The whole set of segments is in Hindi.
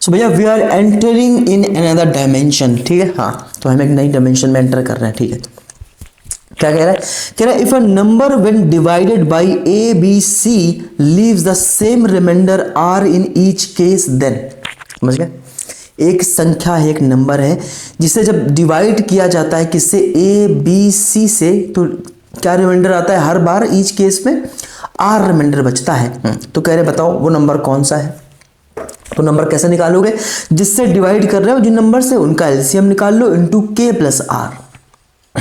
सो भैया we are entering in another dimension, ठीक है। हाँ, तो हम एक नई डायमेंशन में एंटर कर रहे हैं, ठीक है। क्या कह रहा है? कह रहा है if a number when divided by A B C leaves the same remainder R in each case then. समझ गए? एक संख्या है, एक नंबर है जिसे जब डिवाइड किया जाता है किससे, ए बी सी से, तो क्या रिमाइंडर आता है हर बार, ईच केस में आर रिमाइंडर बचता है। तो कह रहे बताओ वो नंबर कौन सा है। तो नंबर कैसे निकालोगे, जिससे डिवाइड कर रहे हो जिन नंबर से उनका एलसीएम निकाल लो इनटू के प्लस आर।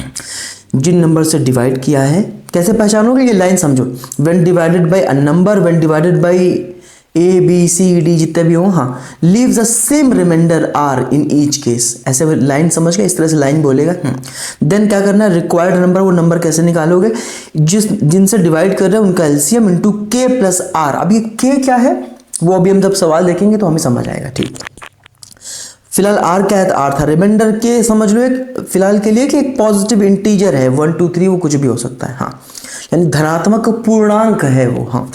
जिन नंबर से डिवाइड किया है कैसे पहचानोगे, ये लाइन समझो। When divided by a number, when divided by A B C D जितने भी हो, हाँ, leaves the same remainder R in each case. ऐसे लाइन समझ गए, इस तरह से लाइन बोलेगा। देन क्या करना है, रिक्वायर्ड नंबर, वो नंबर कैसे निकालोगे जिनसे डिवाइड कर रहे हैं उनका LCM into K plus are. अब ये के क्या है वो अभी हम जब सवाल देखेंगे तो हमें समझ आएगा, ठीक। फिलहाल आर क्या है, तो आर था। रिमाइंडर के समझ लो एक फिलहाल के लिए कि एक पॉजिटिव इंटीजर है, 1 2 3 वो कुछ भी हो सकता है, हाँ, यानी धनात्मक पूर्णांक है वो, हाँ।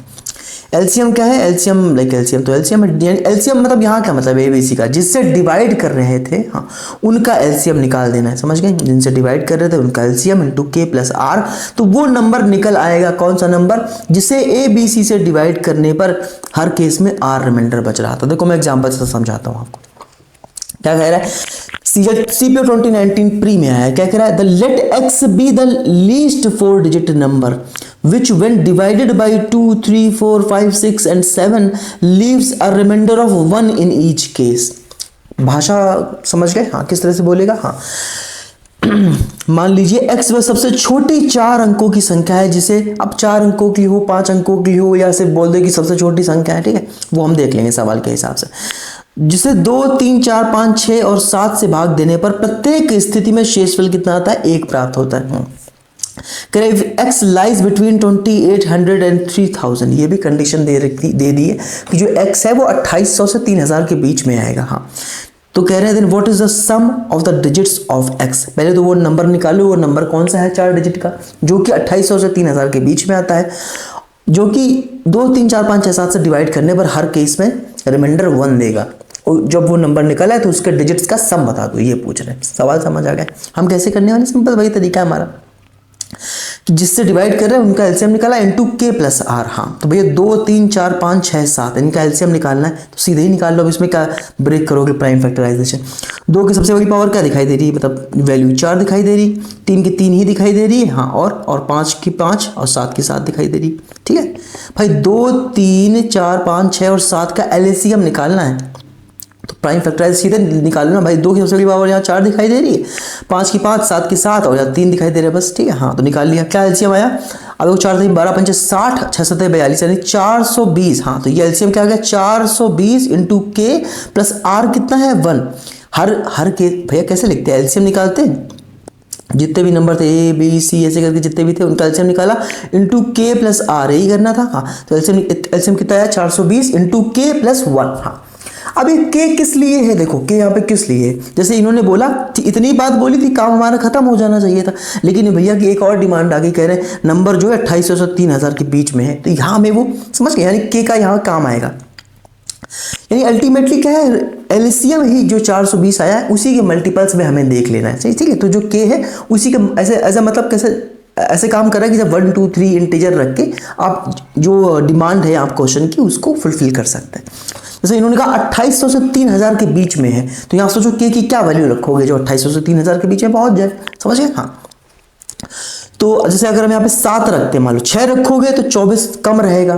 एलसीएम क्या है, एलसीएम लाइक एलसीएम, तो एलसीएम एलसीएम मतलब यहाँ क्या मतलब एबीसी का, जिससे डिवाइड कर रहे थे, हाँ, उनका एलसीएम निकाल देना है। समझ गए? जिनसे डिवाइड कर रहे थे उनका LCM into K plus are. तो वो नंबर निकल आएगा, कौन सा नंबर, जिसे ए बी सी से डिवाइड करने पर हर केस में आर रिमाइंडर बच रहा था। देखो मैं एग्जाम्पल से समझाता हूँ आपको। क्या कह रहा है, सीपीओ 2019 प्री में आया, क्या कह रहा है, the let X be the least 4 digit number which when divided by 2 3 4 5 6 and 7 leaves a remainder of 1 in each case। भाषा समझ गए? हाँ, किस तरह से बोलेगा, हाँ। मान लीजिए x वह सबसे छोटी 4 अंकों की संख्या है, जिसे अब 4 अंकों की हो, 5 अंकों की हो, या सिर्फ बोल दे कि सबसे छोटी संख्या है, ठीक है, वो हम देख लेंगे सवाल के हिसाब से, जिसे 2 3 4 5 6 और 7 से भाग देने पर प्रत्येक स्थिति में शेषफल कितना आता है, 1 प्राप्त होता है। एक्स लाइज बिटवीन 2800 एंड 3000, ये भी कंडीशन दे दी है कि जो एक्स है वो 2800 से 3000 के बीच में आएगा, हाँ। तो कह रहे हैं then what is the sum of the digits of X. पहले तो वो नंबर निकालो, वो नंबर कौन सा है 4 डिजिट का, जो कि 2800 से 3000 के बीच में आता है, जो कि 2 3 4 5 6 7 से डिवाइड करने पर हर केस में रिमाइंडर 1 देगा। और जब वो नंबर निकला है तो उसके डिजिट्स का सम बता दो, ये पूछ रहे हैं। सवाल समझ आ गया? हम कैसे करने वाले, सिंपल वही तरीका है हमारा, जिससे डिवाइड कर रहे हैं उनका एलसीएम निकाला इनटू के प्लस आर। हाँ, तो भैया 2 3 4 5 6 7 इनका एलसीएम निकालना है, तो सीधे ही निकाल लो। अब इसमें क्या ब्रेक करोगे, प्राइम फैक्टराइजेशन। 2 की सबसे बड़ी पावर क्या दिखाई दे रही है, मतलब वैल्यू 4 दिखाई दे रही, 3 की 3 ही दिखाई दे रही है, हाँ, और 5 की 5 और 7 की 7 दिखाई दे रही, ठीक है भाई। 2 3 4 5 6 और 7 का एलसीएम निकालना है, तो प्राइम फैक्टराइज सीधे निकाल लो ना भाई। 2 की सबसे बड़ी पावर यहाँ 4 दिखाई दे रही है, 5 की 5 7 की 7 और यहाँ 3 दिखाई दे रहा है बस, ठीक है। हाँ, तो निकाल लिया। क्या एलसीएम आया, अब वो 4 3 12 5 60 6 7 42 यानी 420। हाँ, तो ये एलसीएम क्या आ गया, 420 इंटू के प्लस आर कितना है 1। हर के भैया कैसे लिखते हैं, एलसीएम निकालते हैं, जितने भी नंबर थे ए बी सी ऐसे करके जितने भी थे उनका एलसीएम निकाला इनटू के प्लस आर, यही करना था। हाँ, तो एलसीएम कितना है 420 इंटू के प्लस 1। हाँ, अब ये के किस लिए है, देखो के यहाँ पे किस लिए है, जैसे इन्होंने बोला इतनी बात बोली थी, काम हमारा खत्म हो जाना चाहिए था, लेकिन भैया की एक और डिमांड आ गई, कह रहे हैं नंबर जो है 2800 से 3000 के बीच में है, तो यहाँ में वो समझ गए, यानी के का यहाँ काम आएगा। यानी अल्टीमेटली क्या है, एलसीएम ही जो 420 आया है उसी के मल्टीपल्स में हमें देख लेना है, ठीक है। तो जो के है उसी के ऐसे मतलब कैसे ऐसे काम कर रहा है कि जब 1 2 3 इंटीजर रख के आप जो डिमांड है आप क्वेश्चन की उसको फुलफिल कर सकते हैं। जैसे इन्होंने कहा 2800 से 3000 के बीच में है, तो यहाँ सोचो के की क्या वैल्यू रखोगे जो 2800 से 3000 के बीच में पहुंच जाए, समझ गए? हाँ, तो जैसे अगर हम यहाँ पे 7 रखते हैं, मान लो 6 रखोगे तो 24 कम रहेगा।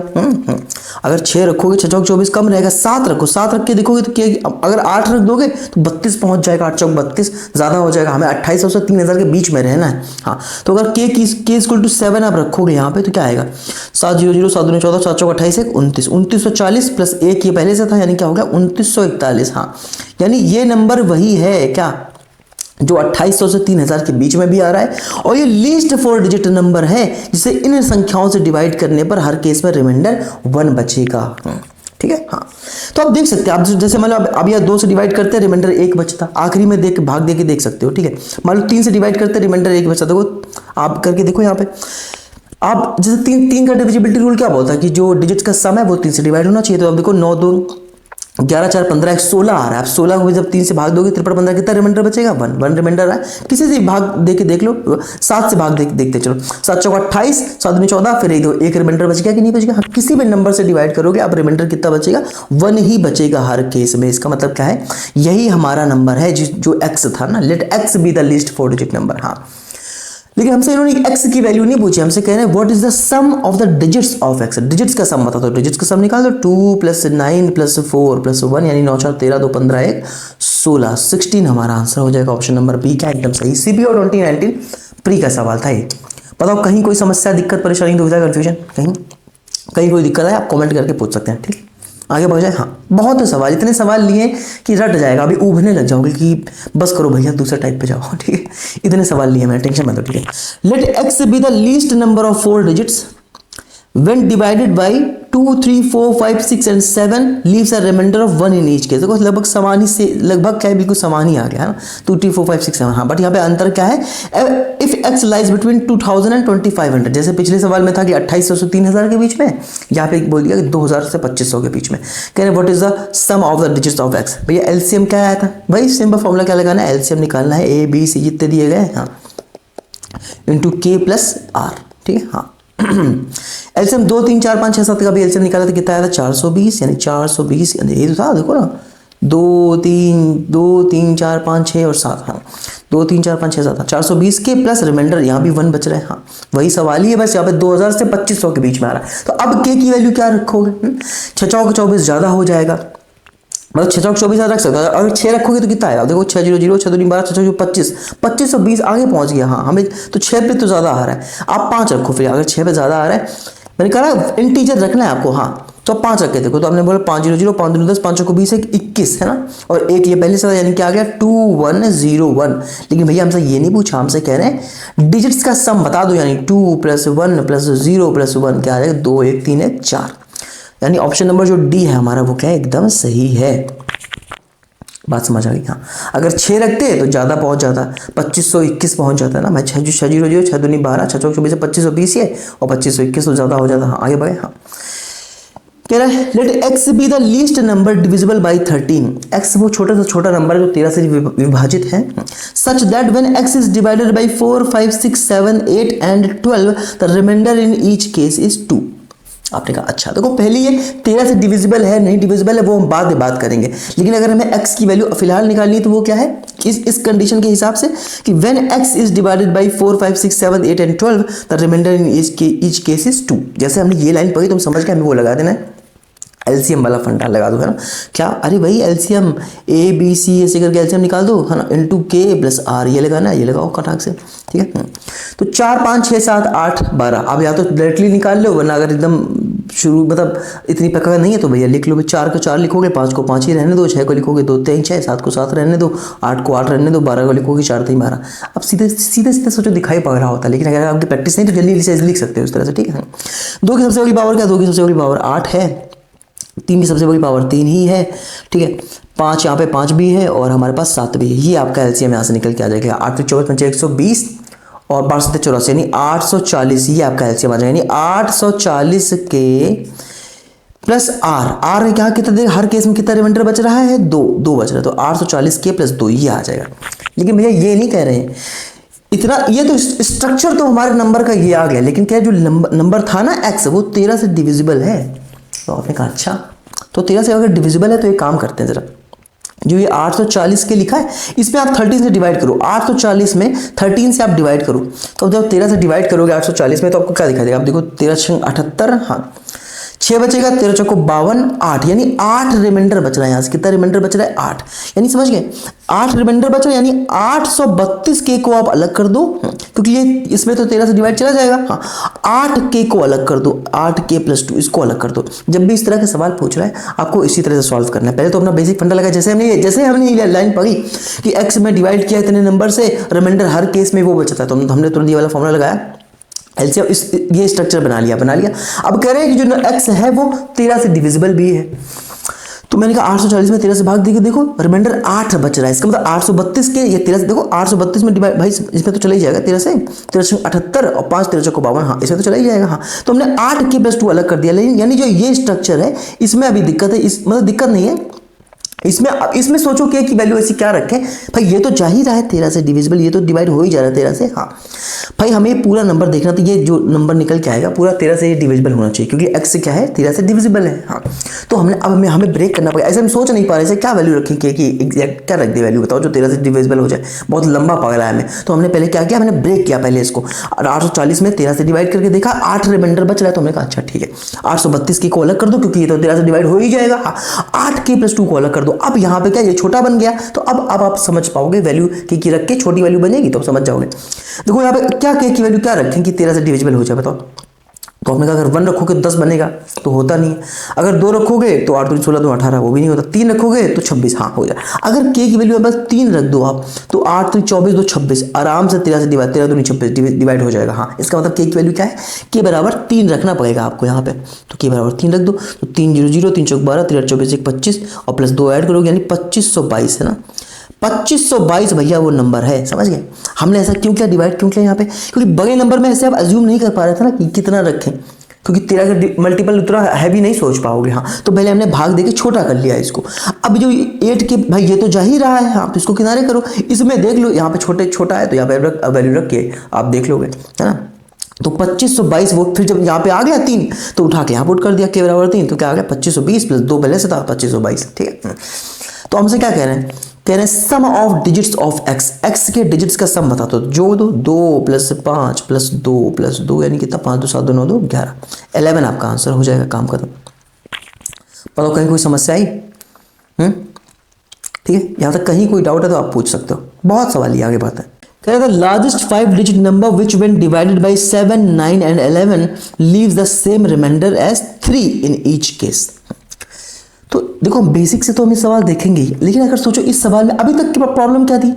अगर 6 रखोगे 6 चौक 24 कम रहेगा। 7 रखो, 7 रख के देखोगे तो क्या, अगर 8 रख दोगे तो 32 पहुंच जाएगा, 8 चौक 32 ज्यादा हो जाएगा। हमें 2800 से 3000 के बीच में रहना है। हाँ, तो अगर के इक्वल टू 7 आप रखोगे यहाँ पे तो क्या आएगा, 7 0 0 7 2 14 7 चौक 28 1 29 2940 प्लस 1 ये पहले से था, यानी क्या हो गया 2941। हाँ, यानी ये नंबर वही है क्या जो 2800 से 3000 के बीच में भी आ रहा है, और ये लीस्ट 4 डिजिट नंबर है जिसे इन संख्याओं से डिवाइड करने पर हर केस में रिमाइंडर 1 बचेगा, ठीक है। हाँ, तो आप देख सकते हैं, आप जैसे मान लो अब यह 2 से डिवाइड करते हैं रिमाइंडर 1 बचता, आखिरी में देख भाग दे के देख सकते हो, ठीक है। मान लो 3 से डिवाइड करते हैं रिमाइंडर 1 बचता, देखो आप करके देखो यहाँ पे। आप जैसे 3 का डिविजिबिलिटी रूल क्या बोलता है कि जो डिजिट्स का सम है वो 3 से डिवाइड होना चाहिए, तो अब देखो 9 2 11 4 15 16 आ रहा है। अब 16 को जब 3 से भाग दोगे 3 15 कितना रिमाइंडर बचेगा? 1 रिमाइंडर है। किसी से भाग दे के देख लो, 7 से भाग देखते चलो, 7 चौका 28, 7 में 14, फिर एक रिमाइंडर बच गया कि नहीं बच गया? हाँ, किसी भी नंबर से डिवाइड करोगे अब रिमाइंडर कितना बचेगा? 1 ही बचेगा हर केस में। इसका मतलब क्या है? यही हमारा नंबर है जो x था ना, let x be the least 4 digit number. हाँ, लेकिन हमसे इन्होंने x की वैल्यू नहीं पूछी, हमसे कह रहे हैं what is the sum of the digits of x। Digits का सम बता दो, डिजिट्स का सम निकाल दो। 2 + 9 + 4 + 1 यानी 9 4 13 2 15 1 16 16 हमारा आंसर हो जाएगा। ऑप्शन नंबर बी क्या एकदम सही। CBO 2019 प्री का सवाल था ये। बताओ कहीं कोई समस्या, दिक्कत, परेशानी, दुविधा, कंफ्यूजन कहीं कोई दिक्कत है आप कमेंट करके पूछ सकते हैं। ठीक, आगे बढ़ जाए। हाँ, बहुत सवाल, इतने सवाल लिए कि रट जाएगा, अभी उभने लग जाओगे कि बस करो भैया दूसरे टाइप पे जाओ। ठीक है, इतने सवाल लिए मैंने, टेंशन मत लो। ठीक है, let x be the least number of 4 digits when divided by 2 3 4 5 6 and 7 leaves a remainder of 1 in each case। देखो लगभग समान ही से, लगभग क्या है, बिल्कुल समान ही आ गया है ना, 2 3 4 5 6 7। हाँ, बट यहाँ पे अंतर क्या है? If x lies between 2000 and 2500, जैसे पिछले सवाल में था कि 2800 से 3000 के बीच में, यहाँ पे बोल दिया कि 2000 से 2500 के बीच में। कह रहे what is the sum of the digits of x। भैया एलसीएम क्या आया था भाई? सिंपल फॉर्मूला क्या लगाना है? एलसीएम निकालना है, ए बी सी जितने दिए गए, हाँ, इंटू के प्लस आर। ठीक है, हाँ। एलसीएम 2 3 4 5 6 7 का भी एलसीएम निकाला था, कितना आया था? 420, यानी 420 ये तो था, देखो ना, 2 3 4 5 6 और 7। हाँ, 2 3 4 5 6 7 420 के प्लस रिमाइंडर, यहाँ भी 1 बच रहा है। हाँ, वही सवाल ही है, बस यहाँ पे 2000 से 2500 के बीच में आ रहा है। तो अब के की वैल्यू क्या रखोगे? 6 चौक 24 ज़्यादा हो जाएगा, मतलब 6 चौक 24 रख सकते हो। अगर 6 रखोगे तो कितना आएगा? देखो 6 0 0 6 2 12 6 6 25 2520 आगे पहुंच गया। हाँ, हमें तो 6 पे तो ज़्यादा आ रहा है, आप 5 रखो। फिर अगर 6 पे ज़्यादा आ रहा है, मैंने कहा इंटीजर रखना है आपको। हाँ, तो 5 रख के देखो, तो आपने बोला 5 0 0 5 2 10 5 को 20 21 है ना, और एक ये पहले से यानी क्या आ गया? 2101। लेकिन भैया हमसे ये नहीं पूछा, हमसे कह रहे हैं डिजिट्स का सम बता दो, यानी 2 + 1 + 0 + 1 क्या आ जाएगा? 2 1 3 1 4, यानी ऑप्शन नंबर जो डी है हमारा वो क्या है? एकदम सही है। बात समझ आ गई? हाँ, अगर 6 रखते तो ज़्यादा पहुंच जाता, 2521 पहुंच जाता है ना। मैं 6 0 0 6 2 12 6 चौक 24 2520 है, और 2521 तो ज़्यादा हो जाता। हाँ, आगे बढ़े। हाँ, कह रहा है let x be the least number divisible by 13। x वो छोटा से छोटा नंबर है जो 13 से विभाजित है, such that when x is divided by 4 5 6 7 8 and 12 the remainder in each case is 2। आपने कहा अच्छा, देखो पहले ये 13 से डिविजिबल है नहीं डिविजिबल है वो हम बाद में बात करेंगे, लेकिन अगर हमें x की वैल्यू फिलहाल निकालनी है तो वो क्या है? इस कंडीशन के हिसाब से कि when x is divided by 4 5 6 7 8 and 12 the remainder in each case is 2। जैसे हमने ये लाइन पढ़ी तुम समझ के हमें वो लगा देना है, एलसीएम वाला फंडा लगा दो, है ना। क्या? अरे भाई एलसीएम ए बी सी ऐसे करके एलसीएम निकाल दो, है ना, इनटू के प्लस आर, ये लगाना है, ये लगाओ कटाक से। ठीक है, तो 4 5 6 7 8 12 अब या तो डायरेक्टली निकाल लो, वरना अगर एकदम शुरू मतलब इतनी पक्का नहीं है तो भैया लिख लो। 4 को 4 लिखोगे, 5 को 5 ही रहने दो, 6 को लिखोगे 2 3 6, 7 को 7 रहने दो, 8 को 8 रहने दो, 12 को लिखोगे 4 3 12। अब सीधे सीधे सीधे सोचो दिखाई पड़ रहा होता है, लेकिन अगर आपकी प्रैक्टिस नहीं तो जल्दी से लिख सकते हो इस तरह से। ठीक है, 2 की सबसे बड़ी पावर क्या? 2 की सबसे बड़ी पावर 8 है, 3 की सबसे बड़ी पावर 3 ही है। ठीक है, 5 यहाँ पे 5 भी है और हमारे पास 7 भी है। ये आपका एलसीएम यहाँ से निकल के आ जाएगा 8 24 5 120 और 12 7 84 यानी 840। ये आपका एलसीएम आ जाएगा, यानी 840 के प्लस आर क्या कितना देगा? हर केस में कितना रिमाइंडर बच रहा है? 2 बच रहा है, तो 840 के प्लस 2 ये आ जाएगा। लेकिन भैया ये नहीं कह रहे हैं इतना, ये तो स्ट्रक्चर तो हमारे नंबर का ये आ गया, लेकिन क्या जो नंबर था ना x वो 13 से डिविजिबल है। तो आपने कहा अच्छा, तो 13 से अगर डिविजिबल है तो एक काम करते हैं जरा, जो ये 840 के लिखा है इसमें आप 13 से डिवाइड करो। 840 में 13 से आप डिवाइड करो, तो जब 13 से डिवाइड करोगे 840 में तो आपको क्या दिखाई देगा? आप देखो 13 6 78, हाँ 6 बचेगा, 13 चौको 52 8, यानी 8 रिमाइंडर बच रहा है। यहाँ से कितना रिमाइंडर बच रहा है? 8, यानी समझ गए 8 रिमाइंडर बच रहा है, यानी 832 के को आप अलग कर दो, क्योंकि ये इसमें तो 13 से डिवाइड चला जाएगा। हाँ, 8 के को अलग कर दो, 8 के प्लस 2 इसको अलग कर दो। जब भी इस तरह के सवाल पूछ रहा है आपको इसी तरह से सॉल्व करना है। पहले तो अपना बेसिक फंडा लगा, जैसे हमने ये लाइन पढ़ी कि x में डिवाइड किया इतने नंबर से, रिमाइंडर हर केस में वो बचता है, तो हमने तुरंत ये वाला फॉर्मूला लगाया, एलसीएम ये स्ट्रक्चर बना लिया। अब कह रहे हैं कि जो x है वो 13 से डिविजिबल भी है, तो मैंने कहा 840 में 13 से भाग देके देखो रिमाइंडर 8 बच रहा है, इसका मतलब 832 के ये 13 से देखो 832 में डिवाइड, भाई इसमें तो चला ही जाएगा 13 से 78 और 5 13 को 52, हाँ इसमें तो चला ही जाएगा। हाँ, तो हमने 8 के प्लस 2 अलग कर दिया, लेकिन यानी जो ये स्ट्रक्चर है इसमें अभी दिक्कत है, इस मतलब दिक्कत नहीं है, इसमें सोचो के की वैल्यू ऐसी क्या रखें भाई, ये तो जा ही रहा है 13 से डिविजिबल, ये तो डिवाइड हो ही जा रहा है 13 से। हाँ भाई हमें पूरा नंबर देखना, तो ये जो नंबर निकल के आएगा पूरा 13 से डिविजिबल होना चाहिए, क्योंकि x से क्या है 13 से डिविजिबल है। हाँ तो हमें ब्रेक करना पड़ेगा। ऐसे हम सोच नहीं पा रहे क्या वैल्यू रखें के की एग्जैक्ट क्या रख दी वैल्यू, बताओ जो 13 से डिविजिबल हो जाए, बहुत लंबा पगला है हमें। तो हमने पहले क्या किया, हमने ब्रेक किया पहले इसको, और 840 में 13 से डिवाइड करके देखा 8 रिमाइंडर बच रहा है, तो हमने कहा अच्छा ठीक है 832 की को अलग कर दो, क्योंकि ये तो 13 से डिवाइड हो ही जाएगा। 8 के प्लस 2 को अलग कर दो। अब यहाँ पे क्या ये छोटा बन गया, तो अब आप समझ पाओगे वैल्यू की रख के छोटी वैल्यू बनेगी तो समझ जाओगे। देखो यहाँ पे क्या के की वैल्यू क्या रखें कि 13 से डिविजिबल हो जाए, बताओ। तो हमने कहा अगर 1 रखोगे तो 10 बनेगा, तो होता नहीं है। अगर 2 रखोगे तो 8 16 2 18, वो भी नहीं होता। 3 रखोगे तो 26, हाँ हो जाए। अगर के की वैल्यू बस 3 रख दो आप, तो 8 3 24 2 26, आराम से 13 से डिवाइड 13 2 26 डिवाइड हो जाएगा। हाँ इसका मतलब के की वैल्यू क्या है, के बराबर 3 रखना पड़ेगा आपको यहाँ पे। तो के बराबर 3 रख दो, तो 3 0 0 3 चौक 12 3 24 1 25 और प्लस 2 ऐड करोगे, यानी 2522 है ना। 2522 भैया वो नंबर है, समझ गए। हमने ऐसा क्यों किया, डिवाइड क्यों किया यहाँ पे, क्योंकि बड़े नंबर में ऐसे आप अज्यूम नहीं कर पा रहे थे ना कि कितना रखें, क्योंकि 13 का मल्टीपल उतना हैवी नहीं सोच पाओगे। हाँ तो पहले हमने भाग देके छोटा कर लिया इसको। अब जो 8 के भाई ये तो जा ही रहा है, हाँ तो इसको किनारे करो, इसमें देख लो यहाँ पे छोटा है, तो यहाँ पे वैल्यू रख के आप देख लोगे, है ना। तो 2522 वो फिर जब यहाँ पे आ गया 3, तो उठा के यहाँ पुट कर दिया के बराबर 3, तो क्या आ गया 2520 प्लस 2 पहले से था 2522, ठीक है। तो हमसे क्या कह रहे हैं, कह रहे हैं sum of digits of X, X के डिजिट्स का सम बता दो। जो दो 2 प्लस 5 प्लस 2 प्लस 2 यानी कितना, 5 2 7 2 9 2 11, 11 आपका आंसर हो जाएगा, काम खत्म। बताओ कहीं कोई समस्या आई? ठीक है, यहाँ तक कहीं कोई डाउट है तो आप पूछ सकते हो, बहुत सवाल ही आगे बढ़ता है। कह रहा था largest 5 digit number which when divided by 7 9 and 11 leaves the same remainder as 3 in each case. तो देखो बेसिक से तो हम इस सवाल देखेंगे ही, लेकिन अगर सोचो इस सवाल में अभी तक की प्रॉब्लम क्या थी,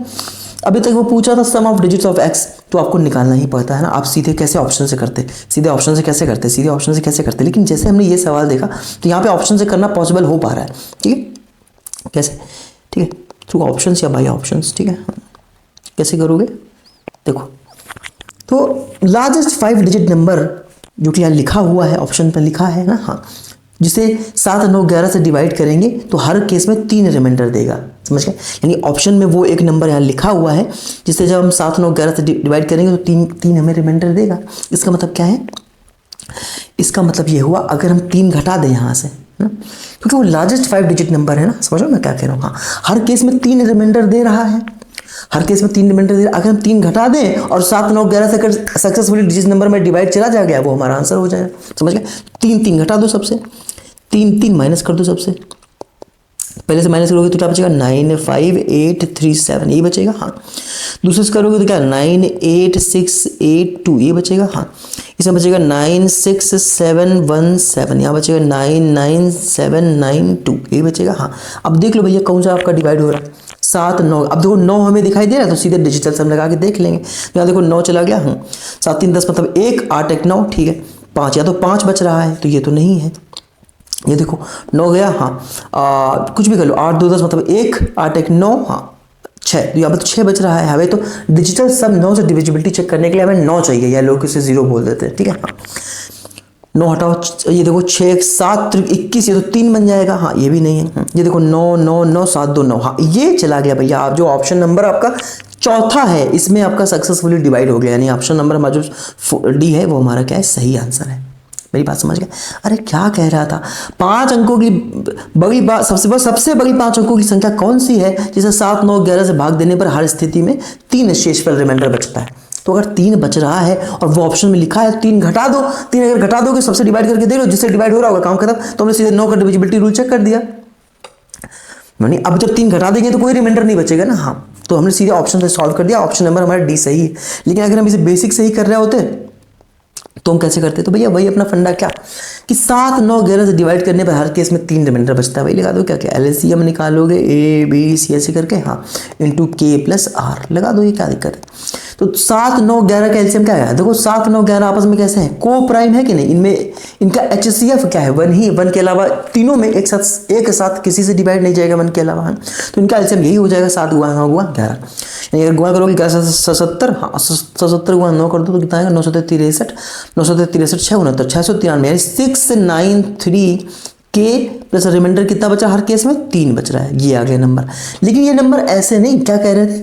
अभी तक वो पूछा था सम ऑफ डिजिट्स ऑफ एक्स, तो आपको निकालना ही पड़ता है ना। आप सीधे कैसे ऑप्शन से करते, सीधे ऑप्शन से कैसे करते, लेकिन जैसे हमने ये सवाल देखा तो यहाँ पे ऑप्शन से करना पॉसिबल हो पा रहा है, ठीक है। कैसे, ठीक है, थ्रू ऑप्शंस या बाय ऑप्शंस, ठीक है। कैसे करोगे, देखो तो लार्जेस्ट 5 डिजिट नंबर जो कि यहाँ लिखा हुआ है, ऑप्शन पर लिखा है ना, हाँ, जिसे 7 9 11 से डिवाइड करेंगे तो हर केस में 3 रिमाइंडर देगा, समझ गए। यानी ऑप्शन में वो एक नंबर यहाँ लिखा हुआ है जिसे जब हम 7 9 11 से डिवाइड करेंगे तो 3 हमें रिमाइंडर देगा। इसका मतलब क्या है, इसका मतलब ये हुआ अगर हम 3 घटा दें यहाँ से ना, क्योंकि वो लार्जेस्ट 5 डिजिट नंबर है ना, समझ लो मैं क्या कह रहा हूँ। हाँ हर केस में 3 रिमाइंडर दे रहा है, हर केस में 3 रिमाइंडर दे रहा है। अगर हम 3 घटा दें और 7 9 11 से अगर सक्सेसफुली डिजिट नंबर में डिवाइड चला जा गया, वो हमारा आंसर हो जाएगा, समझ गए। 3 3 घटा दो सबसे, 3 3 माइनस कर दो सबसे, पहले से माइनस करोगे तो क्या बचेगा 9 5 8 3 7, ये बचेगा। हाँ दूसरे से करोगे तो क्या 9 8 6 8 2, ये बचेगा। हाँ इसमें बचेगा 9 6 7 1 7, यहाँ बचेगा 9 9 7 9 2, ये बचेगा। हाँ अब देख लो भैया कौन सा आपका डिवाइड हो रहा है, 7 9। अब देखो 9 हमें दिखाई दे रहा है तो सीधे डिजिटल सम लगा के देख लेंगे। यहाँ देखो 9 चला गया, 7 3 10 मतलब 1 8 1 9, ठीक है। 5 या तो 5 बच रहा है, तो ये तो नहीं है। ये देखो 9 गया, हाँ कुछ भी कर लो, 8 2 10 मतलब 1 8 1 9, हाँ 6, तो यहाँ पर तो 6 बच रहा है। हमें तो डिजिटल सम 9 से डिविजिबिलिटी चेक करने के लिए हमें 9 चाहिए, या लोग इसे 0 बोल देते हैं, ठीक है। हाँ 9 हटाओ, ये देखो 6 7 21, ये तो 3 बन जाएगा। हाँ ये भी नहीं है। ये देखो 9 9 9 7 2 9, हाँ ये चला गया भैया। आप जो ऑप्शन नंबर आपका चौथा है इसमें आपका सक्सेसफुली डिवाइड हो गया, यानी ऑप्शन नंबर हमारा जो डी है वो हमारा क्या है, सही आंसर है। मेरी बात समझ गए। अरे क्या कह रहा था, 5 अंकों की बड़ी बात, सबसे बड़ी 5 अंकों की संख्या कौन सी है जिसे 7 9 11 से भाग देने पर हर स्थिति में 3 शेषफल रिमाइंडर बचता है। तो अगर 3 बच रहा है और वो ऑप्शन में लिखा है 3 घटा दो, 3 अगर घटा दोगे सबसे डिवाइड करके देख लो, जिससे डिवाइड हो रहा होगा काम खत्म। तो हमने सीधे 9 का डिविजिबिलिटी रूल चेक कर दिया, यानी अब जब 3 घटा देंगे तो कोई रिमाइंडर नहीं बचेगा ना। हाँ तो हमने सीधे ऑप्शन से सॉल्व कर दिया, ऑप्शन नंबर हमारा डी सही है। लेकिन अगर हम इसे बेसिक से ही कर रहे होते तो हम कैसे करते, तो भैया वही अपना फंडा क्या कि 7 9 11 से डिवाइड करने पर हर केस में 3 रिमाइंडर बचता है। वही लगा दो, क्या क्या एलसीएम निकालोगे ए बी सी ऐसे करके, हाँ इंटू के प्लस आर लगा दो, ये क्या दिक्कत है। तो 7 9 11 का एलसीएम क्या है, देखो 7 9 11 आपस में कैसे हैं, को प्राइम है कि नहीं, इनमें इनका एचसीएफ क्या है 1 ही, 1 के अलावा तीनों में एक साथ किसी से डिवाइड नहीं जाएगा 1 के अलावा, है। तो इनका एलसीएम यही हो जाएगा, 7 गुणा 9 गुणा 11, यानी अगर गुणा करोगे 77, हाँ 77 गुणा 9 कर दो तो कितना आएगा 963, 963 6 69 693, यानी 693 के प्लस रिमाइंडर कितना बचा हर केस में 3 बच रहा है, ये आ गया नंबर। लेकिन ये नंबर ऐसे नहीं, क्या कह रहे थे,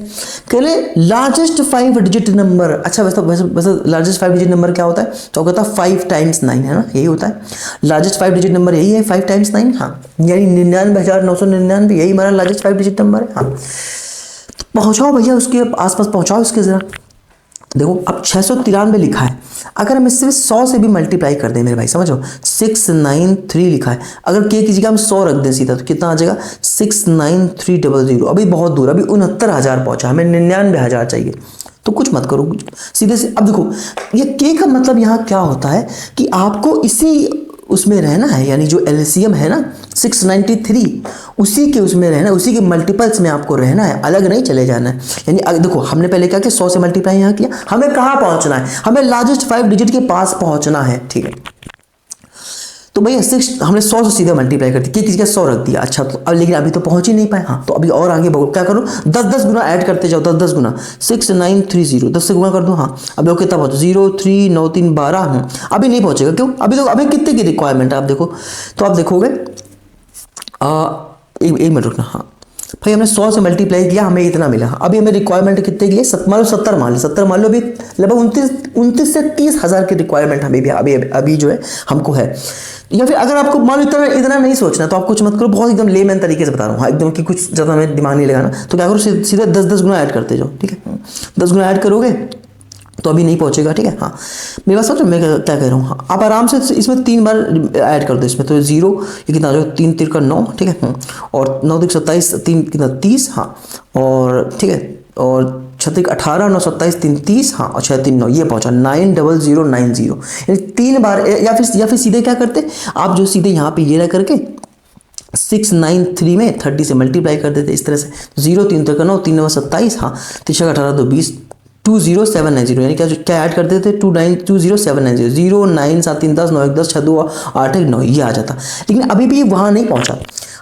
कह रहे लार्जेस्ट 5 डिजिट नंबर। अच्छा वैसे लार्जेस्ट 5 डिजिट नंबर क्या होता है, तो कहता है 5 टाइम्स 9 है ना, यही होता है लार्जेस्ट 5 डिजिट नंबर, यही है 5 टाइम्स 9। हाँ यानी 99,999 यही हमारा लार्जेस्ट 5 डिजिट नंबर है। हाँ तो पहुँचाओ भैया उसके आसपास, पहुँचाओ इसके ज़रा। देखो अब 693 लिखा है, अगर हम इससे 100 से भी मल्टीप्लाई कर दें मेरे भाई, समझो 693 लिखा है, अगर के की जगह हम 100 रख दें सीधा तो कितना आ जाएगा 69300। अभी बहुत दूर, अभी 69,000 पहुंचा, हमें 99,000 चाहिए। तो कुछ मत करो, सीधे से। अब देखो ये के का मतलब यहाँ क्या होता है कि आपको इसी उसमें रहना है, यानी जो एलसीएम है ना 693 उसी के उसमें रहना है, उसी के मल्टीपल्स में आपको रहना है, अलग नहीं चले जाना है। यानी देखो हमने पहले क्या किया, 100 से मल्टीप्लाई यहाँ किया, हमें कहाँ पहुँचना है, हमें लार्जेस्ट 5 डिजिट के पास पहुँचना है, ठीक है। तो भैया 6 हमने 100 से सीधे मल्टीप्लाई कर दिया, किसी का 100 रख दिया। अच्छा तो अब लेकिन अभी तो पहुंच ही नहीं पाए। हाँ तो अभी और आगे बढ़ो, क्या करो 10-10 गुना ऐड करते जाओ, 10-10 गुना 6930 10 से गुना कर दो। हाँ अब लोग कितना पहुंचो 0 3 9 3 12। अभी नहीं पहुंचेगा, क्यों, अभी तो अभी कितने की रिक्वायरमेंट है आप देखो, तो आप देखोगे एक मिनट रुकना। हाँ भाई हमने 100 से मल्टीप्लाई किया, हमें इतना मिला, अभी हमें रिक्वायरमेंट कितने की है, 70 मान लो, अभी लगभग 29 से 30 हज़ार की रिक्वायरमेंट हमें भी अभी जो है हमको है। या फिर अगर आपको मान लो इतना नहीं सोचना तो आप कुछ मत करो, बहुत एकदम लेमैन तरीके से बता रहा हूँ, हाँ एकदम कि कुछ ज़्यादा हमें दिमाग नहीं लगाना, तो क्या करो सीधे 10-10 गुना ऐड करते जाओ, ठीक है। 10 गुना ऐड करोगे तो अभी नहीं पहुंचेगा, ठीक है। हाँ मेरी बात समझो मैं क्या कह रहा हूँ। हाँ आप आराम से इसमें 3 बार ऐड कर दो इसमें, तो 0 ये कितना आ जाएगा 3 3 का 9, ठीक है। और 9 3 27 3 कितना 30। हाँ और ठीक है, और 6 18 9 27 3 30। हाँ और 6 3 9 ये पहुंचा 90090, यानी 3 बार। या फिर सीधे क्या करते आप, जो सीधे यहाँ पे ये रह करके 693 में 30 से मल्टीप्लाई कर देते इस तरह से, 0 3 3 का 9 3 9 27। हाँ 3 18 2 20 20790, यानी क्या ऐड कर देते 20790 0 9 7 3 10 9 1 10 6 2 8 1 9 ये आ जाता। लेकिन अभी भी वहाँ नहीं पहुँचा,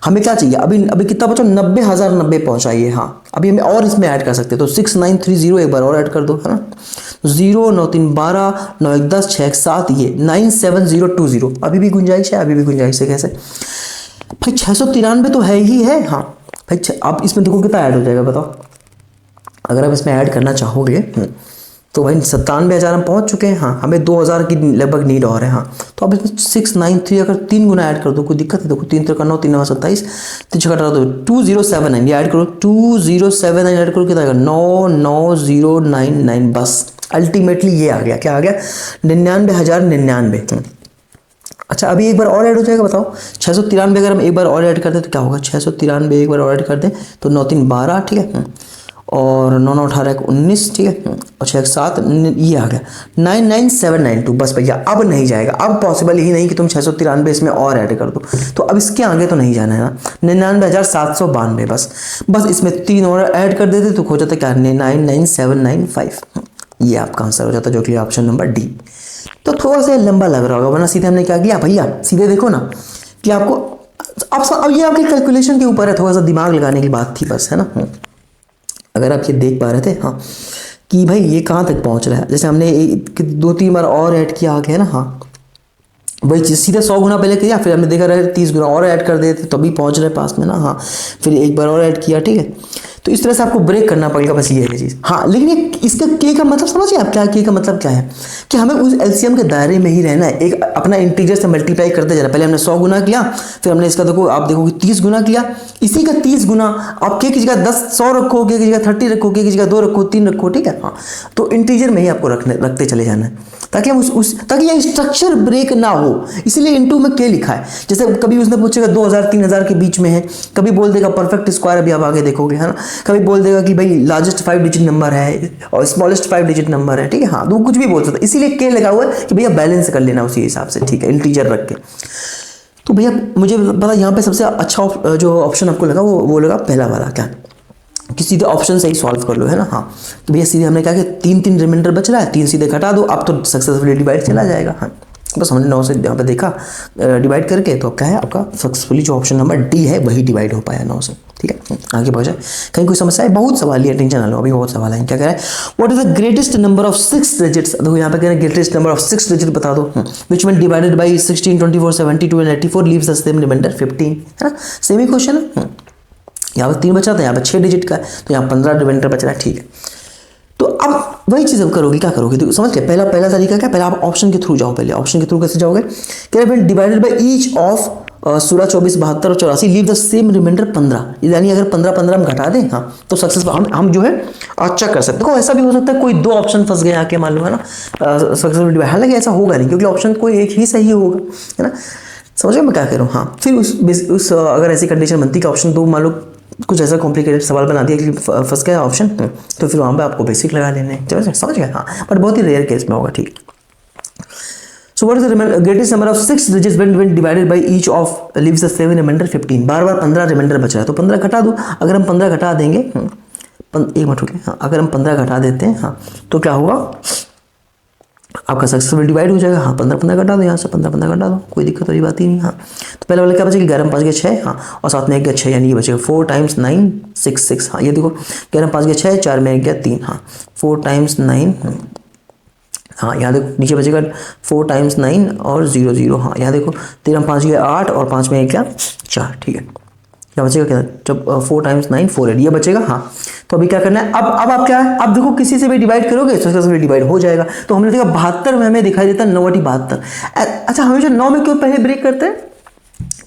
हमें क्या चाहिए, अभी कितना पहुँचा 90,090 पहुँचाइए। हाँ अभी हमें और इसमें ऐड कर सकते हैं, तो 6930 एक बार और ऐड कर दो, है ना। 0 9 3 12 9 1 10 6 7 ये 97020, अभी भी गुंजाइश है, अभी भी गुंजाइश है। कैसे भाई 693 तो है ही है। हाँ भाई आप इसमें देखो कितना ऐड हो जाएगा बताओ, अगर आप इसमें ऐड करना चाहोगे तो भाई 97,000 हम पहुंच चुके हैं। हाँ हमें 2,000 की लगभग नीड और है। हाँ तो अब इसमें 693 अगर 3 गुना ऐड कर दो, कोई दिक्कत है, देखो 3 3 का 9 3 9 27 3 6 18 दो 2079, ये ऐड करो 2079 ऐड करो कितना आएगा 99099, बस अल्टीमेटली ये आ गया, क्या आ गया 99,099। अच्छा अभी एक बार और ऐड हो जाएगा, बताओ 693 अगर हम एक बार और ऐड कर दें तो क्या होगा, 693 एक बार और ऐड कर दें तो 9 3 12, ठीक है, और 9 9 18 19, ठीक है, और 6 7 ये आ गया 99792। बस भैया अब नहीं जाएगा, अब पॉसिबल ही नहीं कि तुम 693 इसमें और ऐड कर दो, तो अब इसके आगे तो नहीं जाना है ना। 99,792 बस इसमें 3 और ऐड कर देते तो हो जाता क्या 99795, ये आपका आंसर हो जाता, जो कि ऑप्शन नंबर डी। तो थोड़ा सा लंबा लग रहा होगा, वरना सीधे हमने क्या किया भैया, सीधे देखो ना कि आपको अब ये आपकी कैलकुलेशन के ऊपर है, थोड़ा सा दिमाग लगाने की बात थी बस, है ना। अगर आप ये देख पा रहे थे हाँ कि भाई ये कहाँ तक पहुँच रहा है, जैसे हमने 2-3 बार और ऐड किया आगे, है ना। हाँ वही चीज़ सीधे 100 गुना पहले किया, फिर हमने देखा रहे 30 गुना और ऐड कर देते तभी पहुँच रहे पास में ना। हाँ फिर एक बार और ऐड किया, ठीक है। तो इस तरह से आपको ब्रेक करना पड़ेगा, बस ये है चीज़। हाँ लेकिन ये इसका के का मतलब समझिए आप, क्या के का मतलब क्या है कि हमें उस एलसीएम के दायरे में ही रहना है, एक अपना इंटीजर से मल्टीप्लाई करते जाना। पहले हमने 100 गुना किया, फिर हमने इसका देखो आप देखो 30 गुना किया, इसी का 30 गुना आप के की जगह 100 रखो, के की जगह 30 रखो, के की जगह 2 रखो, 3 रखो, ठीक है। हाँ तो इंटीजर में ही आपको रखते चले जाना है, ताकि हम ताकि यह स्ट्रक्चर ब्रेक ना हो, इसलिए इनटू में के लिखा है। जैसे कभी उसने पूछेगा 2,000-3,000 के बीच में है, कभी बोल देगा परफेक्ट स्क्वायर, अभी आप आगे देखोगे, है ना। कभी बोल देगा कि भाई लार्जेस्ट 5 डिजिट नंबर है और स्मॉलेस्ट 5 डिजिट नंबर है, ठीक है। हाँ तो कुछ भी बोल सकता है, इसीलिए के लगा हुआ है कि भैया बैलेंस कर लेना उसी हिसाब से, ठीक है, इंटीजर रख के। तो भैया मुझे पता यहाँ पे सबसे अच्छा जो ऑप्शन आपको लगा वो लगा पहला वाला, क्या कि सीधे ऑप्शन से ही सॉल्व कर लो, है ना। हाँ तो भैया सीधे हमने कहा कि 3 3 रिमाइंडर बच रहा है, 3 सीधे घटा दो, अब तो सक्सेसफुली डिवाइड चला जाएगा। हाँ बस हमने 9 से यहाँ पे देखा डिवाइड करके, तो अब क्या है आपका सक्सेसफुली जो ऑप्शन नंबर डी है वही डिवाइड हो पाया 9 से। ठीक है, आगे बढ़ जाए। कहीं कोई समस्या है? बहुत सवाल है, टेंशन ना लो, अभी बहुत सवाल है। क्या कह रहा है, what is the greatest number of 6 digits. देखो यहाँ पे कह रहे हैं ग्रेटेस्ट नंबर ऑफ 6 डिजिट बता दो, which one divided by 16, 24, 72 and 84 leaves the same remainder 15, है ना, सेम ही क्वेश्चन है। यहाँ पे 3 बचा था, यहाँ पे 6 डिजिट का है, तो यहाँ 15 रिमाइंडर बच रहा है। ठीक है, तो अब वही चीज़ अब करोगे, क्या करोगे, तो समझ गए। पहला तरीका क्या, पहले आप ऑप्शन के थ्रू जाओ। पहले ऑप्शन के थ्रू कैसे जाओगे, क्या है, डिवाइडेड बाई ईच ऑफ 16, 24, 72 और 84 लीव द सेम रिमाइंडर 15, यानी अगर 15 हम घटा दें, हाँ, तो सक्सेसफुल हम जो है अच्छा कर सकते हैं। देखो ऐसा भी हो सकता है कोई 2 ऑप्शन फंस गए आके, मान लो, है ना, सक्सेसफुल डिवाइड। हालांकि ऐसा होगा नहीं, क्योंकि ऑप्शन कोई एक ही सही होगा, है ना, समझ गए मैं क्या कह रहा हूँ। हाँ, फिर उस अगर ऐसी कंडीशन बनती है कि ऑप्शन 2 मान लो कुछ ऐसा कॉम्प्लिकेटेड सवाल बना दिया कि फंस गया ऑप्शन, तो फिर वहाँ पे आपको बेसिक लगा लेने, समझ गए। हाँ, बट बहुत ही रेयर केस में होगा। ठीक, so what is the greatest number of 6 digits when divided by each of leaves the 7 remainder 15। बार 15 रिमाइंडर बच रहा है, तो 15 घटा दो। अगर हम 15 घटा देंगे, एक मिनट रुकिए, हाँ, अगर हम 15 घटा देते हैं, हाँ, तो क्या होगा, आपका सक्सेसफुल डिवाइड हो जाएगा। हाँ, 15 घटा दो, यहाँ से 15 घटा दो, कोई दिक्कत वाली बात ही नहीं। हाँ, तो पहले वाला क्या बचेगा, 11 5 के 6, हाँ, और साथ में 1 गया 6, यानी ये बचेगा 4 टाइम्स 9 6 6। हाँ, ये देखो 11 5 के 6, 4 में 1 गया 3, हाँ, 4 टाइम्स 9, हाँ, यहाँ देखो नीचे बचेगा 4 टाइम्स 9 और 0 0। हाँ, यहाँ देखो 13 5 गया 8 और 5 में 1 गया 4। ठीक है, क्या बचेगा, क्या, जब 4 टाइम्स 9 4 8, ये बचेगा। हाँ, तो अभी क्या करना है, अब आप क्या है, अब देखो किसी से भी डिवाइड करोगे सक्सेसफुली डिवाइड हो जाएगा। तो हमने देखा 72 में हमें दिखाई देता है 9 72। अच्छा, हमेशा 9 में क्यों पहले ब्रेक करते हैं,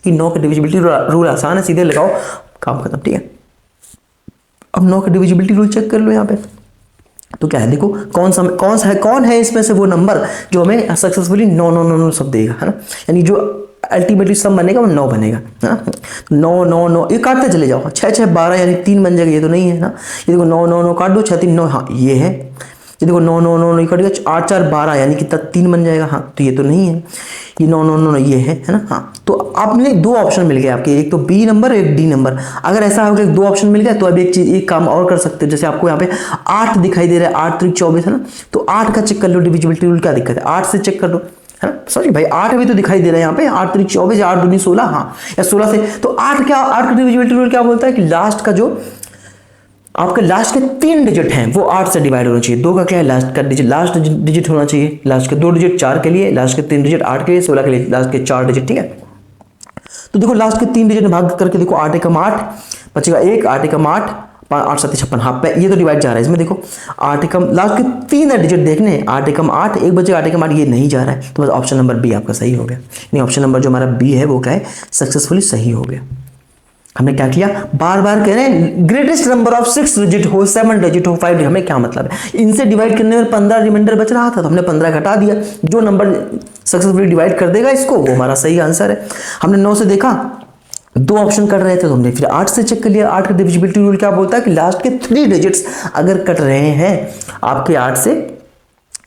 कि 9 का डिविजिबिलिटी रूल आसान है, सीधे लगाओ, काम खत्म। ठीक है, अब 9 का डिविजिबिलिटी रूल चेक कर लो यहाँ पे, तो क्या है, देखो कौन है इसमें से वो नंबर जो हमें सक्सेसफुली 9 9 9 9 सब देगा, है ना, यानी जो अल्टीमेटली सम बनेगा वो 9 बनेगा, है ना, 9 9 9, ये काटते चले जाओ, 6 6 12 यानी 3 बन जाएगा, ये तो नहीं है ना, ये देखो 9 9 9 काट दो, 6 3 9, हाँ ये है, ये देखो 9 9 9 9 कट गया, 8 4 12 यानी कितना 3 बन जाएगा, हाँ, तो ये तो नहीं है, ये 9 9 9 ये है ना। हाँ, तो आपने 2 ऑप्शन मिल गए आपके, एक तो बी नंबर एक डी नंबर। अगर ऐसा हो गया 2 ऑप्शन मिल गया, तो अब एक काम और कर सकते हो, जैसे आपको यहाँ पे 8 दिखाई दे रहा है, 8 3 24, है ना, तो 8 का चेक कर लो डिविजिबिलिटी रूल, क्या दिक्कत है, 8 से चेक कर लो, है ना, सॉरी भाई 8 भी तो दिखाई दे रहा है यहाँ पे, 8 3 24, 8 2 16, हाँ, या 16 से, तो 8 का डिविजिबिलिटी रूल क्या बोलता है कि लास्ट का जो आपके लास्ट के 3 डिजिट हैं वो 8 से डिवाइड होना चाहिए। 2 का क्या है, लास्ट डिजिट होना चाहिए, लास्ट के 2 डिजिट 4 के लिए, लास्ट के 3 डिजिट 8 के लिए, 16 के लिए लास्ट के 4 डिजिट। ठीक है, तो देखो लास्ट के 3 डिजिट में भाग करके देखो, 8 एकम 8 बचेगा 1, 8 एकम 8 8 7 56, हाँ, ये तो डिवाइड जा रहा है इसमें, देखो 8 एकम लास्ट के 3 डिजिट देखने, 8 एकम 8 1 बचेगा, 8 एकम 8 ये नहीं जा रहा है, तो बस ऑप्शन नंबर बी आपका सही हो गया। यानी ऑप्शन नंबर जो हमारा बी है वो क्या है, सक्सेसफुली सही हो गया। हमने क्या किया, बार बार कह रहे हैं ग्रेटेस्ट नंबर ऑफ 6 डिजिट हो, 7 डिजिट हो, 5 डिजिट, हमें क्या मतलब है, इनसे डिवाइड करने में 15 रिमाइंडर बच रहा था, तो हमने 15 घटा दिया, जो नंबर सक्सेसफुली डिवाइड कर देगा इसको वो हमारा सही आंसर है। हमने 9 से देखा 2 ऑप्शन कट रहे थे, तो हमने फिर 8 से चेक कर लिया। 8 का डिविजिबिलिटी रूल क्या बोलता है कि लास्ट के 3 डिजिट्स अगर कट रहे हैं आपके 8 से,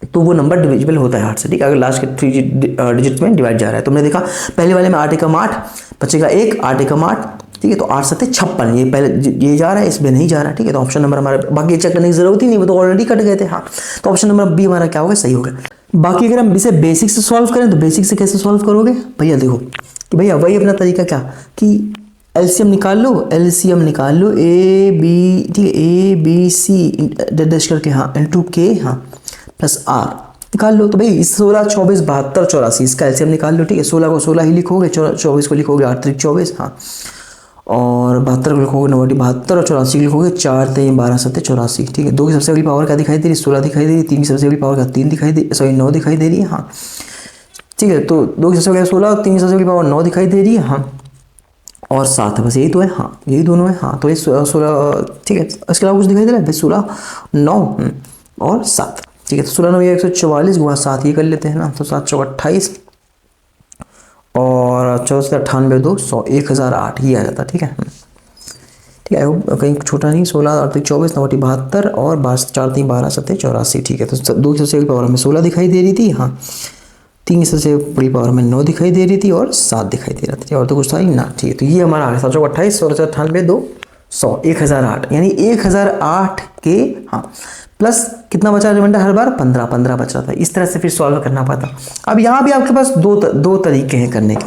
तो वो नंबर डिविजिबल होता है 8 से। ठीक है, अगर लास्ट के 3 डिजिट में डिवाइड जा रहा है, तो हमने देखा पहले वाले में 8 एकम 8 बचेगा 1, 8 एकम 8, ठीक है, तो 8 7 56, ये पहले ये जा रहा है, इसमें नहीं जा रहा है। ठीक है, तो ऑप्शन नंबर हमारा, बाकी चेक करने की जरूरत ही नहीं, वो तो ऑलरेडी कट गए थे। हाँ, तो ऑप्शन नंबर बी हमारा क्या होगा, सही होगा। बाकी अगर हम इसे बेसिक से सॉल्व करें, तो बेसिक से कैसे सॉल्व करोगे भैया, देखो कि भैया वही अपना तरीका क्या कि एलसीएम निकाल लो, ए बी, ठीक है, ए बी सी डैश करके, हाँ, इनटू के, हाँ, प्लस आर निकाल लो। तो भाई 16 24 72 84 इसका एलसीएम निकाल लो। ठीक है, 16 को 16 ही लिखोगे, 24 को लिखोगे 8 3 24, हाँ, और 72 को लिखोगे 9 72 और 84 लिखोगे 4 3 12 7 84। ठीक है, 2 की सबसे बड़ी पावर क्या दिखाई दे रही है, 16 दिखाई दे रही है, 3 की सबसे बड़ी पावर क्या 3 दिखाई दे, सॉरी 9 दिखाई दे रही है। हाँ, ठीक है, तो 2 की सबसे बड़ी 16 और 3 की सबसे बड़ी पावर 9 दिखाई दे रही है। हाँ, और 7 है, बस यही तो है। हाँ, यही दोनों है। हाँ, तो ये 16, ठीक है, इसके अलावा कुछ दिखाई दे रहा है भाई, 16 9 और 7। ठीक है, तो 16 9 144 गुणा 7 ये कर लेते हैं ना, तो 7 चौक 28 और 14 से 98 2 100 1008 ये आ जाता। ठीक है, ठीक है, कहीं छोटा नहीं, 16 8 24 9 72 और 4 3 12 7 84। ठीक है, तो 2 की सबसे बड़ी पावर में 16 दिखाई दे रही थी। हाँ, 3 की सबसे बड़ी पावर में 9 दिखाई दे रही थी और 7 दिखाई दे रहा था, और तो कुछ था ही ना। ठीक है, तो ये हमारा आ गया 7 चौक 28 16 98 2 100, 1008 यानी 1008 के हाँ प्लस कितना बचा रिमाइंडर हर बार 15 बच रहा था। इस तरह से फिर सॉल्व करना पड़ता। अब यहाँ भी आपके पास दो तरीके हैं करने के।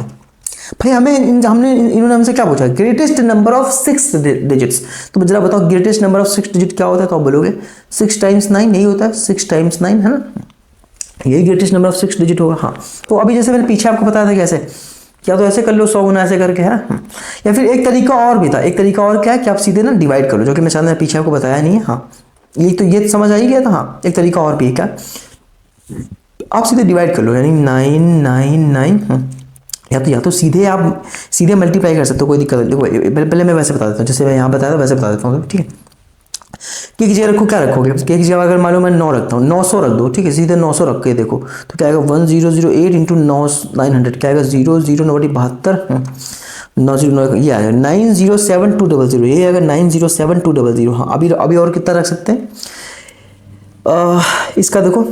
भाई इन्होंने हमसे क्या पूछा, ग्रेटेस्ट नंबर ऑफ 6 डिजिट्स। तो जरा बताओ ग्रेटेस्ट नंबर ऑफ 6 डिजिट क्या होता है? तो आप बोलोगे 6 टाइम्स 9, यही होता है 6 टाइम्स 9 है ना, यही ग्रेटेस्ट नंबर ऑफ 6 डिजिट होगा। हाँ तो अभी जैसे मैंने पीछे आपको बताया था कैसे, क्या तो ऐसे कर लो 100 गुना ऐसे करके है, या फिर एक तरीका और भी था। एक तरीका और क्या है कि आप सीधे ना डिवाइड कर लो, जो कि मैं शायद पीछे आपको बताया नहीं है। हाँ ये समझ आ ही गया था। हाँ एक तरीका और भी है क्या, आप सीधे डिवाइड कर लो, यानी 999 या तो सीधे मल्टीप्लाई कर सकते हो, कोई दिक्कत नहीं। देखो पहले मैं वैसे बता देता हूँ, जैसे मैं यहाँ बताया था वैसे बता देता हूँ, ठीक है। के की जगह रखो, क्या रखोगे? के की जगह अगर मालूम मैं 9 रखता हूँ, 900 रख दो, ठीक है, सीधे 900 रख के देखो तो क्या आएगा 1008 इंटू 900 क्या आएगा 0092 909 ये आएगा 907200, ये आएगा 907200। हाँ अभी और कितना रख सकते हैं? इसका देखो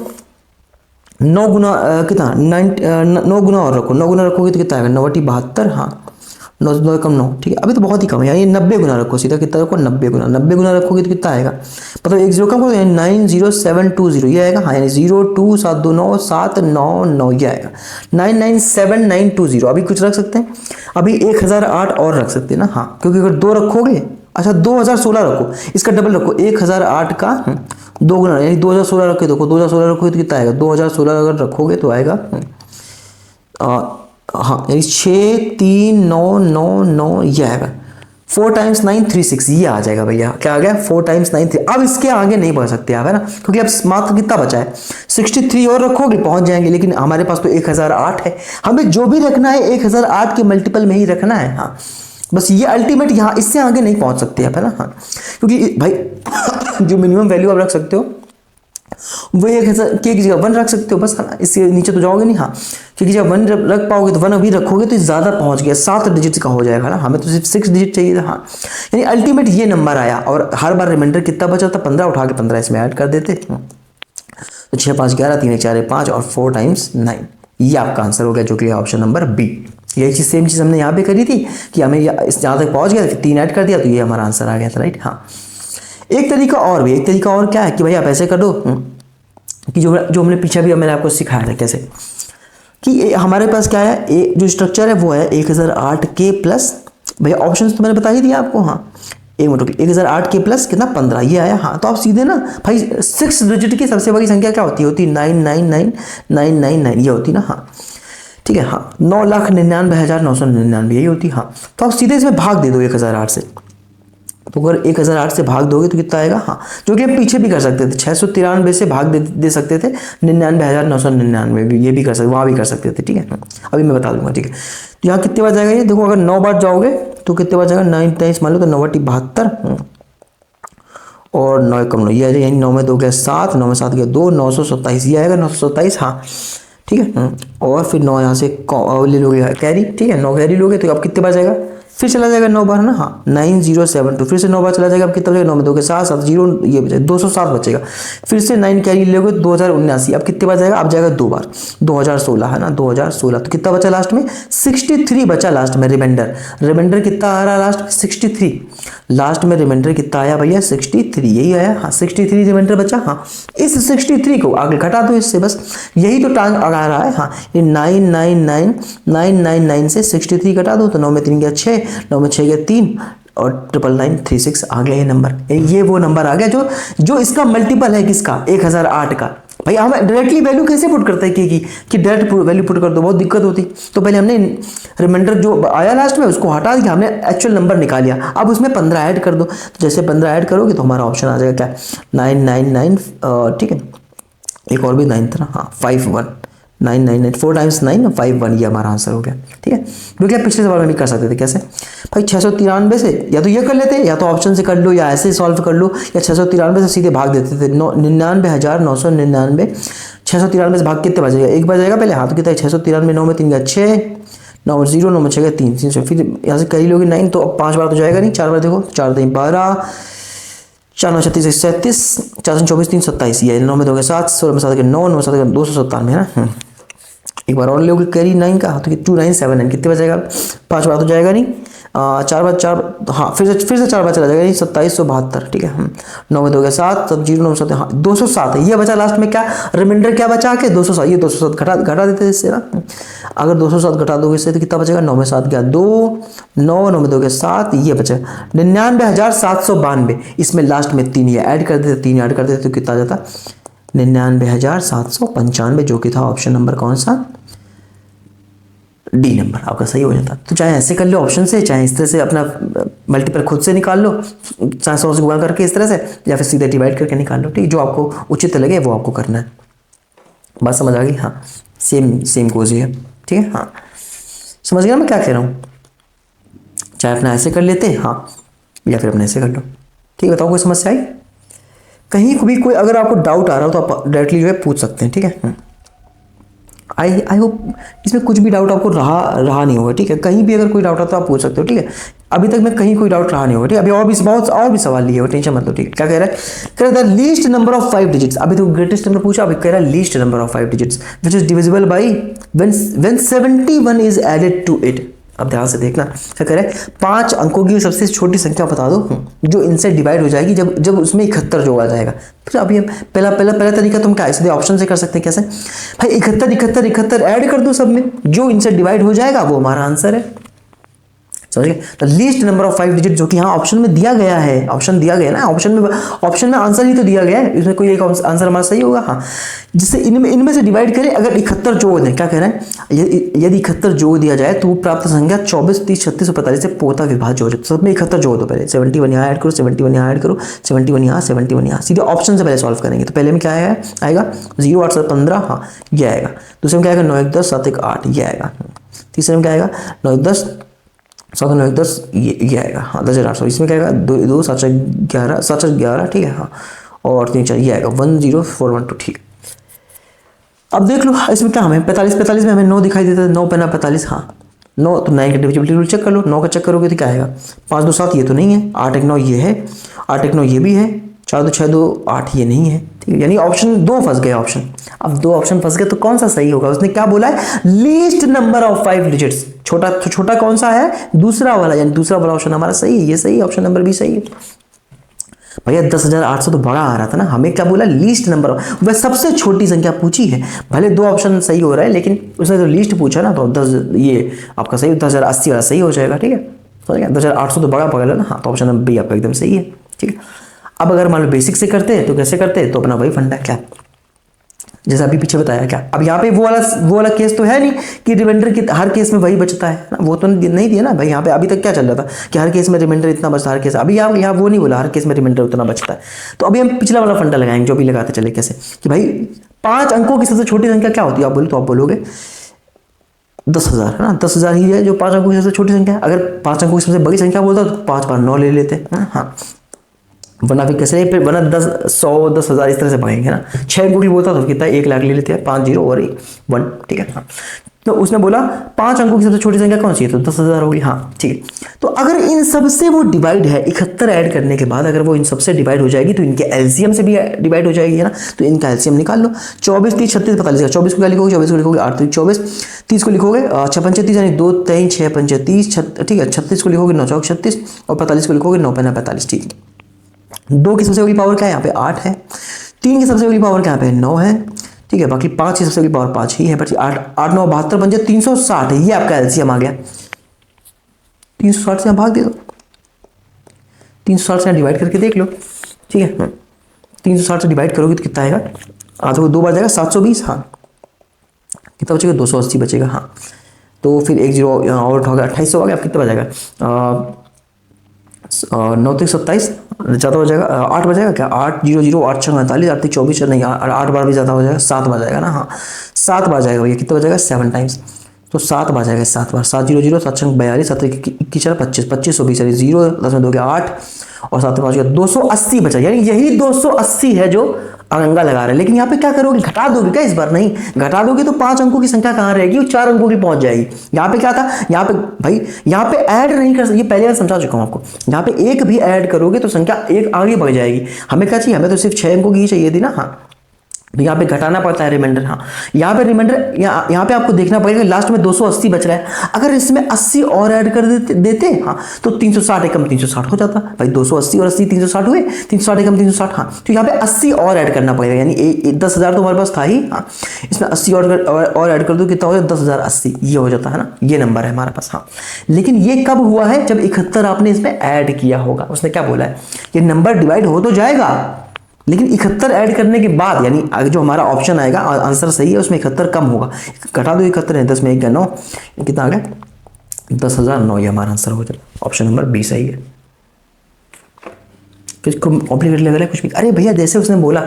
9 गुना कितना 9 गुना और रखो, 9 गुना रखोगे तो कितना आएगा 92। हाँ 9 कम 9, ठीक है, अभी तो बहुत ही कम है, यानी 90 गुना रखो, सीधा कितना रखो 90 गुना। 90 गुना रखोगे तो कितना आएगा, मतलब एक जीरो कम करो, यानी 90720 ये आएगा। हाँ यानी 02729 ये आएगा 997920। अभी कुछ रख सकते हैं, अभी 1008 और रख सकते हैं ना। हाँ क्योंकि अगर 2 रखोगे, अच्छा 2016 रखो, इसका डबल रखो, 1008 का 2 गुना, यानी 2016 रखे, देखो 2016 रखोगे तो कितना आएगा 2016 अगर रखोगे तो आएगा हाँ यानी 63999 ये आएगा। 4 टाइम्स 9 36 ये आ जाएगा भैया, क्या आ गया 4 टाइम्स 9 3। अब इसके आगे नहीं बढ़ सकते आप, है ना, क्योंकि अब मात्र कितना बचा है 63 और रखोगे पहुंच जाएंगे, लेकिन हमारे पास तो 1008 है, हमें जो भी रखना है 1008 के मल्टीपल में ही रखना है। हाँ बस ये अल्टीमेट, यहाँ इससे आगे नहीं पहुंच सकते आप, है ना। हाँ क्योंकि भाई जो मिनिमम वैल्यू आप रख सकते हो वो 1000 के की जगह 1 रख सकते हो बस, है ना, इससे नीचे तो जाओगे नहीं। हाँ क्योंकि जब 1 रख पाओगे तो 1 अभी रखोगे तो ज़्यादा पहुंच गया, 7 डिजिट का हो जाएगा ना, हमें तो सिर्फ 6 डिजिट चाहिए था। हाँ यानी अल्टीमेट ये नंबर आया, और हर बार रिमाइंडर कितना बचा था 15, उठा के 15 इसमें ऐड कर देते। तो 6 5 11 3 1 4 5 और 4 टाइम्स 9 ये आपका आंसर हो गया, जो कि ऑप्शन नंबर बी। यही चीज़ सेम चीज़ हमने यहाँ पे करी थी कि हमें यहाँ तक पहुँच गया, 3 ऐड कर दिया तो ये हमारा आंसर आ गया था, राइट। हाँ एक तरीका और क्या है कि भाई आप ऐसे कर दो कि जो हमने पीछे भी मैंने आपको सिखाया था कैसे, कि हमारे पास क्या है, जो स्ट्रक्चर है वो है 1008 के प्लस, भैया ऑप्शन तो मैंने बता ही दिया आपको। हाँ एक मिनट, 1008 के प्लस कितना 15 ये आया। हाँ तो आप सीधे ना भाई 6 डिजिट की सबसे बड़ी संख्या क्या होती है 999999 ये होती ना। हाँ ठीक है, हाँ 9,99,999 यही होती। हाँ तो आप सीधे इसमें भाग दे दो 1008 से, तो अगर 1008 से भाग दोगे तो कितना आएगा, हाँ जो कि हम पीछे भी कर सकते थे, 693 से भाग दे सकते थे 99,999 ये भी कर सकते, वहाँ भी कर सकते थे, ठीक है। अभी मैं बता दूंगा, ठीक है। तो यहाँ कितने बार जाएगा ये देखो, अगर 9 बार जाओगे तो कितने बार जाएगा 9 टाइम्स मान लो तो 9/72 और 9 कम 9 ये आ जाएगा, यानी 9 में 2 गया 7, 9 में 7 गया 2, 927 ये आएगा 927। हाँ ठीक है, और फिर 9 यहाँ से ले लोगे कैरी, ठीक है, 9 कैरी लोगे तो अब कितने बार जाएगा, फिर चला जाएगा 9 बार ना। हाँ 9072 फिर से 9 बार चला जाएगा, अब कितना बचेगा 9 में 2 के 7 7 0 ये बचेगा 207 बचेगा। फिर से 9 कैरी लोगे 2079, अब कितने बार जाएगा, अब जाएगा 2 बार 2016 है ना 2016, तो कितना बचा लास्ट में 63 बचा लास्ट में रिमाइंडर कितना आ रहा है लास्ट में 63, लास्ट में रिमाइंडर कितना आया भैया 63 यही आया। हाँ 63 रिमाइंडर बचा। हाँ इस 63 को आगे घटा दो इससे, बस यही तो टांग आ रहा है। हाँ ये 999 से 63 घटा दो तो 9 में 3 गया 6, 9 में 6 गया 3 और 99936 आ गया ये नंबर। ये वो नंबर आ गया जो इसका मल्टीपल है किसका 1008 का। भाई हम डायरेक्टली वैल्यू कैसे पुट करते हैं कि डायरेक्ट वैल्यू पुट कर दो, बहुत दिक्कत होती। तो पहले हमने रिमाइंडर जो आया लास्ट में उसको हटा दिया, हमने एक्चुअल नंबर निकाल लिया, अब उसमें 15 ऐड कर दो। तो जैसे 15 ऐड करोगे तो हमारा ऑप्शन आ जाएगा क्या 999, ठीक है, एक और भी 9 था ना, हाँ 51 999 4 टाइम्स 9 51 ये हमारा आंसर हो गया, ठीक है। क्योंकि आप पिछले सवाल में भी कर सकते थे कैसे भाई 693 से, या तो ये कर लेते या तो ऑप्शन से कर लो या ऐसे सॉल्व कर लो, या 693 से सीधे भाग देते थे 99,999 693 से भाग कितने बचेगा, एक बार जाएगा पहले। हाँ तो कितना है 693 9 में 3 गया 6, 9 में 0 9 में 6 गया 3 300, फिर यहाँ से करी लोगे 9 तो 5 बार तो जाएगा नहीं, 4 बार देखो 4 3 12 4 9 36 37 4 24 3 27 ये 9 में 2 7 16 में 7 9 9 में 7 297 है ना। एक बार और लोगे कैरी 9 का तो 2979 कितने बार जाएगा, 5 बार तो जाएगा नहीं, चार बार चार, हाँ फिर से चार बार चला जाएगा, यानी 2772, ठीक है। 9 में 2 गया 7, तब 0 9 7, हाँ 207 है। ये बचा लास्ट में क्या, रिमाइंडर क्या बचा के 207, ये 207 घटा देते हैं इससे ना। अगर 207 घटा दोगे इससे तो कितना बचेगा, 9 में 7 गया 2, 9 9 में 2 गया 7, ये बचेगा 99,792। इसमें लास्ट में 3 ये ऐड कर देते, 3 ऐड कर देते तो कितना आ जाता, 99,795, जो कि था ऑप्शन नंबर कौन सा, डी नंबर आपका सही हो जाता। तो चाहे ऐसे कर लो ऑप्शन से, चाहे इस तरह से अपना मल्टीपल खुद से निकाल लो, चाहे 100 से गुणा करके इस तरह से, या फिर सीधे डिवाइड करके निकाल लो, ठीक, जो आपको उचित लगे वो आपको करना है। बात समझ आ गई, हाँ सेम कोज है, ठीक है। हाँ समझ गया मैं क्या कह रहा हूँ, चाहे अपना ऐसे कर लेते हाँ, या फिर अपना ऐसे कर लो, ठीक है। बताओ कोई समस्या आई, कहीं भी कोई अगर आपको डाउट आ रहा हो तो आप डायरेक्टली जो है पूछ सकते हैं, ठीक है। आई होप इसमें कुछ भी डाउट आपको रहा नहीं होगा, ठीक है। कहीं भी अगर कोई डाउट आता तो आप पूछ सकते हो, ठीक है। अभी तक मैं कहीं कोई डाउट रहा नहीं होगा, ठीक है। अभी और भी सवाल लिए हो, टेंशन मत लो, ठीक है। क्या कह रहा है, कह रहा है लीस्ट नंबर ऑफ 5 डिजिट्स, अभी तो ग्रेटेस्ट नंबर पूछा, अभी कह रहा है least number of 5 digits which is divisible by when 71 is added to it. अब ध्यान से देखना, क्या कह रहा है, 5 अंकों की सबसे छोटी संख्या बता दो जो इनसे डिवाइड हो जाएगी जब उसमें 71 जोड़ा जाएगा। फिर अभी पहला तरीका तुम क्या सीधे ऑप्शन से कर सकते हैं, कैसे भाई 71 ऐड कर दो सब में, जो इनसे डिवाइड हो जाएगा वो हमारा आंसर है, समझ गए। तो लीस्ट नंबर ऑफ 5 डिजिट जो कि यहाँ ऑप्शन में दिया गया है, ऑप्शन दिया गया ना, ऑप्शन में आंसर ही तो दिया गया है, इसमें कोई एक आंसर हमारा सही होगा, हाँ। जिससे इनमें से डिवाइड करें, अगर 71 जोड़ दें, क्या कह रहे हैं, यदि 71 जोड़ दिया जाए तो प्राप्त संख्या 24 30 36 और 45 से पोता विभाज्य हो जाए। सब में 71 जोड़ दो, पहले 71 यहाँ ऐड करो, 71 यहाँ ऐड करो, 71 यहाँ 71 यहाँ, सीधे ऑप्शन से पहले सॉल्व करेंगे। तो पहले में क्या आएगा 0 8 7 15, हाँ ये आएगा। दूसरे में क्या आएगा 9 1 10 7 1 8, ये आएगा। तीसरे में क्या आएगा 9 1 10 7 9 1 10, ये आएगा, हाँ 10,800। इसमें क्या आएगा 2 2 7 11 7 11, ठीक है, हाँ। और 3 4, ये आएगा 10412, ठीक। अब देख लो इसमें क्या हमें 45 में हमें 9 दिखाई देता है, 9 पैना 45, हाँ 9, तो 9 का डिविजिबिलिटी रूल चेक कर लो, 9 का चेक करोगे तो क्या आएगा 5 2 7, ये तो नहीं है, 8 1 9 ये है, 8 1 9 ये भी है, 4 2 6 2 8 ये नहीं है, ठीक है। यानी ऑप्शन 2 फंस गए ऑप्शन। अब 2 ऑप्शन फंस गए तो कौन सा सही होगा, उसने क्या बोला है, लीस्ट नंबर ऑफ 5 डिजिट्स, छोटा कौन सा है, दूसरा वाला, यानी दूसरा वाला ऑप्शन हमारा सही है, ये सही है, ऑप्शन नंबर भी सही है। भैया 10,800 तो बड़ा आ रहा था ना, हमें क्या बोला लीस्ट नंबर, वह सबसे छोटी संख्या पूछी है। भले 2 ऑप्शन सही हो रहा है, लेकिन उसने तो लीस्ट पूछा ना, तो 10 ये आपका सही 10,080 वाला सही हो जाएगा, ठीक है। समझ गया, 10,800 तो बड़ा पकड़ ना, हाँ तो ऑप्शन नंबर बी आपका एकदम सही है, ठीक है। अब अगर मान लो बेसिक से करते हैं तो कैसे करते हैं, तो अपना वही फंडा क्या, जैसा अभी पीछे बताया क्या। अब यहाँ पे वो वाला केस तो है नहीं कि रिमाइंडर की हर केस में वही बचता है ना, वो तो नहीं दिया ना भाई। यहाँ पे अभी तक क्या चल रहा था कि हर केस में रिमाइंडर इतना बचता है, हर केस, अभी यहाँ वो नहीं बोला हर केस में रिमाइंडर उतना बचता है। तो अभी हम पिछला वाला फंडा लगाएंगे जो भी लगाते चले, कैसे कि भाई 5 अंकों की सबसे छोटी संख्या क्या होती है, आप बोलो तो आप बोलोगे 10,000 है ना, 10,000 ही है जो 5 अंकों की सबसे छोटी संख्या है। अगर 5 अंकों की सबसे बड़ी संख्या बोलता तो 5 बार 9 ले लेते हैं, हाँ। वरना फिर कैसे, फिर वरना 10 100 10,000 इस तरह से भागेंगे ना। 6 अंकों की बोलता तो कितना 1 लाख ले लेते हैं, 5 0 और 1, ठीक है, हाँ। तो उसने बोला 5 अंकों की सबसे छोटी संख्या कौन सी है, तो 10,000 होगी, हाँ ठीक है। तो अगर इन सबसे वो डिवाइड है, 71 ऐड करने के बाद अगर वो इन सबसे डिवाइड हो जाएगी तो इनके एलसीएम से भी डिवाइड हो जाएगी, है ना। तो इनका एलसीएम निकाल लो, 24 30 36 45 का 24 को क्या लिखोगे, 24 को लिखोगे 8 3 24, 30 को लिखोगे 6 5 30 यानी 2 3 6 5 30, ठीक है। 36 को लिखोगे 9 4 36 और 45 को लिखोगे 9 5 45, ठीक है। 2 की सबसे बड़ी पावर क्या है, यहाँ पे 8 है। 3 की सबसे बड़ी पावर क्या है, 9 है, ठीक है। बाकी 5 की सबसे बड़ी पावर 5 ही है, बट 8 8 9 72 बन जाए 360 है, ये आपका एलसीएम आ गया। 360 से भाग दे दो, 360 से डिवाइड करके देख लो, ठीक है। 360 से डिवाइड करोगे तो कितना आएगा, आधा को 2 बार जाएगा 720, हाँ। कितना बचेगा 280 बचेगा, हाँ। तो फिर 1 0 और होगा 2800 आ गया, कितना बचेगा 9 3 27 ज़्यादा हो जाएगा, 8 बजाएगा क्या, 8 0 0 8 6 48 8 24 नहीं, 8 बार भी ज़्यादा हो जाएगा, 7 बार जाएगा ना, हाँ 7 बार जाएगा भैया। कितना बजाएगा 7 टाइम्स, तो 7 बार जाएगा, 7 बार, 7 0 0 7 6 42 7 21 25 2520 0 10 में 2 गया 8 और 7 5 280 बचा, यानी यही 280 है जो अंगा लगा रहे हैं। लेकिन यहाँ पे क्या करोगे, घटा दोगे क्या, इस बार नहीं घटा दोगे तो 5 अंकों की संख्या कहाँ रहेगी, वो 4 अंकों की पहुंच जाएगी। यहाँ पे क्या था, यहाँ पे भाई यहाँ पे ऐड नहीं कर सकते, ये पहले बार समझा चुका हूँ आपको। यहाँ पे एक भी ऐड करोगे तो संख्या एक आगे बढ़ जाएगी। हमें क्या चाहिए, हमें तो सिर्फ 6 अंकों की ही चाहिए थी ना, हाँ यहाँ पे घटाना पड़ता है रिमाइंडर। हाँ, यहाँ पे रिमाइंडर, यहाँ पे आपको देखना पड़ेगा लास्ट में 280 बच रहा है, अगर इसमें 80 और ऐड कर देते हाँ तो 360 एकम 360 हो जाता भाई। 280 और 80 360 हुए, 360 एकम 360। हाँ, तो यहाँ पे 80 और ऐड करना पड़ेगा, यानी 10,000 तो हमारे पास था ही। हाँ, इसमें 80 और ऐड कर दो, कितना हो जाए 10,080, ये हो जाता है ना, ये नंबर है हमारे पास। हाँ, लेकिन ये कब हुआ है, जब 71 आपने इसमें ऐड किया होगा। उसने क्या बोला है, ये नंबर डिवाइड हो तो जाएगा, लेकिन 71 ऐड करने के बाद, यानी आगे जो हमारा ऑप्शन आएगा आंसर सही है उसमें 71 कम होगा। घटा दो 71 है, 10 में 1 गया 9, कितना आ गया 10,009, ये हमारा आंसर हो जाएगा। ऑप्शन नंबर बी सही है। किसको कॉम्प्लिकेट लग रहा है कुछ भी, अरे भैया जैसे उसने बोला,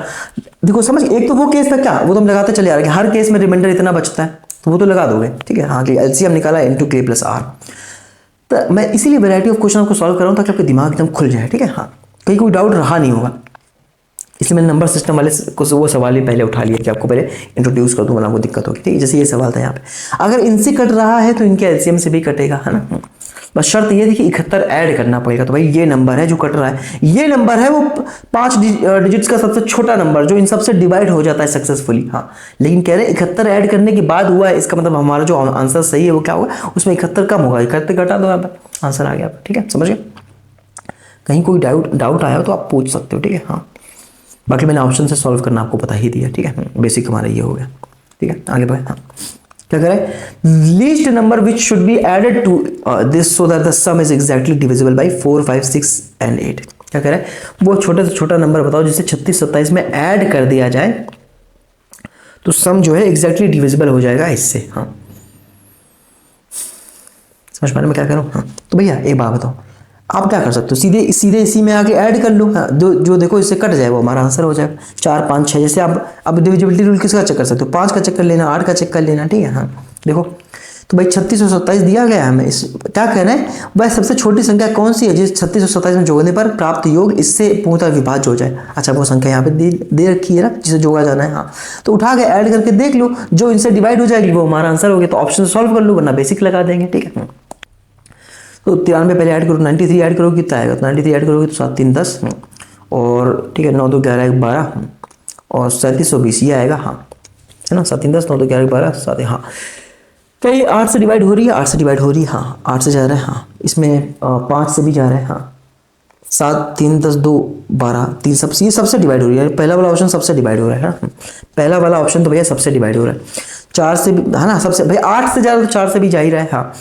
देखो समझ, एक तो वो केस था क्या, वो तो हम लगाते चले आ रहे हैं, हर केस में रिमाइंडर इतना बचता है तो वो तो लगा दोगे, ठीक है। हाँ, एलसीएम निकाला इनटू के प्लस आर। तो मैं इसीलिए वैरायटी ऑफ क्वेश्चन को सॉल्व कर रहा हूँ ताकि आपका दिमाग एकदम खुल जाए, ठीक है। हाँ, कहीं कोई डाउट रहा नहीं होगा, इसलिए मैंने नंबर सिस्टम वाले को वो सवाल ही पहले उठा लिया कि आपको पहले इंट्रोड्यूस कर दूँ, वरना आपको दिक्कत होगी, ठीक है। जैसे ये सवाल था यहाँ पे, अगर इनसे कट रहा है तो इनके एलसीएम से भी कटेगा, है ना। बस शर्त ये थी कि 71 ऐड करना पड़ेगा। तो भाई ये नंबर है जो कट रहा है, ये नंबर है वो 5 डिजिट्स का सबसे छोटा नंबर जो इन सबसे डिवाइड हो जाता है सक्सेसफुली। हाँ, लेकिन कह रहे 71 ऐड करने के बाद हुआ है, इसका मतलब हमारा जो आंसर सही है वो क्या होगा, उसमें 71 कम होगा, 71 घटा दो, यहाँ पर आंसर आ गया, ठीक है। समझ गए, कहीं कोई डाउट आया हो तो आप पूछ सकते हो, ठीक है। हाँ, बाकी मैंने ऑप्शन से सॉल्व करना आपको बता ही दिया, ठीक है। बेसिक हमारा ये हो गया, ठीक है। आगे बढ़े। हाँ, क्या करें, least number which should be added to this so that the sum is exactly divisible by 4, 5, 6 and 8। क्या करें, वो छोटे से छोटा नंबर बताओ जिसे 36, 27 में ऐड कर दिया जाए तो सम जो है एग्जैक्टली डिविजिबल हो जाएगा इससे। हाँ, समझ पा रहे मैं क्या करूँ। हाँ, तो भैया एक बात बताओ, आप क्या कर सकते हो, सीधे इसी में आके ऐड कर लो। हाँ, जो देखो इससे कट जाए वो हमारा आंसर हो जाएगा। 4, 5, 6, जैसे आप अब डिविजिबिलिटी रूल किसका चेक कर सकते हो, 5 का चेक कर लेना, 8 का चेक कर लेना, ठीक है। हाँ, देखो तो भाई 36 और 27 दिया गया है हमें, इस क्या कह रहे हैं, वह सबसे छोटी संख्या कौन सी है जिस 36 और 27 में जोड़ने पर प्राप्त योग इससे पूर्णतः विभाज्य हो जाए। अच्छा, वो संख्या यहाँ पे दे रखी है ना जिसे जोड़ा जाना है। हाँ, तो उठा के ऐड करके देख लो, जो इनसे डिवाइड हो जाएगी वो हमारा आंसर हो गया। तो ऑप्शन सॉल्व कर लो, वरना बेसिक लगा देंगे, ठीक है। तो 93 पहले ऐड करो, 93 ऐड करोगे कितना आएगा, तो 93 ऐड करोगे तो 7, 3, 10 और ठीक है 9, 2, 11, 1, 12 और 3720 ये आएगा। हाँ, है ना, 7, 3, 10, 9, 2, 11, 12, 7। हाँ, कहीं 8 से डिवाइड हो रही है, 8 से डिवाइड हो रही है। हाँ, 8 से जा रहा है। हाँ, इसमें 5 से भी जा रहा है। हाँ, 7, 3, 10, 2, 12, 3 सबसे, ये सबसे डिवाइड हो रही है। पहला वाला ऑप्शन सबसे डिवाइड हो रहा है ना, पहला वाला ऑप्शन तो भैया सबसे डिवाइड हो रहा है। 4 से भी, है ना, सबसे भैया 8 से जा रहा है तो 4 से भी जा ही रहा है। हाँ,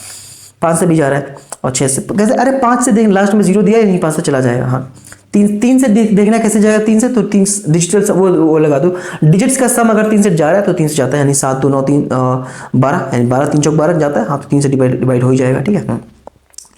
5 से भी जा रहा है और 6 से कैसे, अरे 5 से देख, लास्ट में 0 दिया ही नहीं, 5 से चला जाएगा। हाँ, 3 से देखना कैसे जाएगा, 3 से तो 3 डिजिटल वो लगा दो, डिजिट्स का सम अगर 3 से जा रहा है तो 3 से जाता है, यानी 7, 2, 9, 3, 12, यानी 12, 3 चौक 12 जाता है। हाँ, तो 3 से डिवाइड हो ही जाएगा, ठीक है।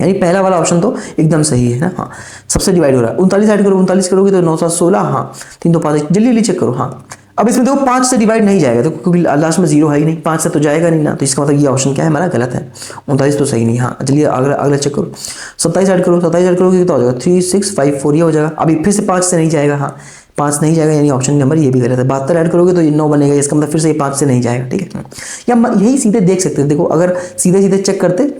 यानी पहला वाला ऑप्शन तो एकदम सही है ना। हाँ, सबसे डिवाइड हो रहा है। 39 ऐड करो, 39 करोगे तो 9, 7, 16। हाँ, 3, 2, 5, जल्दी चेक करो। हाँ, अब इसमें देखो 5 से डिवाइड नहीं जाएगा, तो क्योंकि लास्ट में 0 है ही नहीं, 5 से तो जाएगा नहीं ना, तो इसका मतलब ये ऑप्शन क्या है हमारा, गलत है। 39 तो सही नहीं। हाँ, चलिए अगला चेक करो, 27 ऐड करो, 27 ऐड करोगे कितना हो जाएगा, 3, 6, 5, 4 ये हो जाएगा। अभी फिर से 5 से नहीं जाएगा। हाँ, 5 नहीं जाएगा, यानी ऑप्शन नंबर ये भी गलत है। 72 ऐड करोगे तो ये 9 बनेगा, इसका मतलब फिर से ये 5 से नहीं जाएगा, ठीक है। या यही सीधे देख सकते हैं, देखो अगर सीधे चेक करते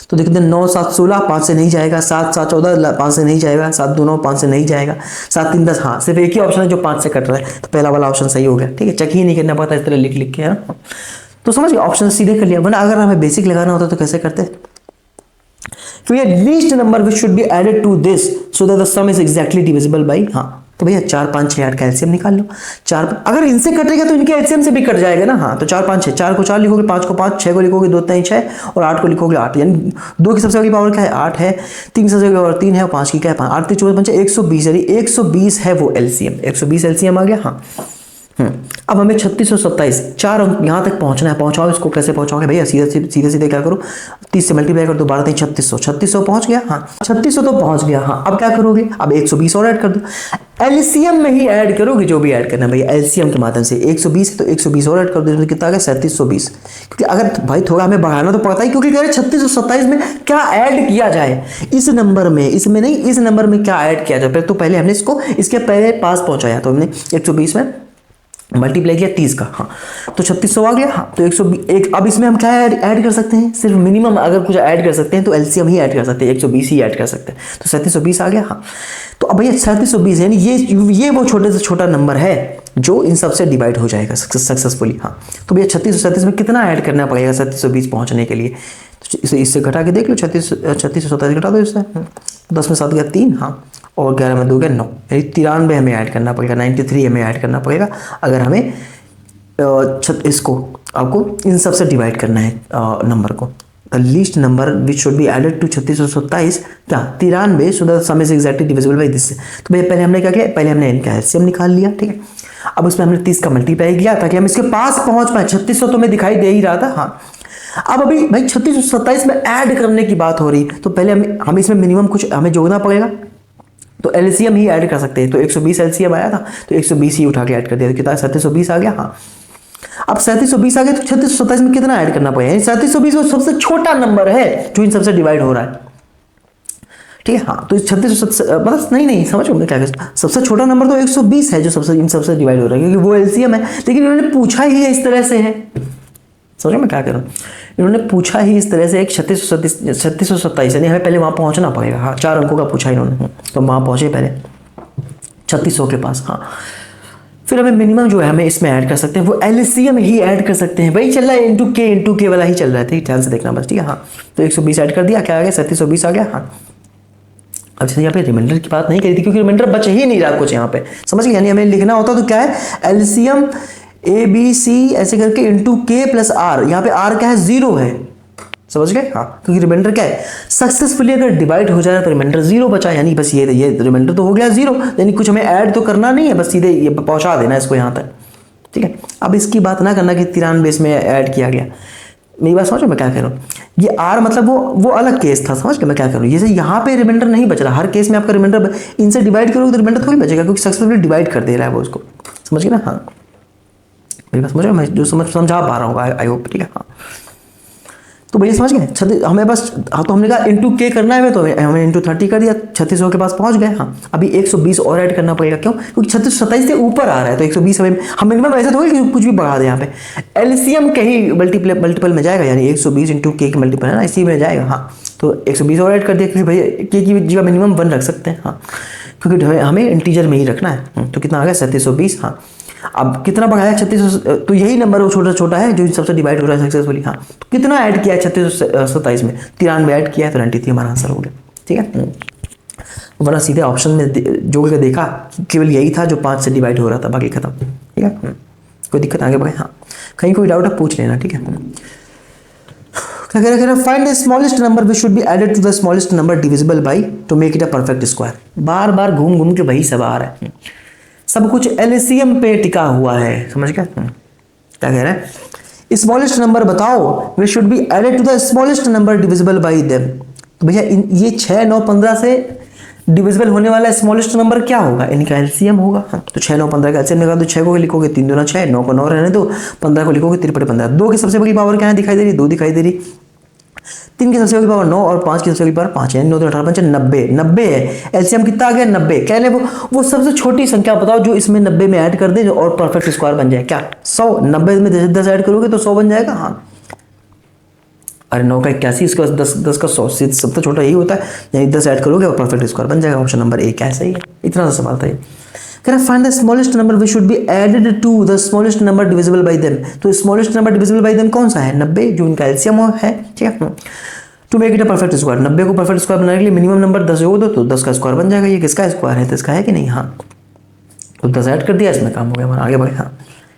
तो देखते हैं 9, 7, 16 5 से नहीं जाएगा, 7, 7, 14 5 से नहीं जाएगा, 7, 2, 9 5 से नहीं जाएगा, 7, 3, 10। हाँ, सिर्फ एक ही ऑप्शन है जो 5 से कट रहा है, तो पहला वाला ऑप्शन सही हो गया, ठीक है। चेक ही नहीं करना पड़ता, इस तरह लिख के, है ना। तो समझ गए, ऑप्शन सीधे कर लिया। वरना अगर हमें बेसिक लगाना होता तो कैसे करते, तो ये least number which should be added to this so that the sum is exactly divisible by. हाँ, तो भैया 4, 5, 6, 8 का एलसीएम निकाल लो। 4 अगर इनसे कटेगा तो इनके एलसीएम से भी कट जाएगा ना। हाँ, तो 4, 5, 6, 4 को 4 लिखोगे, 5 को 5, 6 को लिखोगे 2, 3, 6 और 8 को लिखोगे 8, यानी 2 की सबसे बड़ी पावर क्या है, 8 है, 3 सबसे बड़ी पावर 3 है और 5 की क्या है 5, 8, 3, 14, 5, 120, यानी 120 है वो एलसीएम, 120 एलसीएम आ गया। हाँ, अब हमें 36 और 27 4 अंक यहाँ तक पहुँचना है। पहुँचाओ इसको, कैसे पहुँचाओगे भैया, सीधे क्या करो, 30 से मल्टीप्लाई कर दो, 12, 3, 3600 पहुँच गया। हाँ, 3600 तो पहुँच गया। हाँ, अब क्या करोगे, अब 120 और ऐड कर दो, एलसीएम में ही ऐड करोगे, जो भी ऐड करना है भैया एलसीएम के माध्यम से। 120 है तो 120 और ऐड कर दो, तो कितना आ गया 3720। क्योंकि अगर भाई थोड़ा हमें बढ़ाना तो पड़ता ही, क्योंकि कह रहे 36 और 27 में क्या ऐड किया जाए, इस नंबर में, इसमें नहीं, इस नंबर में क्या ऐड किया जाए। तो पहले हमने इसको इसके पहले पास पहुंचाया, तो हमने 120 में मल्टीप्लाई किया 30 का। हाँ, तो 3600 आ गया। हाँ, तो 101। अब इसमें हम क्या ऐड कर सकते हैं, सिर्फ मिनिमम अगर कुछ ऐड कर सकते हैं तो एलसीएम ही ऐड कर सकते हैं, 120 ही ऐड कर सकते हैं, तो 3720 आ गया। हाँ, तो अब भैया 3720 यानी ये वो छोटे से छोटा नंबर है जो इन सब से डिवाइड हो जाएगा सक्सेसफुली। हाँ, तो भैया 3637 में कितना ऐड करना पड़ेगा 3720 पहुँचने के लिए? तो इसे इससे घटा के देख लो, 3627 घटा दो इससे, 10 में 7 गया 3, हाँ, और 11 में 2 गया 9, यानी 93 हमें ऐड करना पड़ेगा, 93 हमें ऐड करना पड़ेगा अगर हमें इसको आपको इन सब से डिवाइड करना है नंबर को। The least number which should be added to 3627 क्या 93, so the sum is exactly divisible by this. तो भैया पहले हमने क्या किया, पहले हमने इनका एलसीएम निकाल लिया, ठीक है। अब उसमें हमने 30 का मल्टीप्लाई किया ताकि हम इसके पास पहुंच पाए। 3600 तो हमें दिखाई दे ही रहा था, हाँ। अब अभी भाई 3627 में ऐड करने की बात हो रही, तो पहले हम इसमें मिनिमम कुछ हमें जोड़ना पड़ेगा, तो एलसीएम ही ऐड कर सकते हैं। तो 120 एलसीएम आया था, तो 120 ही उठा के ऐड कर दिया, तो कितना 3720 आ गया, हाँ। अब 3720 आ गया, तो 3627 में कितना ऐड करना पड़ेगा? 3720 वो सबसे छोटा नंबर है जो इन सबसे डिवाइड हो रहा है, ठीक है। हाँ, तो 3627 बस नहीं समझ मैं क्या कह, सबसे छोटा नंबर तो 120 है जो सबसे इन सबसे डिवाइड हो रहा है, क्योंकि वो एलसीएम है। लेकिन इन्होंने पूछा ही है इस तरह से है, समझो मैं क्या कर रहा हूँ, इन्होंने पूछा ही इस तरह से एक 3627, यानी हमें पहले वहाँ पहुँचना पड़ेगा। हाँ, 4 अंकों का पूछा इन्होंने, तो वहाँ पहुँचे पहले 3600 के पास, हाँ। फिर हमें मिनिमम जो है हमें इसमें ऐड कर सकते हैं, वो एलसीएम ही ऐड कर सकते हैं। वही चल रहा है इंटू के वाला ही चल रहा है, ठीक, ध्यान से देखना बस, ठीक है। हाँ, तो 120 ऐड कर दिया, क्या आ गया 3720 आ गया, हाँ। अब जैसे यहाँ पे रिमाइंडर की बात नहीं करी थी, क्योंकि रिमाइंडर बच ही नहीं रहा कुछ यहाँ पे, समझ गए। यानी हमें लिखना होता तो क्या है, एलसीएम ABC ऐसे करके इंटू के प्लस आर, यहाँ पे आर क्या है, 0 है, समझ गए। हाँ, क्योंकि रिमाइंडर क्या है, सक्सेसफुली अगर डिवाइड हो जाए तो रिमाइंडर 0 बचा, यानी बस ये रिमाइंडर तो हो गया 0, यानी कुछ हमें ऐड तो करना नहीं है, बस सीधे ये पहुंचा देना इसको यहाँ तक, ठीक है। अब इसकी बात ना करना कि 93 में ऐड किया गया, मेरी बात समझो मैं क्या कह रहा हूँ। ये आर मतलब वो अलग केस था, समझ के मैं क्या करूँ। जैसे यहाँ पे रिमाइंडर नहीं बच रहा, हर केस में आपका रिमाइंडर इनसे डिवाइड करोगे तो रिमाइंडर थोड़ी बचेगा, क्योंकि सक्सेसफुली डिवाइड कर दे रहा है वो उसको, समझ गए ना। हाँ, मेरी बात समझो, मैं जो समझा पा रहा हूँ, आई होप, ठीक है। हाँ, तो भैया समझ गए, हमें बस, हाँ, तो हमने कहा इंटू के करना है, तो हमें इंटू 30 कर दिया, 3600 के पास पहुंच गए। हाँ, अभी 120 और ऐड करना पड़ेगा, क्यों, क्योंकि 3627 से ऊपर आ रहा है, तो 120 हम मिनिमम ऐसा थोड़ी कि कुछ भी बढ़ा दें, यहाँ पे एलसीएम के ही मल्टीपल में जाएगा, यानी 120 इंटू के मल्टीपल है ना, इसी में जाएगा। हाँ, तो 120 और ऐड कर दिया, क्योंकि भैया के की जगह मिनिमम 1 रख सकते हैं, हाँ, क्योंकि हमें इंटीजर में ही रखना है। तो कितना आ गया 3720, हाँ। अब कितना बढ़ाया 3600, तो यही नंबर वो छोटा है जो इन सबसे डिवाइड हो रहा है सक्सेसफुली। हाँ, तो कितना ऐड किया है 3627 में, 93 ऐड किया है, तो 93 हमारा आंसर हो गया, ठीक है। वरना सीधे ऑप्शन में जो देखा केवल यही था जो 5 से डिवाइड हो रहा था, बाकी खत्म, ठीक है। कोई दिक्कत आगे बढ़े, हाँ, कहीं कोई डाउट है पूछ लेना, ठीक है। क्या कह रहा है, find the smallest number which should be added to the smallest number divisible by two make it a perfect square. बार बार घूम के वही सब आ रहा है, सब कुछ एलसीएम पे टिका हुआ है, समझ गया। क्या कह रहा है, स्मॉलेस्ट नंबर बताओ which should be added to the smallest number divisible by them. तो भैया ये 6, 9, 15 से डिविजिबल होने वाला स्मॉलेस्ट नंबर क्या होगा, इनका एलसीएम होगा। तो 6, 9, 15 का एलसीएम निकाल दो, 6 को लिखोगे 3 दूना 6, 9 को 9 रहने दो, 15 को लिखोगे 3 बटे 15। 2 की सबसे बड़ी पावर क्या है दिखाई दे रही, 2 दिखाई दे रही। 3 की सबसे बड़ी पावर 9 और 5 की सबसे बड़ी पावर 5 है, 9 तो 18 5 90, 90 है। एलसीएम कितना आ गया 90। कह ले वो सबसे छोटी संख्या बताओ जो इसमें 90 में ऐड कर दे और परफेक्ट स्क्वायर बन जाए, क्या 100। 90 में 10 ऐड करोगे तो 100 बन जाएगा, हाँ। अरे 9 का 81, इसका 10 का 100, सबसे छोटा यही होता है, यानी 10 ऐड करोगे और परफेक्ट स्क्वायर बन जाएगा। ऑप्शन नंबर ए क्या है, सही है। इतना सा सवाल था ये। कह रहा find the smallest number which should be added to the smallest number divisible by them. तो smallest number divisible by them कौन सा है, 90, जो इनका एलसीएम है, ठीक है। To make it a perfect square, 90 को परफेक्ट स्क्वायर बनाने के लिए मिनिमम नंबर 10 जोड़ दो, तो 10 का स्क्वायर बन जाएगा। ये किसका स्क्वायर है, 10 का है कि नहीं, हाँ। तो 10 ऐड कर दिया, इसमें काम हो गया हमारा, आगे बढ़े। हाँ,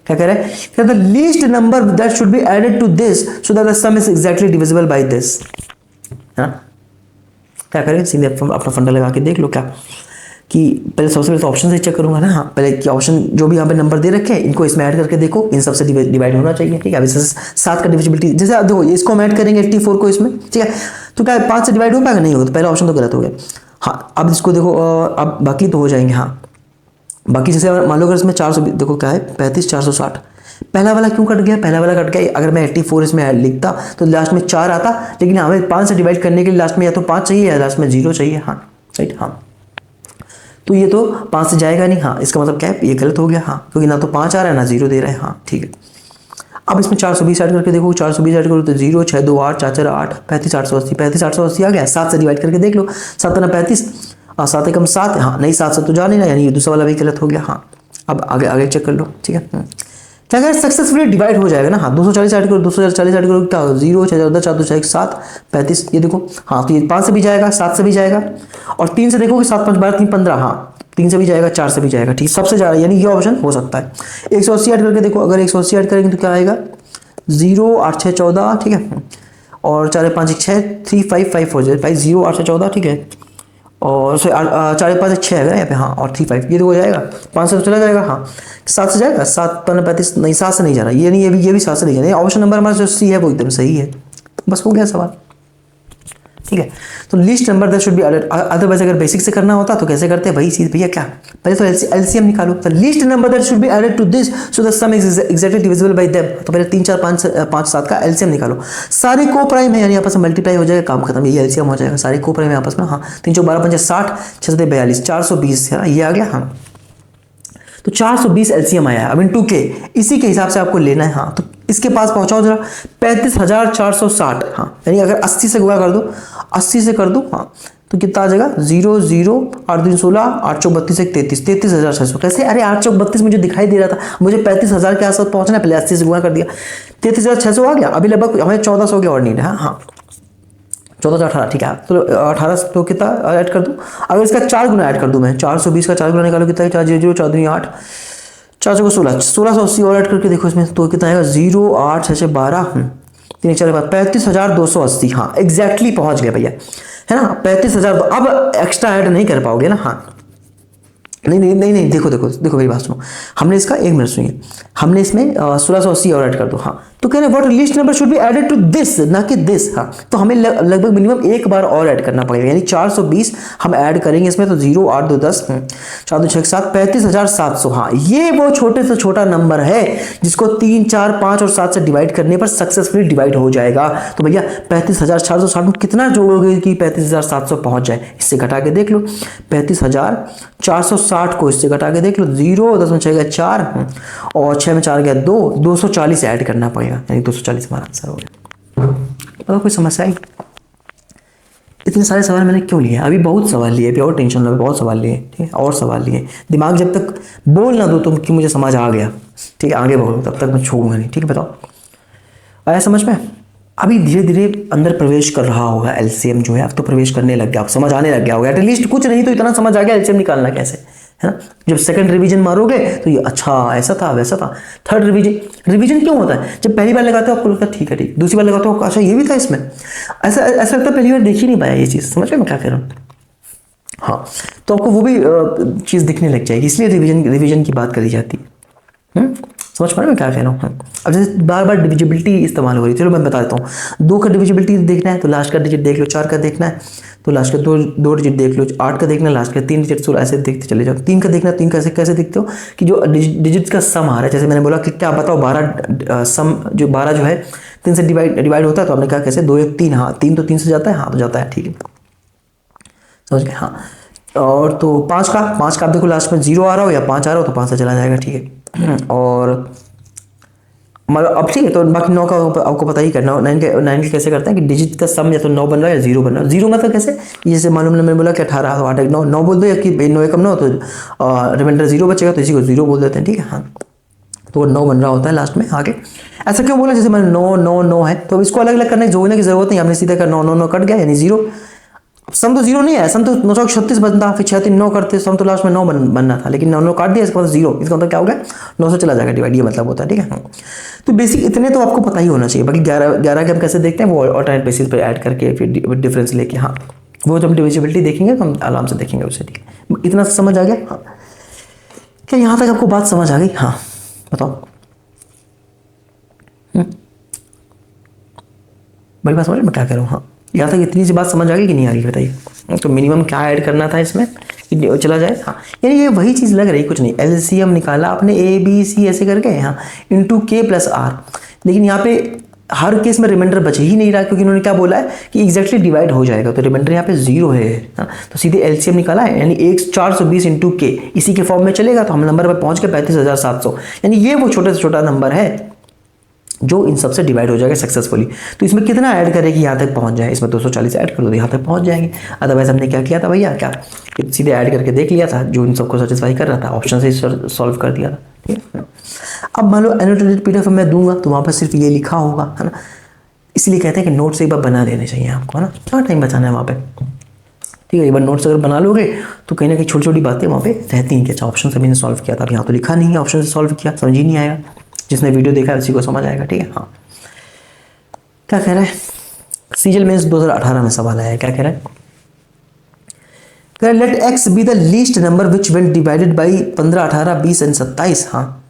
क्या कह रहा है, क्या the least number that should be added to this so that the sum is exactly divisible by this. हाँ, क्या करें, सीधे अपना फंडा लगा के देख लो क्या, कि पहले सबसे पहले तो ऑप्शन से चेक करूंगा ना। हाँ, पहले कि ऑप्शन जो भी यहाँ पे नंबर दे रखे हैं इनको इसमें ऐड करके देखो, इन सबसे डिवाइड होना चाहिए, ठीक है। अभी 7 का डिविजिबिलिटी, जैसे देखो इसको हम ऐड करेंगे 84 को इसमें, ठीक है, तो क्या 5 से डिवाइड हो पाएगा, नहीं होगा, तो पहला ऑप्शन तो गलत हो गया। हाँ, अब इसको देखो, अब बाकी तो हो जाएंगे। हाँ, बाकी जैसे मान लो अगर इसमें 400, देखो क्या है 35 460, पहला वाला क्यों कट गया, पहला वाला कट गया। अगर मैं 84 इसमें लिखता तो लास्ट में 4 आता, लेकिन हमें 5 से डिवाइड करने के लिए लास्ट में या तो 5 चाहिए या लास्ट में 0 चाहिए। हाँ, राइट, हाँ, तो ये तो 5 से जाएगा नहीं। हाँ, इसका मतलब क्या है, ये गलत हो गया। हाँ, क्योंकि ना तो 5 आ रहा है ना 0 दे रहा है। हाँ, ठीक है। अब इसमें 420 ऐड करके देखो, 420 ऐड करो तो 0, 6 2 8 4 4 8, 35 880, 35 880 आ गया। 7 से डिवाइड करके देख लो, 7 ना 35, 7 एकम 7, हाँ नहीं 7 से तो जा नहीं ना, यानी ये दूसरा वाला भी गलत हो गया। हाँ, अब आगे आगे चेक कर लो, ठीक है। क्या अगर सक्सेसफुली डिवाइड हो जाएगा ना, हाँ 240 ऐड करो, 240 ऐड करो, क्या होगा 0 6 14 4 2 6 7 35, ये देखो हाँ, तो ये 5 से भी जाएगा, 7 से भी जाएगा, और 3 से देखो कि 7 5 12 3 15, हाँ 3 से भी जाएगा, 4 से भी जाएगा, ठीक, सबसे जा रहा है, यानी ये ऑप्शन हो सकता है। 180 ऐड करके देखो, अगर 180 ऐड करेंगे तो क्या आएगा 0 8 6 14, ठीक है, और 4 5 1 6 3 5 5 हो जाए, 0 8 6 14, ठीक है, और 4 5 6 है यहाँ पे, हाँ, और 3 5, ये तो हो जाएगा, 5 से तो चला जाएगा, हाँ 7 से जाएगा, 7 15 35, नहीं 7 से नहीं जा रहा, ये नहीं, ये भी 7 से नहीं जा रहा, ऑप्शन नंबर हमारा जो सी है वो एकदम सही है। बस हो गया सवाल, ठीक है। तो least number that should be added, otherwise अगर बेसिक से करना होता तो कैसे करते हैं वही चीज भैया, क्या पहले तो एलसीएम निकालो, तो least number that should be added to this so the sum is exactly divisible by them, तो पहले 3 4 5 7 का एलसीएम निकालो, सारे को प्राइम है यानी आपस में मल्टीप्लाई हो जाएगा, काम खत्म, ये एलसीएम हो जाएगा, सारे को प्राइम है आपस में, हाँ 3 4 12 5 60 6 42 420 है ना, ये आ गया, हाँ तो 420 एलसीएम आया है। अब इनटू के, इसी के हिसाब से आपको लेना है, हाँ तो इसके पास पहुंचाओ जरा 35,460, हाँ यानी अगर 80 से गुणा कर दो, 80 से कर दो, हाँ तो कितना आ जाएगा 0 0 8 3 16 8 चौक 32 1 33 33,600, कैसे, अरे 8 चौक 32 मुझे दिखाई दे रहा था, मुझे 35,000 के आसपास पहुंचना है, पहले 80 से गुणा कर दिया, 33,600 आ गया, अभी लगभग हमें 1400 की और नहीं है, हाँ 14 से 18, ठीक है, तो 18 तो कितना ऐड कर दूं, अगर इसका 4 गुना ऐड कर दूं मैं, 420 का 4 गुना निकालो कितना है, 4 0 4 2 8 4 को 16 1680 और ऐड करके देखो इसमें, तो कितना आएगा 0 8 6 12 3 4 35,280, हाँ एग्जैक्टली पहुंच गया भैया, है ना 35,000, अब एक्स्ट्रा ऐड नहीं कर पाओगे ना, हाँ नहीं, देखो देखो देखो मेरी बात सुनो, हमने इसका 1 मिनट सुनिए, हमने इसमें 1680 और ऐड कर दो, हाँ तो कह रहे what least number should be added to this, ना कि दिस, हाँ तो हमें लगभग मिनिमम एक बार और ऐड करना पड़ेगा, यानी 420 हम ऐड करेंगे इसमें, तो 0 8 2 10 4 2 6 7 35,700, हाँ ये वो छोटे से छोटा नंबर है जिसको 3 4 5 और 7 से डिवाइड करने पर सक्सेसफुली डिवाइड हो जाएगा। तो भैया 35,460 में कितना जोड़ोगे कि 35,700 पहुंच जाए, इससे घटा के देख लो, 35,460 को इससे घटा के देख लो, 0 10 में 6 गया 4 और 6 में 4 गया 2, 240 ऐड करना पड़ेगा, यानी 240 हमारा आंसर हो गया। मतलब कोई समस्या है? इतने सारे सवाल मैंने क्यों लिए, अभी बहुत सवाल लिए, अभी और टेंशन लो, बहुत सवाल लिए, ठीक है, और सवाल लिए, दिमाग जब तक बोल ना दो तुम कि मुझे समझ आ गया, ठीक है, आगे बढ़ो, तब तक मैं छोड़ूंगा नहीं, ठीक है, बताओ आया समझ में? अभी धीरे धीरे अंदर प्रवेश कर रहा होगा एलसीएम जो है, अब तो प्रवेश करने लग गया, अब समझ आने लग गया होगा, एटलीस्ट कुछ नहीं तो इतना समझ आ गया एलसीएम निकालना कैसे, है ना। जब सेकंड रिवीजन मारोगे तो ये अच्छा ऐसा था वैसा था, थर्ड रिवीजन क्यों होता है, जब पहली बार लगाते हो आपको लगता है ठीक है ठीक, दूसरी बार लगाते हो अच्छा ये भी था इसमें, ऐसा ऐसा लगता है पहली बार देख ही नहीं पाया ये चीज़, समझ में मैं क्या कह रहा हूँ, हाँ तो आपको वो भी चीज़ दिखने लग जाएगी, इसलिए रिवीजन की बात करी जाती है, समझ पा रहे मैं क्या कह रहा हूँ। अब जैसे बार बार डिविजिबिलिटी इस्तेमाल हो रही है, चलो मैं बता देता हूँ, 2 का डिविजिबिलिटी देखना है तो लास्ट का डिजिट देख लो, 4 का देखना है तो लास्ट का दो डिजिट देख लो, 8 का देखना है लास्ट का 3 डिजिट, 16 ऐसे देखते चले जाओ, 3 का देखना है, 3 का कैसे देखते हो कि जो डिजिट्स का सम आ रहा है, जैसे मैंने बोला कि क्या बताओ 12 सम जो 12 जो है 3 से डिवाइड होता है, तो हमने कहा कैसे 2 1 3, हाँ 3 तो 3 से जाता है, हाँ तो जाता है, ठीक है समझ गए, हाँ और तो 5 का आप देखो लास्ट में 0 आ रहा हो या 5 आ रहा हो तो 5 से चला जाएगा, ठीक है, और मतलब अब ठीक है, तो बाकी 9 का आपको पता ही करना, 9 के कैसे करते हैं कि डिजिट का सम या तो 9 बन रहा है या 0 बन रहा है, 0 मतलब कैसे, जैसे मालूम मैंने बोला कि 18 तो 8 9 बोल दो, या कि 9 कम 9 तो रिमाइंडर 0 बचेगा तो इसी को 0 बोल देते हैं, ठीक है, हाँ तो 9 बन रहा होता है लास्ट में आगे, ऐसा क्यों बोला, जैसे मैंने 9 है तो इसको अलग अलग करने जोड़ने की जरूरत नहीं, हमने सीधा कर 9 कट गया यानी 0, सम तो 0 नहीं है, सम तो 9 चौक 36 बनता, फिर 6 3 9 करते, सम तो लास्ट में 9 बनना था, लेकिन 9 काट दिया, इसका मतलब 0, इसका मतलब क्या हो गया 9 से चला जाएगा डिवाइड, ये मतलब होता है, ठीक है। तो बेसिक इतने तो आपको पता ही होना चाहिए, बाकी 11 के हम कैसे देखते हैं वो ऑल्टरनेट बेसिस पर ऐड करके फिर डिफरेंस लेके, हाँ वो जब डिविजिबिलिटी देखेंगे तो हम आराम से देखेंगे उससे, ठीक है, इतना समझ आ गया, हाँ क्या यहाँ तक आपको बात समझ आ गई, हाँ बताओ, बड़ी बात समझ मैं क्या कह रहा हूँ, हाँ यहाँ तक इतनी सी बात समझ आ गई कि नहीं आ गई बताइए, तो मिनिमम क्या ऐड करना था इसमें कि चला जाए, हाँ यानी ये वही चीज़ लग रही, कुछ नहीं, एलसीएम निकाला आपने ABC ऐसे करके, हाँ इंटू K + R, लेकिन यहाँ पे हर केस में रिमाइंडर बच ही नहीं रहा, क्योंकि इन्होंने क्या बोला है कि एग्जैक्टली डिवाइड हो जाएगा, तो रिमाइंडर यहाँ पे 0 है, हाँ तो सीधे एलसीएम निकाला है, यानी 420 इंटू K इसी के फॉर्म में चलेगा, तो हम नंबर पर पहुँच गए 35,700, यानी ये वो छोटे से छोटा नंबर है जो इन सबसे डिवाइड हो जाएगा सक्सेसफुली। तो इसमें कितना ऐड करें कि यहाँ तक पहुँच जाए, इसमें 240 ऐड कर दो, यहाँ तक पहुँच जाएंगे। अदरवाइज हमने क्या किया था भैया, क्या सीधे ऐड करके देख लिया था, जो इन सबको सेटिस्फाई कर रहा था ऑप्शन से सॉल्व कर दिया था, ठीक है। अब मान लो एनोटेटेड पीडीएफ मैं दूंगा तो वहाँ पर सिर्फ ये लिखा होगा, है ना। इसलिए कहते हैं कि नोट्स एक बार बना लेने चाहिए आपको, है ना, क्या टाइम बचाना है वहाँ पे, ठीक है। एक बार नोट्स अगर बना लोगे तो कहीं ना कहीं छोटी छोटी बातें वहाँ पे रहती हैं कि अच्छा ऑप्शन से मैंने सॉल्व किया था, अब यहाँ तो लिखा नहीं है ऑप्शन से सॉल्व किया, समझ ही नहीं आएगा। जिसने वीडियो देखा है उसी को समझ आएगा, ठीक है। हाँ, क्या कह रहा है, सीजल मेंस 2018 में सवाल आया है, क्या कह रहा है, let X be the least number which when divided by 15, 18, 20 and 27, हाँ,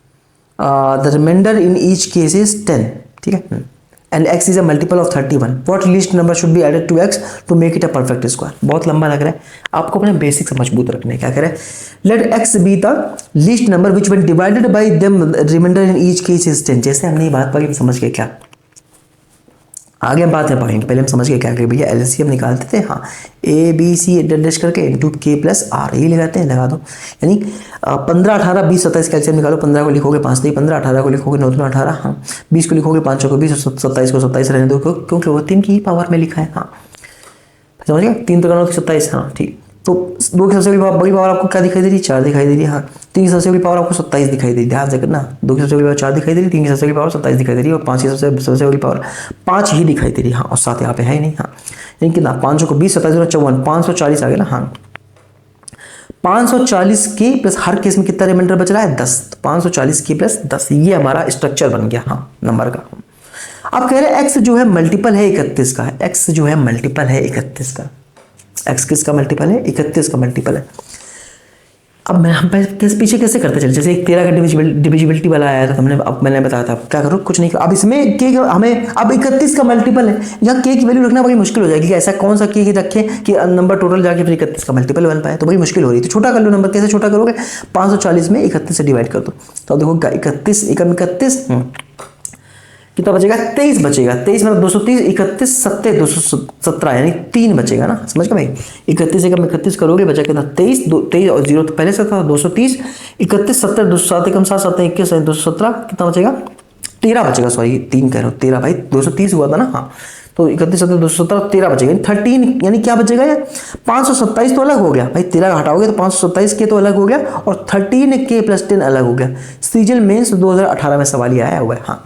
the remainder in each case is 10, ठीक है, and x is a multiple of 31, what least number should be added to x to make it a perfect square. बहुत लंबा लग रहा है, आपको अपने बेसिक से मजबूत रखने, क्या करें, let x be the least number which when divided by them remainder in each case is 10। जैसे हमने ये बात पढ़ी, समझ गए क्या, आगे हम बात में पढ़ेंगे, पहले हम समझ गए क्या कि भैया एलसीएम निकालते थे, हाँ, ए बी सी डैश करके इंटू के प्लस आर, यही लगाते हैं, लगा दो, यानी 15, 18, 20, 27 का एलसीएम निकालो, 15 को लिखोगे 5 नहीं 15, 18 को लिखोगे 9 2 18, हाँ, 20 को लिखोगे 5 को 20, 27 को 27 रहने दो, क्योंकि वो 3 की ही पावर में लिखा है, हाँ, समझ गया, 3 तो 9 27, हाँ, ठीक। तो 2 की सबसे बड़ी पावर आपको क्या दिखाई दे रही है, 4 दिखाई दे रही है, हाँ, 3 की सबसे बड़ी पावर आपको 27 दिखाई दे रही है, ध्यान से करना, 2 की सबसे बड़ी पावर 4 दिखाई दे रही है, 3 की सबसे बड़ी पावर 27 दिखाई दे रही है, और 5 की सबसे बड़ी पावर 5 ही दिखाई दे रही है, हाँ, और 7 यहाँ पे है ही नहीं, हाँ, यानी कितना 500 को 20, 27 54, 540 आ गया ना, हाँ, 540 के प्लस हर केस में कितना रिमाइंडर बच रहा है, 10, 540 के प्लस 10, ये हमारा स्ट्रक्चर बन गया, हाँ, नंबर का। अब कह रहे हैं एक्स जो है मल्टीपल है 31 का, एक्स जो है मल्टीपल है 31 का, एक्स किसका मल्टीपल है, 31 का मल्टीपल है। अब मैं हम पीछे कैसे करते चले, जैसे एक 13 का डिविजिबिलिटी वाला आया था, हमने अब मैंने बताया था क्या करो, कुछ नहीं करो। अब इसमें के हमें अब 31 का मल्टीपल है, यहाँ के की वैल्यू रखना बड़ी मुश्किल हो जाएगी कि ऐसा कौन सा के रखें कि नंबर टोटल जाके फिर 31 का मल्टीपल बन पाए, तो बड़ी मुश्किल हो रही है। तो छोटा कर लो नंबर, कैसे छोटा करोगे, 540 में 31 से डिवाइड कर दो, तो देखो 31 एकम 31 कितना बचेगा, 23 बचेगा, 23 मतलब 230, 31 7 217, यानी 3 बचेगा ना, समझ गए भाई। 31 एकम 31 करोगे बचा कितना, 23 23 और 0 तो पहले से था 230, 31 70 207 एकम 7 7 21 217, कितना बचेगा, 13 बचेगा, सॉरी 3 कह रहा हूँ, 13 भाई 230 हुआ था ना, हाँ, तो 31 70 217 13 बचेगा, 13 यानी क्या बचेगा यार, 527 तो अलग हो गया भाई, 13 हटाओगे तो 527 के तो अलग हो गया, और 13 के प्लस 10 अलग हो गया। सीजल मेंस 2018 में सवाल आया हुआ है, हाँ,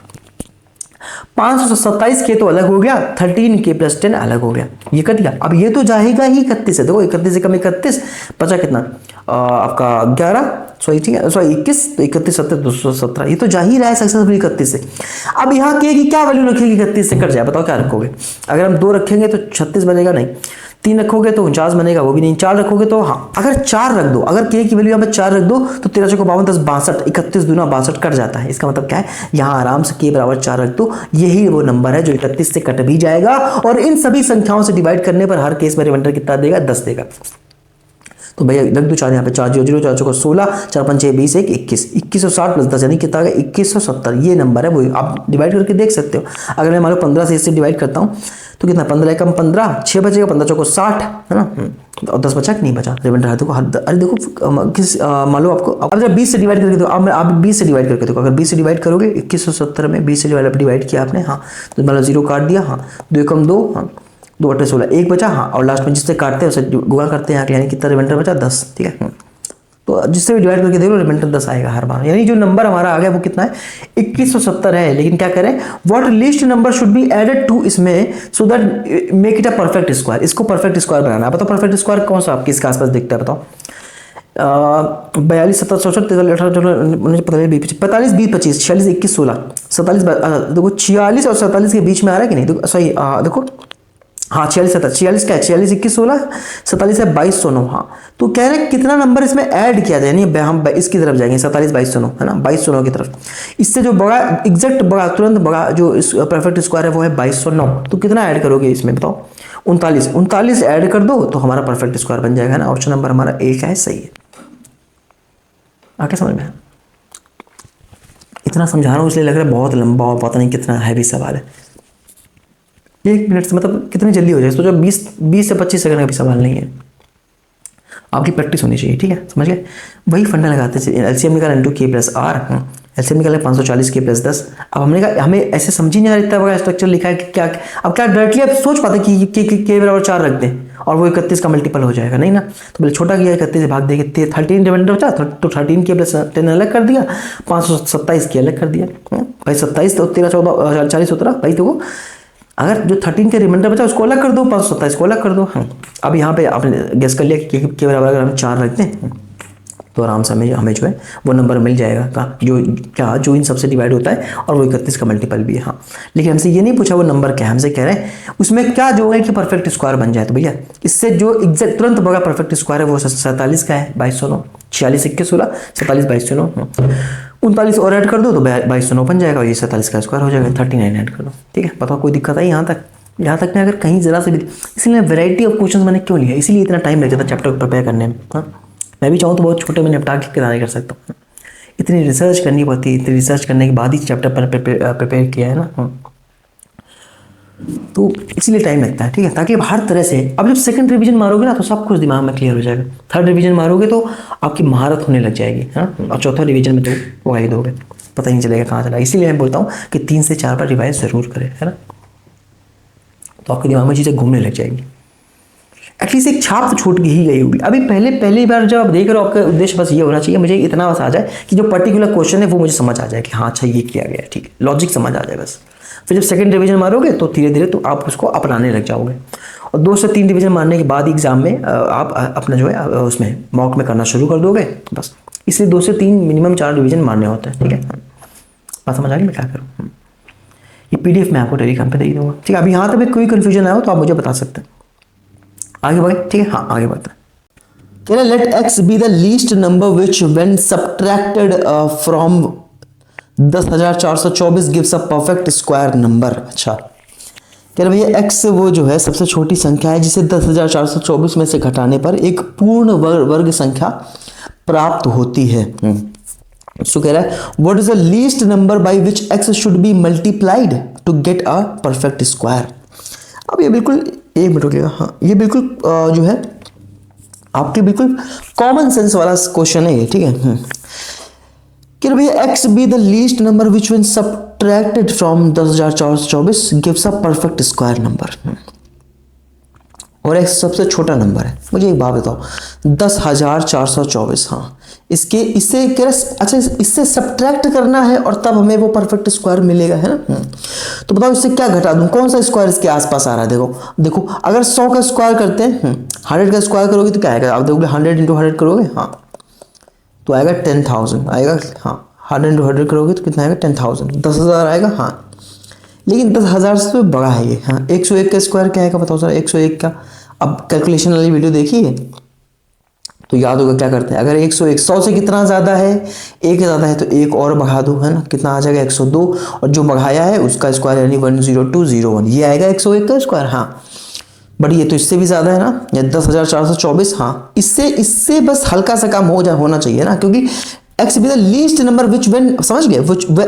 527 के तो अलग हो गया, 13 के प्लस 10 अलग हो गया, ये कर दिया। अब ये तो जाएगा ही 31 है, देखो 31 से कम 31 बचा कितना, आपका 11, सॉरी ठीक है, सॉरी 21, तो 31 70 217, ये तो जा ही रहा है सक्सेसफुली 31 से। अब यहाँ के की क्या वैल्यू रखेगी, 31 से कट जाए, बताओ क्या रखोगे, अगर हम 2 रखेंगे तो 36 बनेगा, नहीं 3 रखोगे तो 49 बनेगा, वो भी नहीं, 4 रखोगे तो, हाँ, अगर 4 रख दो, अगर के की वैल्यू यहाँ पे 4 रख दो तो 13 चौको 52 10 62, 31 दूना 62 कट जाता है। इसका मतलब क्या है, यहाँ आराम से के बराबर 4 रख दो, यही वो नंबर है जो 31 से कट भी जाएगा, और इन सभी संख्याओं से डिवाइड करने पर हर केस में रिमाइंडर कितना देगा, 10 देगा। तो भैया रख दो 4 यहाँ पे, 4 0 0 4 चौको 16, 4 5 6 20 1 21, 2160 प्लस 10 यानी कितना आ गया, 2170, ये नंबर है, वो आप डिवाइड करके देख सकते हो। अगर मैं मान लो 15 से इससे डिवाइड करता हूँ तो कितना, 15 एकम 15, 6 बचेगा, 15 चौको 60, है ना, और 10 बचा कि नहीं बचा, रिमाइंडर है, देखो अरे देखो किस मान लो आपको, अब जब 20 से डिवाइड करके दो, अब मैं आप 20 से डिवाइड करके देखो, अगर 20 से डिवाइड करोगे 2170 में 20 से डिवाइड किया आपने, हाँ, तो मतलब 0 काट दिया, हाँ, 2 एकम 2, हाँ, 2 8 16, 1 बचा, हाँ, और लास्ट में जिससे काटते हैं उसे गुणा करते हैं, यानी कितना रिमाइंडर बचा, 10, ठीक है। तो जिससे भी डिवाइड करके देख लो रिमाइंडर 10 आएगा हर बार, यानी जो नंबर हमारा आ गया वो कितना है, 2170 है। लेकिन क्या करें, what least number should be added to इसमें so that make it a perfect square, इसको परफेक्ट स्क्वायर बनाना है। बताओ परफेक्ट स्क्वायर कौन सा आपके इसके आसपास दिखता है, बताओ, 42 17 64 43 18 45 20 25 46 21 16 47, देखो 46 और 47 के बीच में आ रहा है कि नहीं, देखो सही, देखो, हाँ 46 46 क्या है, 46 21 16 47 है 2209, हाँ, तो कह रहे हैं कितना नंबर इसमें ऐड किया जाए, यानी हम इसकी तरफ जाएंगे 47 2209, है ना, 2209 की तरफ। इससे जो बड़ा एग्जैक्ट बड़ा तुरंत बड़ा जो परफेक्ट स्क्वायर है वो है 2209, तो कितना ऐड करोगे इसमें, बताओ, 39 ऐड कर दो तो हमारा परफेक्ट स्क्वायर बन जाएगा ना। ऑप्शन नंबर हमारा ए का है, सही है। आके समझ में, इतना समझा रहा हूँ इसलिए लग रहा है बहुत लंबा और पता नहीं कितना हैवी सवाल है। 1 मिनट से मतलब कितनी जल्दी हो जाए, तो जब 20 से 25 सेकंड का भी सवाल नहीं है, आपकी प्रैक्टिस होनी चाहिए, ठीक है, समझ गए। वही फंडा लगाते हैं, एलसीएम निकाल into K plus are, LCM निकाले 540 के प्लस 10। अब हमने कहा हमें ऐसे समझ ही नहीं आ रहा इतना बड़ा स्ट्रक्चर लिखा है कि क्या, अब क्या डायरेक्टली आप सोच पाते कि के बराबर 4 रख दें और वो 31 का मल्टीपल हो जाएगा, नहीं ना। तो बोले छोटा किया 31 से भाग देंगे, 13 रिमाइंडर बचा तो 13 के प्लस 10 अलग कर दिया, 527 के अलग कर दिया। भाई 27 तो 13 14 40 17 भाई, देखो अगर जो 13 के रिमाइंडर बचा उसको अलग कर दो, 527 को अलग कर दो। अब यहाँ पे आपने गेस कर लिया कि के बराबर अगर हम 4 रख दें तो आराम से हमें जो है वो नंबर मिल जाएगा का जो इन सबसे डिवाइड होता है और वो 31 का मल्टीपल भी है। हाँ, लेकिन हमसे ये नहीं पूछा वो नंबर क्या है, हमसे कह रहे हैं उसमें क्या जो है कि परफेक्ट स्क्वायर बन जाए। तो भैया इससे जो एग्जैक्ट तुरंत बड़ा परफेक्ट स्क्वायर है वो 47 का है, 2209, 46 21 16 47 2209, 39 और ऐड कर दो तो 2209 बन जाएगा और ये 47 का स्क्वायर हो जाएगा, 39 ऐड कर दो। ठीक है, बताओ कोई दिक्कत आई यहाँ तक में अगर कहीं जरा से भी। इसलिए वैरायटी ऑफ क्वेश्चंस मैंने क्यों लिया, इसीलिए इतना टाइम लग जाता है चैप्टर को प्रिपेयर करने में। हाँ, मैं भी चाहूँ तो बहुत छोटे में निपटा के तैयारी कर सकता हूँ, इतनी रिसर्च करनी पड़ती है, इतनी रिसर्च करने के बाद ही चैप्टर पर प्रिपेयर किया है ना, तो इसलिए टाइम लगता है। ठीक है, ताकि हर तरह से अब जब सेकंड रिवीजन मारोगे ना तो सब कुछ दिमाग में क्लियर हो जाएगा, थर्ड रिवीजन मारोगे तो आपकी महारत होने लग जाएगी। हाँ, और चौथा रिवीजन में तो वही ही दोगे, पता ही नहीं चलेगा कहाँ चला। इसीलिए मैं बोलता हूँ कि 3 से 4 बार रिवाइज जरूर करें, है ना, तो आपके दिमाग में चीज़ें घूमने लग जाएगी। एटलीस्ट एक छाप तो छूट ही गई होगी। अभी पहली बार जब आप देख रहे हो आपका उद्देश्य बस ये होना चाहिए मुझे इतना बस आ जाए कि जो पर्टिकुलर क्वेश्चन है वो मुझे समझ आ जाए कि हाँ अच्छा ये किया गया है, ठीक है, लॉजिक समझ आ जाए बस। फिर जब सेकंड रिवीजन मारोगे तो धीरे धीरे तो आप उसको अपनाने लग जाओगे और 2 से 3 रिवीजन मारने के बाद एग्जाम में आप अपना जो है उसमें मॉक में करना शुरू कर दोगे बस। इसलिए 2 से 3 मिनिमम 4 रिवीजन मारने होते हैं। ठीक है, बात समझ आ गई मैं क्या करूँ। ये PDF मैं आपको टेलीग्राम पे दे दूँगा। ठीक है, अभी यहाँ तक कोई कन्फ्यूजन आया हो तो आप मुझे बता सकते हैं। आगे बढ़े, ठीक है, हाँ आगे बढ़ते हैं। कह रहे let x be the least number which when subtracted from 10,424 gives a perfect square number. अच्छा, कह रहे भैया x वो जो है सबसे छोटी संख्या है जिसे 10,424 में से घटाने पर एक पूर्ण वर्ग संख्या प्राप्त होती है। सो कह रहा है what is the least number by which x should be multiplied to get a perfect square. अब ये बिल्कुल एक मिनट रुकिएगा, हाँ ये बिल्कुल जो है आपके बिल्कुल कॉमन सेंस वाला क्वेश्चन है ये। ठीक है, कि भैया x be the least number which when subtracted from 10,424 gives a perfect square number, और x सबसे छोटा नंबर है। मुझे एक बात बताओ 10,424, हाँ इससे कह रहा अच्छा इससे सब्ट्रैक्ट करना है और तब हमें वो परफेक्ट स्क्वायर मिलेगा, है ना। तो बताओ इससे क्या घटा दूं, कौन सा स्क्वायर इसके आसपास आ रहा है। देखो अगर 100 का स्क्वायर करते हैं 100 का स्क्वायर करोगे तो क्या आएगा, आप देखोगे 100 × 100 करोगे, हाँ तो आएगा 10,000 आएगा। हाँ 100 × 100 करोगे तो कितना आएगा 10,000, 10,000 आएगा। हाँ लेकिन 10,000 से बड़ा है ये। हाँ 101 का स्क्वायर क्या आएगा बताओ सर, 101 का। अब कैलकुलेशन वाली वीडियो देखिए तो याद होगा क्या करते हैं, अगर 101 100 से कितना ज़्यादा है, एक ज़्यादा है तो एक और बढ़ा दो, है ना, कितना आ जाएगा 102, और जो बढ़ाया है उसका स्क्वायर यानी 10201 ये आएगा 101 का स्क्वायर। हाँ बट ये तो इससे भी ज़्यादा है ना, या 10,424। हाँ इससे बस हल्का सा कम होना चाहिए ना, क्योंकि x be the least number which when, समझ गए,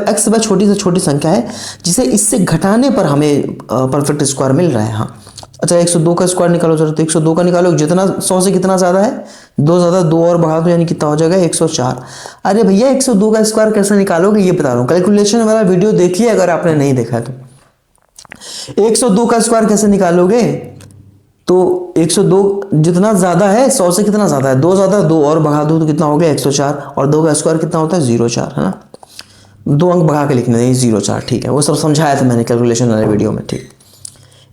x वह छोटी से छोटी संख्या है जिसे इससे घटाने पर हमें परफेक्ट स्क्वायर मिल रहा है। हाँ अच्छा 102 का स्क्वायर निकालो जरा, तो 102 का निकालो, जितना 100 से कितना ज़्यादा है, 2 ज़्यादा, 2 और बढ़ा दो यानी कितना हो जाएगा 104। अरे भैया 102 का स्क्वायर कैसे निकालोगे ये बता रहा हूँ, कैलकुलेशन वाला वीडियो देखिए अगर आपने नहीं देखा है तो। 102 का स्क्वायर कैसे निकालोगे, तो 102 जितना ज़्यादा है 100 से कितना ज़्यादा है, 2 ज़्यादा, 2 और बढ़ा दो तो कितना हो गया 104, और 2 का स्क्वायर कितना होता है 04, है ना, 2 अंक बढ़ा के लिखने दें 04। ठीक है, वो सब समझाया था मैंने कैलकुलेशन वाले वीडियो में। ठीक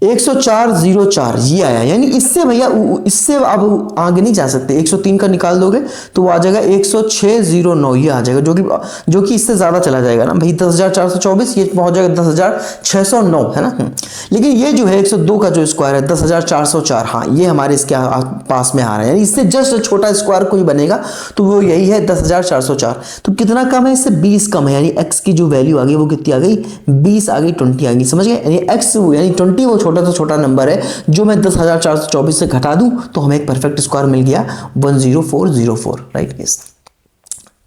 10404 ये आया, यानी इससे भैया इससे आप आगे नहीं जा सकते। 103 का निकाल दोगे तो वो आ जाएगा 10609 ये आ जाएगा, जो कि इससे ज़्यादा चला जाएगा ना भाई, 10,424 ये पहुंच जाएगा 10,609, है ना। लेकिन ये जो है 102 का जो स्क्वायर है 10,404, हाँ ये हमारे इसके पास में आ रहा है, यानी इससे जस्ट छोटा स्क्वायर कोई बनेगा तो वो यही है 10,404। तो कितना कम है, इससे 20 कम है, यानी x की जो वैल्यू आ गई वो कितनी आ गई 20 आ गई, 20 आ गई, समझ गए। यानी x यानी 20 वो छोटा से छोटा नंबर है जो मैं 10,424 से घटा दूं तो हमें एक परफेक्ट स्क्वायर मिल गया 10404, राइट। यस,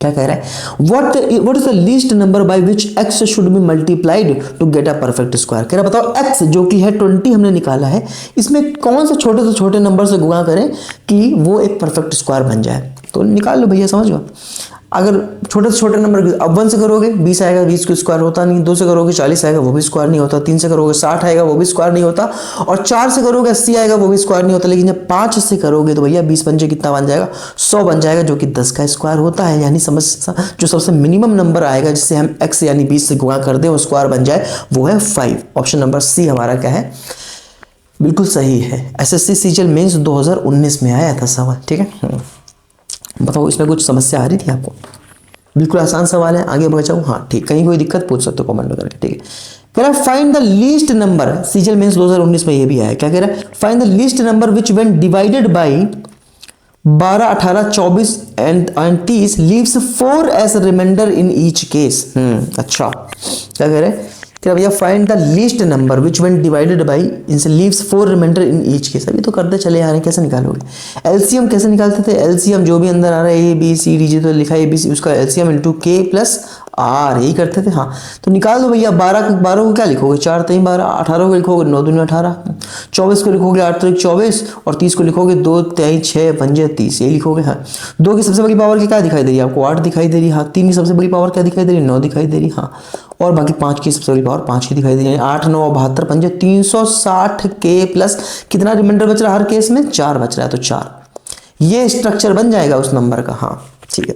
क्या कह रहा है, what is the least number by which x should be multiplied to get a perfect square. कह रहा बताओ x जो कि है 20 हमने निकाला है, इसमें कौन से छोटे नंबर से गुणा करें कि वो एक परफेक्ट स्क्वायर बन जाए। तो निकाल लो भैया, समझ लो अगर छोटे से छोटे नंबर अब 1 से करोगे 20 आएगा, 20 को स्क्वायर होता नहीं। 2 से करोगे 40 आएगा, वो भी स्क्वायर नहीं होता। 3 से करोगे 60 आएगा, वो भी स्क्वायर नहीं होता। और 4 से करोगे 80 आएगा, वो भी स्क्वायर नहीं होता। लेकिन जब 5 से करोगे तो भैया 20 पंजे कितना बन जाएगा, 100 बन जाएगा, जो कि 10 का स्क्वायर होता है। यानी समझ जो सबसे मिनिमम नंबर आएगा जिससे हम x यानी 20 से गुणा कर दें और स्क्वायर बन जाए, वो है 5। ऑप्शन नंबर सी हमारा क्या है, बिल्कुल सही है। एसएससी सीजीएल मेंस 2019 में आया था सवाल, ठीक है। बताओ इसमें कुछ समस्या आ रही थी आपको? बिल्कुल आसान सवाल है, आगे बढ़ जाऊँ? हाँ ठीक, कहीं कोई दिक्कत पूछ सकते हो कमेंट करके, ठीक है। कह रहा है find the least number, CGL mains 2019 में ये भी आया। क्या कह रहा है, find the least number which when divided by 12, 18, 24 and 30 leaves 4 as remainder in each case. अच्छा, क्या कह रहे हैं कि भैया find the least number which when divided by इनसे leaves 4 remainder in each case. अभी तो करते चले आ रहे हैं, कैसे निकालोगे? एलसीएम कैसे निकालते थे? एलसीएम जो भी अंदर आ रहा है, ए बी सी डी, जी तो लिखा है ए बी सी, उसका एलसीएम इंटू के प्लस आर, यही करते थे। हाँ तो निकाल दो भैया। 12 को क्या लिखोगे, 4 3 12, 18 को लिखोगे 9 दूनी 18, 24 को लिखोगे 8 3 24, और 30 को लिखोगे 2 3 6 पंजे 30, यही लिखोगे। हाँ 2 की सबसे बड़ी पावर क्या दिखाई दे रही है आपको? 8 दिखाई दे रही है। हाँ 3 की सबसे बड़ी पावर क्या दिखाई दे रही है? 9 दिखाई दे रही है। हाँ और बाकी 5 की सबसे बड़ी पावर 5 की दिखाई दे रही है। 8 9 72 पंजे 360 के प्लस कितना रिमाइंडर बच रहा है हर केस में? 4 बच रहा है, तो 4। ये स्ट्रक्चर बन जाएगा उस नंबर का। हाँ ठीक है,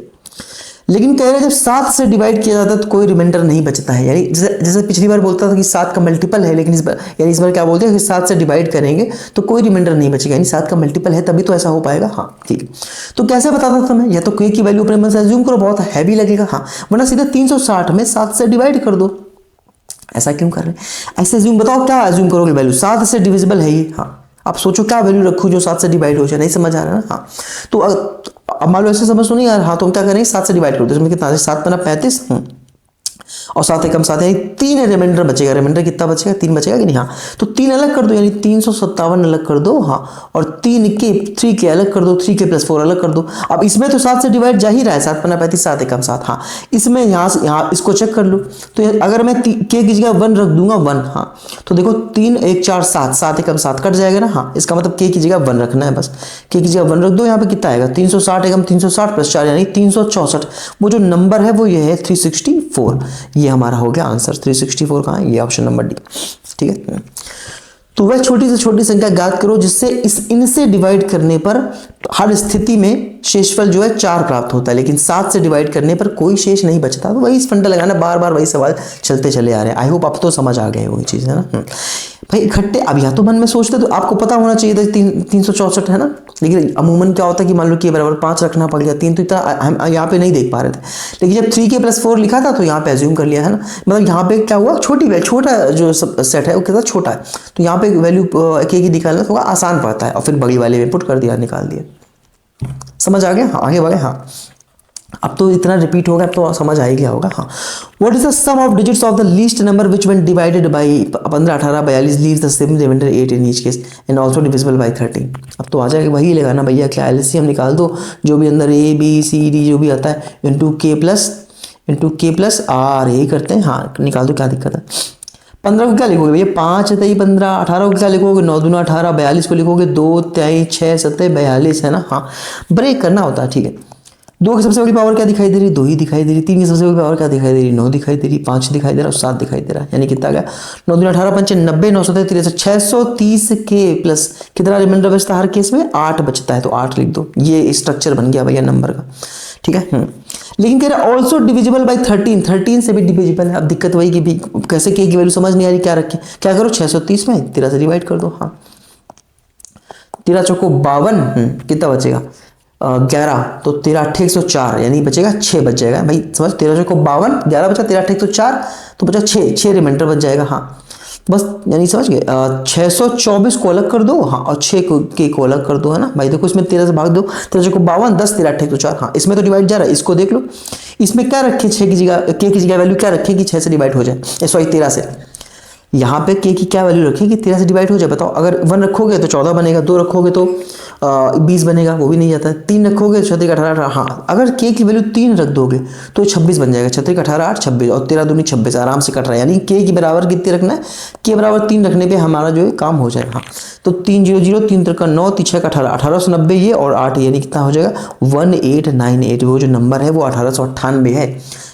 लेकिन कह रहे हैं जब 7 से डिवाइड किया जाता है तो कोई रिमाइंडर नहीं बचता है। यानी जैसे पिछली बार बोलता था कि 7 का मल्टीपल है, लेकिन इस बार क्या बोलते हैं कि 7 से डिवाइड करेंगे तो कोई रिमाइंडर नहीं बचेगा, यानी 7 का मल्टीपल है तभी तो ऐसा हो पाएगा। हाँ ठीक है, तो कैसे बताता था मैं? या तो के की वैल्यू अपने मन से एज्यूम करो, बहुत हैवी लगेगा। हाँ वरना सीधा 360 में 7 से डिवाइड कर दो। ऐसा क्यों कर रहे हैं? ऐसे एज्यूम, बताओ क्या एज्यूम करोगे वैल्यू? 7 से डिविजिबल है ये। हाँ आप सोचो क्या वैल्यू रखूँ जो 7 से डिवाइड हो जाए, नहीं समझ आ रहा है ना? हाँ तो अब मान लो ऐसे समझ तो नहीं यार। हाँ तो हम क्या करेंगे, 7 से डिवाइड कर दो। इसमें कितना, 7 बना 35 और 7 एकम 7, यानी 3 रिमाइंडर बचेगा। रिमाइंडर कितना बचेगा? 3 बचेगा कि नहीं? हाँ तो 3 अलग कर दो, यानी 357 अलग कर दो। हाँ और 3 के अलग कर दो, 3 के प्लस 4 अलग कर दो। अब इसमें तो 7 से डिवाइड जा ही रहा है, 7 बना 35, 7 एकम 7। हाँ इसमें यहाँ इसको चेक कर लो, तो अगर मैं के की जगह 1 रख दूंगा 1, हाँ तो देखो 3 1 4 7, 7 एकम 7 कट जाएगा ना। हाँ इसका मतलब के की जगह 1 रखना है बस। के की जगह 1 रख दो, यहाँ पे कितना आएगा? 360 एकम 360 प्लस 4 यानी 364। वो जो नंबर है वो ये है 364। ये हमारा हो गया आंसर। 364 कहाँ है? ये ऑप्शन नंबर डी, ठीक है। तो वह छोटी से छोटी संख्या ज्ञात करो जिससे इनसे डिवाइड करने पर हर स्थिति में शेषफल जो है 4 प्राप्त होता है, लेकिन 7 से डिवाइड करने पर कोई शेष नहीं बचता। तो वही फंडा लगाना, बार बार वही सवाल चलते चले आ रहे हैं। आई होप आप तो समझ आ गए वही चीज़ है ना भाई। इकट्ठे अब या तो मन में सोचते तो आपको पता होना चाहिए था 364 है ना, लेकिन अमूमन क्या होता है कि मान लो के बराबर 5 रखना पड़ गया। 3 तो इतना हम यहाँ पे नहीं देख पा रहे थे, लेकिन जब 3 के प्लस 4 लिखा था तो यहाँ पे एज्यूम कर लिया है ना। मतलब यहाँ पे क्या हुआ, छोटा जो सेट है वो कितना छोटा है, तो यहाँ पे वैल्यू के की निकालना थोड़ा आसान पड़ता है, और फिर बड़ी वाले में पुट कर दिया, निकाल दिया। समझ आ गया? हाँ आगे बढ़े। हाँ अब तो इतना रिपीट होगा, अब तो समझ आ ही गया होगा। हाँ what is the sum of digits of the least number which when divided by 15 18 42 leaves the same remainder 8 in each case and also divisible by 13। अब तो आ जाएगा वही लगाना भैया, क्या एलसीएम निकाल दो, जो भी अंदर ए बी सी डी जो भी आता है इंटू के प्लस आर, यही करते हैं। हाँ निकाल दो, क्या दिक्कत है? 15 को क्या लिखोगे भैया? 5 3 15। 18 को क्या लिखोगे? 9 दूना 18। 42 को लिखोगे 2 3 6 7 42 है ना। हाँ ब्रेक करना होता है, ठीक है। 2 की सबसे बड़ी पावर क्या दिखाई दे रही? 2 ही दिखाई दे रही। 3 की सबसे बड़ी पावर क्या दिखाई दे रही? 9 दिखाई दे रही। 5 दिखाई दे रहा और 7 दिखाई दे रहा है, यानी कितना गया? 9 दूना 18 5 90 9 7 63 630 के प्लस कितना रिमाइंडर बचता है हर केस में? 8 बचता है, तो 8 लिख दो। ये स्ट्रक्चर बन गया भैया नंबर का, ठीक है। लेकिन कह रहा है ऑल्सो डिविजिबल बाई 13 से भी डिविजिबल है। अब दिक्कत वही कि भी कैसे के की वैल्यू समझ नहीं आ रही, क्या रखें? क्या करो 630 में 13 से डिवाइड कर दो। हाँ 13 चौको 52, कितना बचेगा? 11, तो 13 8 104, यानी बचेगा 6 बच जाएगा भाई। समझ, 13 चौको 52, 11 बचा, 13 8 104, तो बचा 6 रिमाइंडर बच जाएगा। हाँ बस, यानी समझ गए। 624 को अलग कर दो, हाँ, और 6 को अलग कर दो, है ना भाई। देखो इसमें 13 से भाग दो, 13 को 52, 10 13 8 104। हाँ इसमें तो डिवाइड जा रहा है, इसको देख लो। इसमें क्या रखे? 6 की जगह, के की जगह वैल्यू क्या रखे कि 6 से डिवाइड हो जाए, सॉरी 13 से। यहाँ पे के की क्या वैल्यू रखें कि 13 से डिवाइड हो जाए। बताओ, अगर 1 रखोगे तो 14 बनेगा, 2 रखोगे तो 20 बनेगा, वो भी नहीं जाता है। 3 रखोगे तो 6 18, हाँ अगर के की वैल्यू 3 रख दोगे तो 26 बन जाएगा। 6 18 8 26 और 13 दूनी 26 आराम से कट रहा है। यानी के की बराबर कितने रखना है, के बराबर 3 रखने पे हमारा जो है काम हो जाएगा। तो 3 0 0 3 3 9 3 6 18 1890 ये और 8 यानी कितना हो जाएगा 1898। वो जो नंबर है वो 1898 है।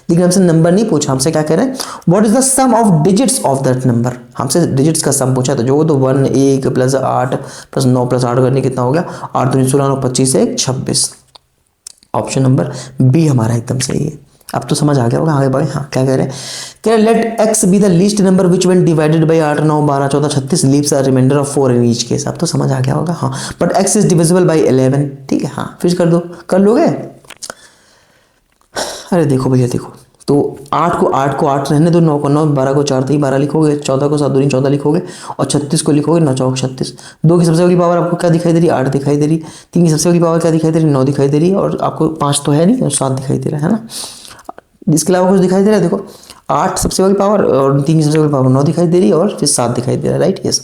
लेकिन हमसे नंबर नहीं पूछा, हमसे क्या कह रहे हैं, what is the sum of digits of that number. हमसे डिजिट्स का सम पूछा, तो जो तो 1 1 प्लस 8 प्लस 9 प्लस 8 करने कितना हो गया 8 2 16 9 25 1 26। ऑप्शन नंबर बी हमारा एकदम सही है। अब तो समझ आ गया होगा आगे बढ़े। हाँ क्या कह रहे हैं, कह रहे let X be the least number which when divided by 8 9 12 14 36 leaves a remainder of 4 in each case. अब तो समझ आ गया होगा। हाँ but X is divisible by 11। ठीक है, हाँ फिर कर दो, कर लोगे। अरे देखो भैया देखो, तो 8 को 8 रहने दो, 9 को 9, 12 को 4 12 लिखोगे, 14 को 7 दूनी 14 लिखोगे और 36 को लिखोगे 9 चौक 36। 2 की सबसे बड़ी पावर आपको क्या दिखाई दे रही है 8 दिखाई दे रही। 3 की सबसे बड़ी पावर क्या दिखाई दे रही है 9 दिखाई दे रही है और आपको 5 तो है नहीं और 7 दिखाई दे रहा है ना। इसके अलावा कुछ दिखाई दे रहा है, देखो 8 सबसे बड़ी पावर और 3 की सबसे बड़ी पावर 9 दिखाई दे रही है और फिर 7 दिखाई दे रहा है। Right, yes.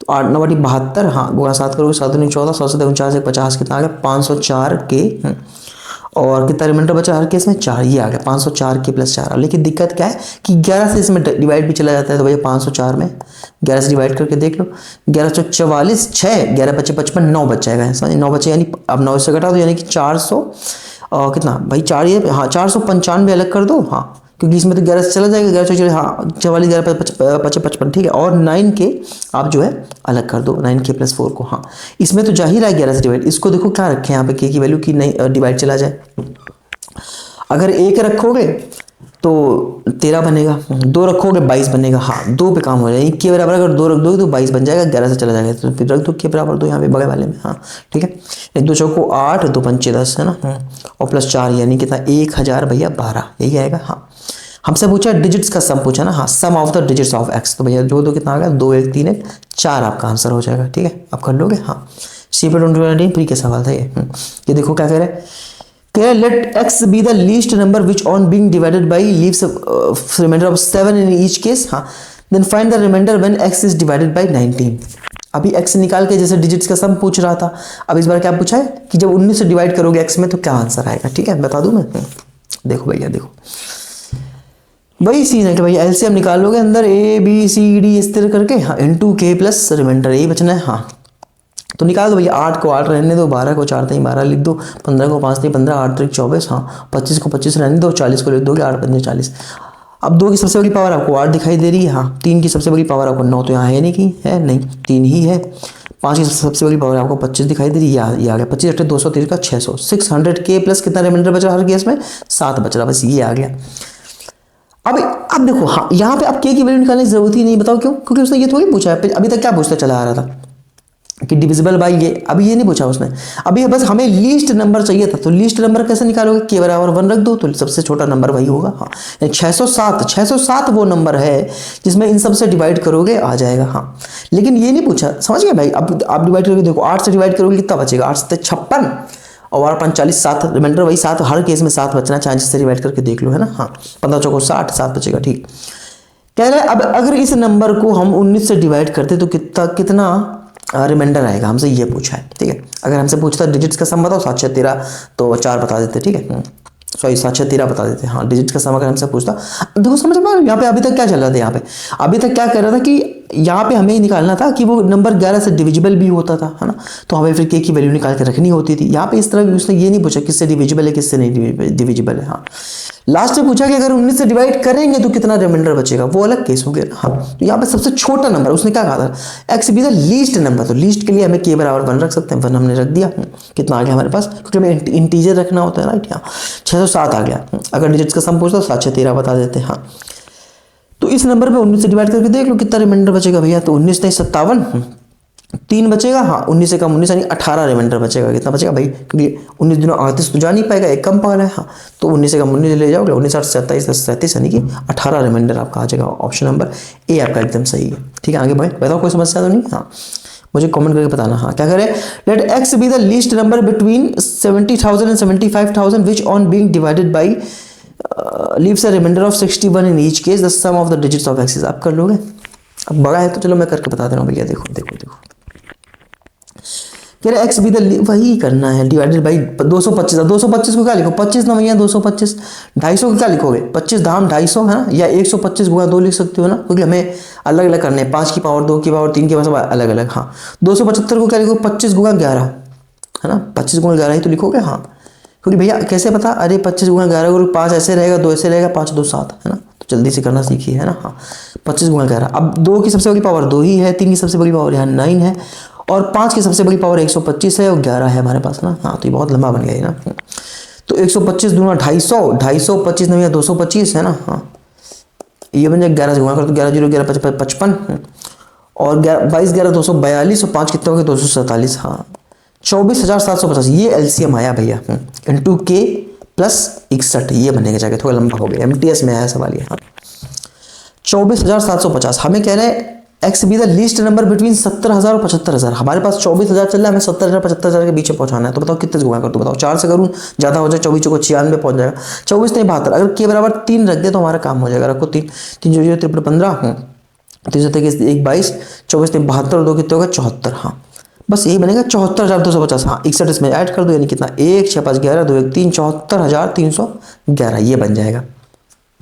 तो 8 9 72, हाँ गुणा 7 करोगे 7 दूनी 14, 100 से 49 1 50 कितना आ गया 504 के। और कितना रिमाइंडर बचा हर केस में 4, ये आ गया 504 के प्लस 4। लेकिन दिक्कत क्या है कि 11 से इसमें डिवाइड भी चला जाता है, तो भैया 504 में 11 से डिवाइड करके देख लो, 1144 6 11 25 55 9 बच जाएगा। समझ 9 बचे, यानी अब 9 से घटा दो यानी कि 400 कितना भाई 4 ये हाँ 495 अलग कर दो। हाँ क्योंकि इसमें तो 11 से चला जाएगा, 11 चौचौलीस हाँ 44 11 55 55 ठीक है। और 9 के आप जो है अलग कर दो, 9 के प्लस 4 को। हाँ इसमें तो जा ही रहा है 11 से डिवाइड। इसको देखो क्या रखें यहाँ पे के की वैल्यू की नहीं डिवाइड चला जाए। अगर 1 रखोगे तो 13 बनेगा, 2 रखोगे 22 बनेगा। हाँ 2 पे काम हो जाएगा। के बराबर अगर 2 रख दोगे तो 22 बन जाएगा, 11 से चला जाएगा तो फिर रख दो के बराबर 2 यहाँ पे बगल वाले में। हाँ ठीक है, 1 2 चौको 8 2 पंचे 10 है ना, और प्लस 4 यानी कितना 1000 भैया 12, यही आएगा। हाँ हमसे पूछा डिजिट्स का सम पूछा ना, हाँ sum of the digits of X, तो भैया जो दो कितना आ गया 2 1 3 1 4 आपका आंसर हो जाएगा। ठीक है, आप कर लोगे। हाँ सी पे 20 प्री के सवाल था ये देखो क्या कह रहे हैं, let x be the least number which on being divided by leaves a remainder of 7 in each case। हाँ then find the remainder when x is divided by 19। अभी x निकाल के जैसे डिजिट्स का सम पूछ रहा था, अब इस बार क्या पूछा है कि जब 19 से डिवाइड करोगे x में तो क्या आंसर आएगा। ठीक है बता दूं मैं, देखो भैया देखो वही सीन है कि भैया एलसीएम निकाल लोगे अंदर a b c d इस तरह करके, हाँ इनटू k प्लस रिमाइंडर यही बचना है। हाँ तो निकाल दो भैया, 8 को 8 रहने दो, 12 को 4 3 12 लिख दो, 15 को 5 3 15 8 3 24, हाँ 25 को 25 रहने दो, 40 को लिख दोगे 8 5 40। अब 2 की सबसे बड़ी पावर आपको 8 दिखाई दे रही है। हाँ 3 की सबसे बड़ी पावर आपको 9 तो यहाँ है नहीं की है नहीं 3 ही है। 5 की सबसे बड़ी पावर आपको 25 दिखाई दे रही है, ये आ गया 25 8 230 का 600 600 के प्लस कितना रिमाइंडर बच रहा हर केस में 7 बच रहा, बस ये आ गया। अब देखो हाँ यहाँ पे अब के की वैल्यू निकालने की जरूरत ही नहीं, बताओ क्यों, क्योंकि उसने ये थोड़ी पूछा है। अभी तक क्या पूछता चला आ रहा था कि डिविजिबल बाय ये, अभी ये नहीं पूछा उसने। अभी बस हमें लीस्ट नंबर चाहिए था, तो लीस्ट नंबर कैसे निकालोगे, के बराबर 1 रख दो तो सबसे छोटा नंबर वही होगा। हाँ 607 वो नंबर है जिसमें इन सब से डिवाइड करोगे आ जाएगा। हाँ लेकिन ये नहीं पूछा, समझ गए भाई। अब आप डिवाइड करोगे, देखो 8 से डिवाइड करोगे कितना बचेगा 8 से 56 और 5 40 7 रिमाइंडर वही 7, हर केस में 7 बचना चाहिए जिससे डिवाइड करके देख लो है ना। हाँ 15 चौको 60 7 बचेगा। ठीक कह रहे हैं अब अगर इस नंबर को हम 19 से डिवाइड करते तो कितना रिमाइंडर आएगा, हमसे ये पूछा है। ठीक है, अगर हमसे पूछता डिजिट्स का सम बताओ 7 6 13 तो 4 बता देते। ठीक है सॉरी 7 6 13 बता देते। हाँ डिजिट का सम अगर हमसे पूछता, देखो समझ में यहाँ पे अभी तक क्या चल रहा था, यहाँ पे अभी तक क्या कर रहा था कि यहाँ पे हमें निकालना था कि वो नंबर 11 से डिविजिबल भी होता था है ना, तो हमें फिर के की वैल्यू निकाल के रखनी होती थी। यहाँ पे इस तरह उसने ये नहीं पूछा किससे डिविजिबल है किससे नहीं डिविजिबल है। हाँ लास्ट में पूछा कि अगर 19 से डिवाइड करेंगे तो कितना रिमाइंडर बचेगा, वो अलग केस हो गया। हाँ तो यहाँ पे सबसे छोटा नंबर उसने क्या कहा था x be the least number, तो लीस्ट के लिए हमें के बराबर 1 रख सकते हैं, 1 हमने रख दिया। कितना आ गया हमारे पास, क्योंकि हमें इंटीजर रखना होता है राइट। यहाँ 607 आ गया। अगर डिजिट्स का सम पूछता 7 6 13 बता देते हैं। हाँ तो इस नंबर पे 19 से डिवाइड करके देख लो कितना रिमाइंडर बचेगा भैया, तो 19 नहीं 57 3 बचेगा। हाँ 19 से कम 19 यानी 18 रिमाइंडर बचेगा। कितना बचेगा भाई, क्योंकि 19 दिनों 38 तो जा नहीं पाएगा, एक कम पाना है। हाँ तो 19 से कम 19 ले जाओगे, 19 8 27 10 37 यानी कि 18 रिमाइंडर आपका आ जाएगा। ऑप्शन नंबर ए आपका एकदम सही है। ठीक है आगे बढ़े, बताओ कोई समस्या तो नहीं। हाँ मुझे कमेंट करके बताना। हाँ क्या करें, let X be the least number between 70,000 and 75,000 which on being divided by leaves a remainder of 61 in each case, the sum of the digits of x is। आप कर लोगे, अब बड़ा है तो चलो मैं करके बता दे रहा हूँ भैया, देखो देखो देखो, कह रहा एक्स बी द, वही करना है, डिवाइडेड बाई 225। 225 को क्या लिखो, 25 ना भैया 225। 250 को क्या लिखोगे, 25 धाम 250 है ना, या 125 गुणा 2 लिख सकते हो ना, क्योंकि हमें अलग अलग करने हैं, 5 की पावर 2 की पावर 3 की पावर अलग अलग। हाँ 275 को क्या लिखो, 25 गुणा 11 है ना, 25 गुणा 11 ही तो लिखोगे। हाँ क्योंकि भैया कैसे पता, अरे 25 गुणा 11 को 5 ऐसे रहेगा, 2 ऐसे रहेगा, 5 2 7 है ना, तो जल्दी से करना सीखिए है ना। हाँ 25 गुणा 11, अब 2 की सबसे बड़ी पावर 2 ही है, 3 की सबसे बड़ी पावर यहाँ 9 है, और 5 की सबसे बड़ी पावर 125 है, और 11 है हमारे पास ना। हाँ तो ये बहुत लंबा बन गया है ना। तो 125 दूना 250, 250 नहीं है 225 है ना। हाँ ये बन जाए 11 से गुणा कर तो 11 0 11 55, और 22 11 242, और 5 कितने हो गए 247। हाँ 24,750 ये एलसीएम आया भैया, इंटू के प्लस 61, ये बनेगा जाके, थोड़ा लंबा हो गया, एमटीएस में आया सवाल ये। हाँ 24,750, हमें कह रहे हैं x be the least number between 70,000 और 75,000। हमारे पास 24,000 चल रहा है, हमें 70,000 75,000 के बीच में पहुंचाना है, तो बताओ कितने से गुणा कर दो, बताओ 4 से करूँ ज़्यादा हो जाए, 24 को 96 पहुंच जाएगा, 24 नहीं 72, अगर के बराबर 3 रख दे तो हमारा काम हो जाएगा। रखो 3 3 0 0 3 15, 3 1 22, 24 3 72 और 2 कितने होगा 74। हाँ बस यही बनेगा 74,250। हाँ 61 इसमें ऐड कर दो, यानी कितना 1 6 5 11 2 1 3 74,311 ये बन जाएगा,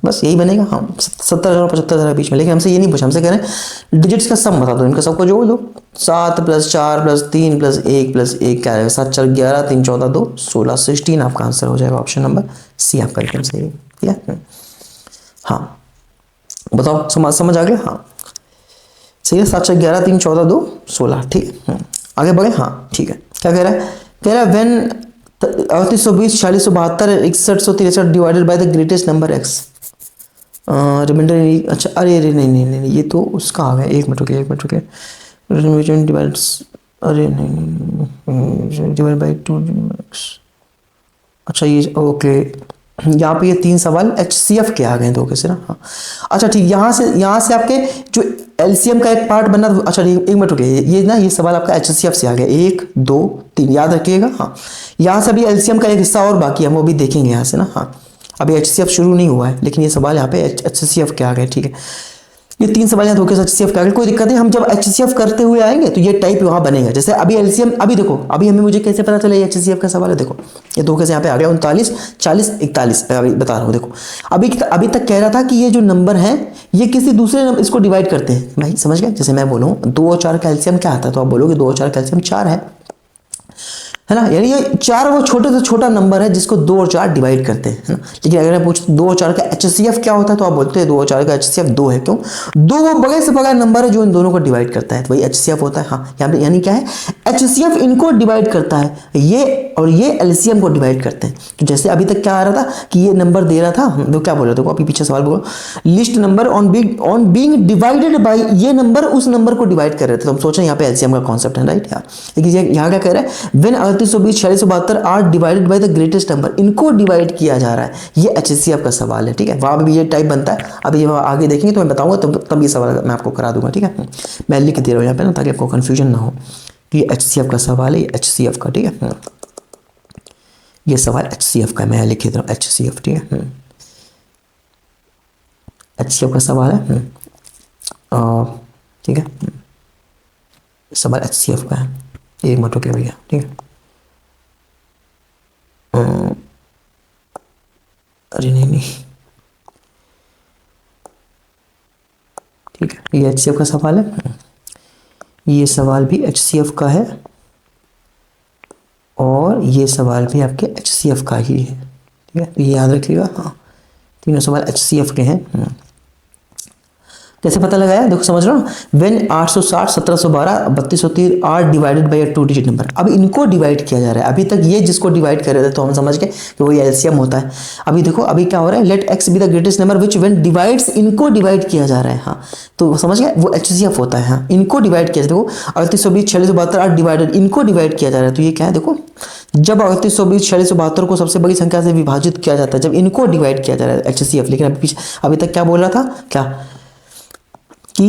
बस यही बनेगा। हाँ 70,000 और 75,000 के बीच में, लेकिन हमसे ये नहीं पूछा, हमसे कह रहे हैं डिजिट्स का सम बता दो, इनका सबको जोड़ दो, 7 + 4 + 3 + 1 + 1 क्या है 7 4 11 3 14 2 16 16 आपका आंसर हो जाएगा, ऑप्शन नंबर सी आपका एकदम सही है। ठीक है हाँ बताओ समझ आ गया। हाँ सही है, 7 4 11 3 14 2 16 ठीक है। आगे बढ़े। हाँ ठीक है, क्या कह रहा है, कह रहा है when 3820 4672 6163 divided by the greatest number X, remainder. अच्छा अरे अरे नहीं ये तो उसका आ गया, एक मिनट रुके डिवाइड्स, अरे नहीं डिवाइड बाई 2। अच्छा ये ओके, यहाँ पे ये 3 सवाल HCF के आ गए 2 के से ना। हाँ अच्छा ठीक, यहाँ से आपके जो LCM का एक पार्ट बनना। अच्छा एक मिनट रुकिए, ये ना ये सवाल आपका HCF से आ गया, 1 2 3 याद रखिएगा। हाँ यहाँ से अभी LCM का एक हिस्सा और बाकी है, हम वो भी देखेंगे यहाँ से ना। हाँ अभी HCF शुरू नहीं हुआ है, लेकिन ये सवाल यहाँ पे HCF के आ गए। ठीक है ये 3 सवाल यहाँ धोखे से HCF के आ गए, कोई दिक्कत नहीं, हम जब HCF करते हुए आएंगे तो ये टाइप वहाँ बनेगा। जैसे अभी LCM, अभी देखो अभी हमें मुझे कैसे पता चला ये HCF का सवाल है, देखो ये धोखे से यहाँ पे आ गया 39 40 41, अभी बता रहा हूँ। देखो अभी तक कह रहा था कि ये जो नंबर है ये किसी दूसरे नंबर इसको डिवाइड करते हैं, भाई समझ गए। जैसे मैं बोलूँ 2 और 4 का LCM क्या आता है, तो आप बोलोगे 2 और 4 का LCM 4 है ना, यानी ये 4 वो छोटे से छोटा नंबर है जिसको 2 और 4 डिवाइड करते हैं, है ना। लेकिन अगर मैं पूछूं 2 और 4 का HCF क्या होता है, तो आप बोलते हैं 2 और 4 का HCF 2 है। क्यों 2 वो बड़े से बड़ा नंबर है जो इन दोनों को डिवाइड करता है, तो वही HCF होता है। हाँ यहाँ पे यानी क्या है, HCF इनको डिवाइड करता है, ये और ये LCM को डिवाइड करते हैं। तो जैसे अभी तक क्या आ रहा था कि ये नंबर दे रहा था, हम लोग क्या बोल रहे थे, अभी पीछे सवाल बोलो, list number on being divided by, ये नंबर उस नंबर को डिवाइड कर रहे थे, तो हम सोच रहे हैं यहाँ पे LCM का कॉन्सेप्ट है, राइट यार। लेकिन यहाँ क्या कह रहा है, when 3820 4672 are divided by the greatest number, इनको डिवाइड किया जा रहा है, ये HCF का सवाल है। ठीक है वहां भी ये टाइप बनता है, अभी ये आगे देखेंगे तो मैं बताऊंगा, तब ये सवाल मैं आपको करा दूंगा। ठीक है मैं लिख दे रहा हूँ यहाँ पे ना, ताकि आपको कंफ्यूजन ना हो कि ये HCF का सवाल है, ये HCF का। ठीक है ये सवाल HCF का, मैं लिख देता हूँ HCF। ठीक है HCF का सवाल है। ठीक है सवाल HCF का है, एक मिनट रुकिए भैया। ठीक है अरे नहीं ठीक है ये HCF का सवाल है, ये सवाल भी HCF का है, और ये सवाल भी आपके HCF का ही है। ठीक है तो ये याद रखिएगा। हाँ तीनों सवाल HCF के हैं। कैसे पता लगाया, देखो समझ रहे हो, when 860 1712 3203 are divided by 2 digit number, अब इनको डिवाइड किया जा रहा है। अभी तक ये जिसको डिवाइड कर रहे थे तो हम समझ गए कि वो LCM होता है। अभी देखो अभी क्या हो रहा है, let X be the greatest number which when divides, इनको डिवाइड किया जा रहा है। हाँ तो समझ गए वो HCF होता है। हाँ इनको डिवाइड किया, देखो 3820 4672 आर डिवाइडेड, इनको डिवाइड किया जा रहा है, तो ये क्या है, देखो जब 3820 4672 को सबसे बड़ी संख्या से विभाजित किया जाता है, जब इनको डिवाइड किया जा रहा है HCF। लेकिन अभी तक क्या बोल रहा था, क्या कि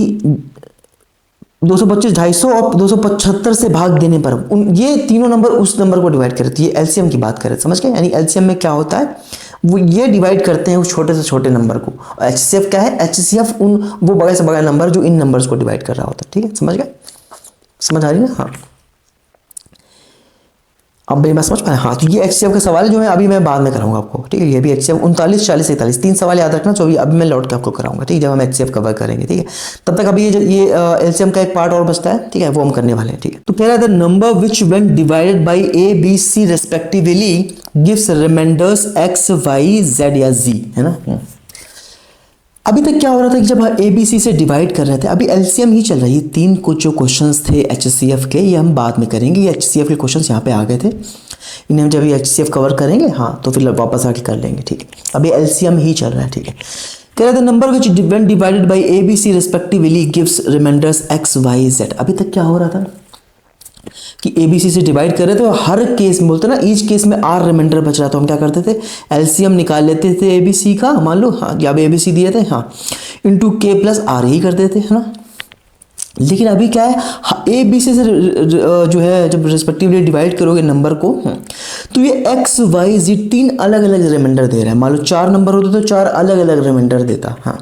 225 250 और 275 से भाग देने पर ये तीनों नंबर उस नंबर को डिवाइड करे, तो ये LCM की बात करें, समझ गए। यानी LCM में क्या होता है, वो ये डिवाइड करते हैं उस छोटे से छोटे नंबर को। HCF क्या है, HCF उन वो बड़े से बड़ा नंबर जो इन नंबर्स को डिवाइड कर रहा होता है। ठीक है, समझ गए, समझ आ रही है ना? हाँ, अब मेरी बात समझ पाए? हाँ, तो ये HCF का सवाल जो है अभी मैं बाद में कराऊंगा आपको। ठीक है, ये भी HCF 39, 40, 41 तीन सवाल याद रखना, जो अभी मैं लौट के आपको कराऊंगा। ठीक है, जब हम HCF कवर करेंगे। ठीक है, तब तक अभी ये LCM का एक पार्ट और बचता है। ठीक है, वो हम करने वाले हैं। ठीक है, तो कह रहा है the number which when divided by A B C respectively gives remainders X Y Z या Z, है ना। अभी तक क्या हो रहा था कि जब ABC से डिवाइड कर रहे थे, अभी LCM ही चल रही है। तीन कुछ जो क्वेश्चंस थे HCF के, ये हम बाद में करेंगे। ये HCF के क्वेश्चंस यहाँ पे आ गए थे, इन्हें हम जब ये HCF कवर करेंगे हाँ तो फिर वापस आके कर लेंगे। ठीक है, अभी LCM ही चल रहा है। ठीक है, कह रहे थे number which when divided by ABC respectively gives remainders X Y Z। अभी तक क्या हो रहा था कि ABC से डिवाइड कर रहे थे और हर केस में बोलते ना, ईच केस में R रिमाइंडर बच रहा था, हम क्या करते थे, LCM निकाल लेते थे ABC का। मान लो हाँ, या ABC दिए थे हाँ, इंटू K प्लस R ही कर देते, है ना। लेकिन अभी क्या है, ABC से जो है जब रिस्पेक्टिवली डिवाइड करोगे नंबर को, तो ये X Y Z तीन अलग अलग रिमाइंडर दे रहा है। मान लो 4 नंबर होते तो 4 अलग अलग रिमाइंडर देता। हाँ,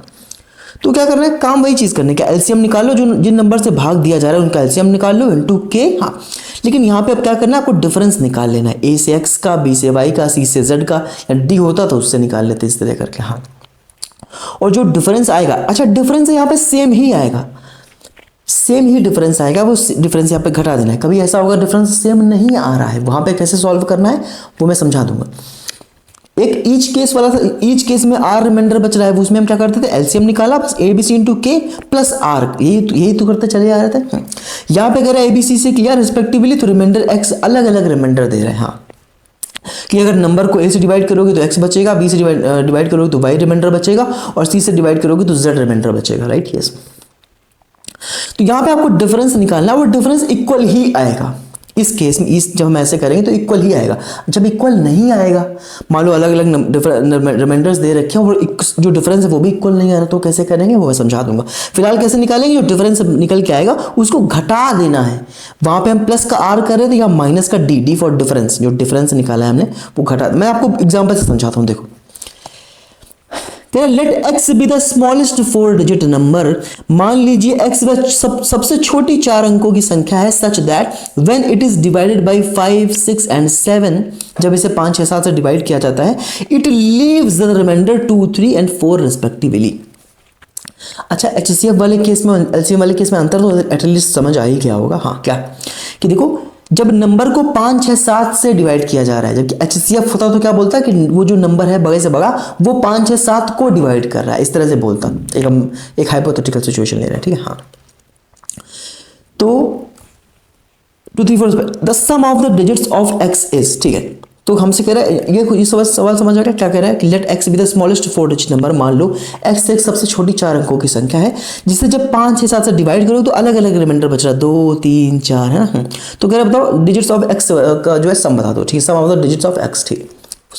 तो क्या करना है, काम वही चीज़ करने का, LCM निकाल लो, जो जिन नंबर से भाग दिया जा रहा है उनका LCM निकाल लो इंटू K। हाँ, लेकिन यहाँ पे अब क्या करना है, आपको डिफरेंस निकाल लेना है, A से X का, B से Y का, C से Z का, या D होता तो उससे निकाल लेते इस तरह करके। हाँ, और जो डिफरेंस आएगा, अच्छा डिफरेंस यहाँ पे सेम ही आएगा, सेम ही डिफरेंस आएगा, वो डिफरेंस यहाँ पे घटा देना है। कभी ऐसा होगा डिफरेंस सेम नहीं आ रहा है, वहाँ पे कैसे सॉल्व करना है वो मैं समझा दूंगा। एक ईच केस वाला था, ईच केस में R रिमाइंडर बच रहा है, उसमें हम क्या करते थे, LCM निकाला बस ABC into K plus R, यही तो करते चले आ रहे थे। यहाँ पे अगर ABC से किया रिस्पेक्टिवली तो रिमाइंडर X अलग अलग रिमाइंडर दे रहे हैं। हाँ, कि अगर नंबर को A से डिवाइड करोगे तो X बचेगा, B से डिवाइड करोगे तो Y रिमाइंडर बचेगा, और C से डिवाइड करोगे तो Z रिमाइंडर बचेगा। Right, yes. तो यहाँ पे आपको डिफरेंस निकालना, वो डिफरेंस इक्वल ही आएगा इस केस में। इस जब हम ऐसे करेंगे तो इक्वल ही आएगा। जब इक्वल नहीं आएगा, मान लो अलग अलग रिमाइंडर्स दे रखे हैं और जो डिफरेंस है वो भी इक्वल नहीं आ रहा, तो कैसे करेंगे वो मैं समझा दूंगा। फिलहाल कैसे निकालेंगे, जो डिफरेंस निकल के आएगा उसको घटा देना है। वहां पे हम प्लस का R कर रहे थे, या माइनस का D फॉर डिफरेंस, जो डिफरेंस निकाला है हमने वो घटा। मैं आपको एग्जाम्पल से समझाता हूँ, देखो। Let X be the smallest 4 digit number. मान लीजिए X सबसे छोटी 4 अंकों की संख्या है, such that when it is divided bye 5, 6 and 7, जब इसे 5, 6, 7 से डिवाइड किया जाता है, it leaves the remainder 2, 3 and 4 respectively. अच्छा, HCF वाले केस में LCM वाले केस में अंतर तो एटलीस्ट समझ आ ही गया होगा। हाँ, क्या कि देखो, जब नंबर को 5, 6, 7 से डिवाइड किया जा रहा है, जबकि HCF होता तो क्या बोलता है कि वो जो नंबर है बड़े से बड़ा वो 5, 6, 7 को डिवाइड कर रहा है, इस तरह से बोलता। एक हाइपोथेटिकल सिचुएशन ले रहा है। ठीक है, हाँ, तो 2, 3, 4 the sum of the digits of X is, ठीक है। तो हमसे कह रहा है, ये सवाल समझ आ गया क्या कह रहा है, कि let X be the smallest 4 digit number. मान लो X एक सबसे छोटी 4 अंकों की संख्या है, जिसे जब 5, 6, 7 से डिवाइड करो तो अलग अलग रिमाइंडर बच रहा है, 2, 3, 4, है ना। तो कह रहा है बताओ डिजिट्स ऑफ X का जो है सम बता दो। ठीक है, sum of the digits of X। ठीक,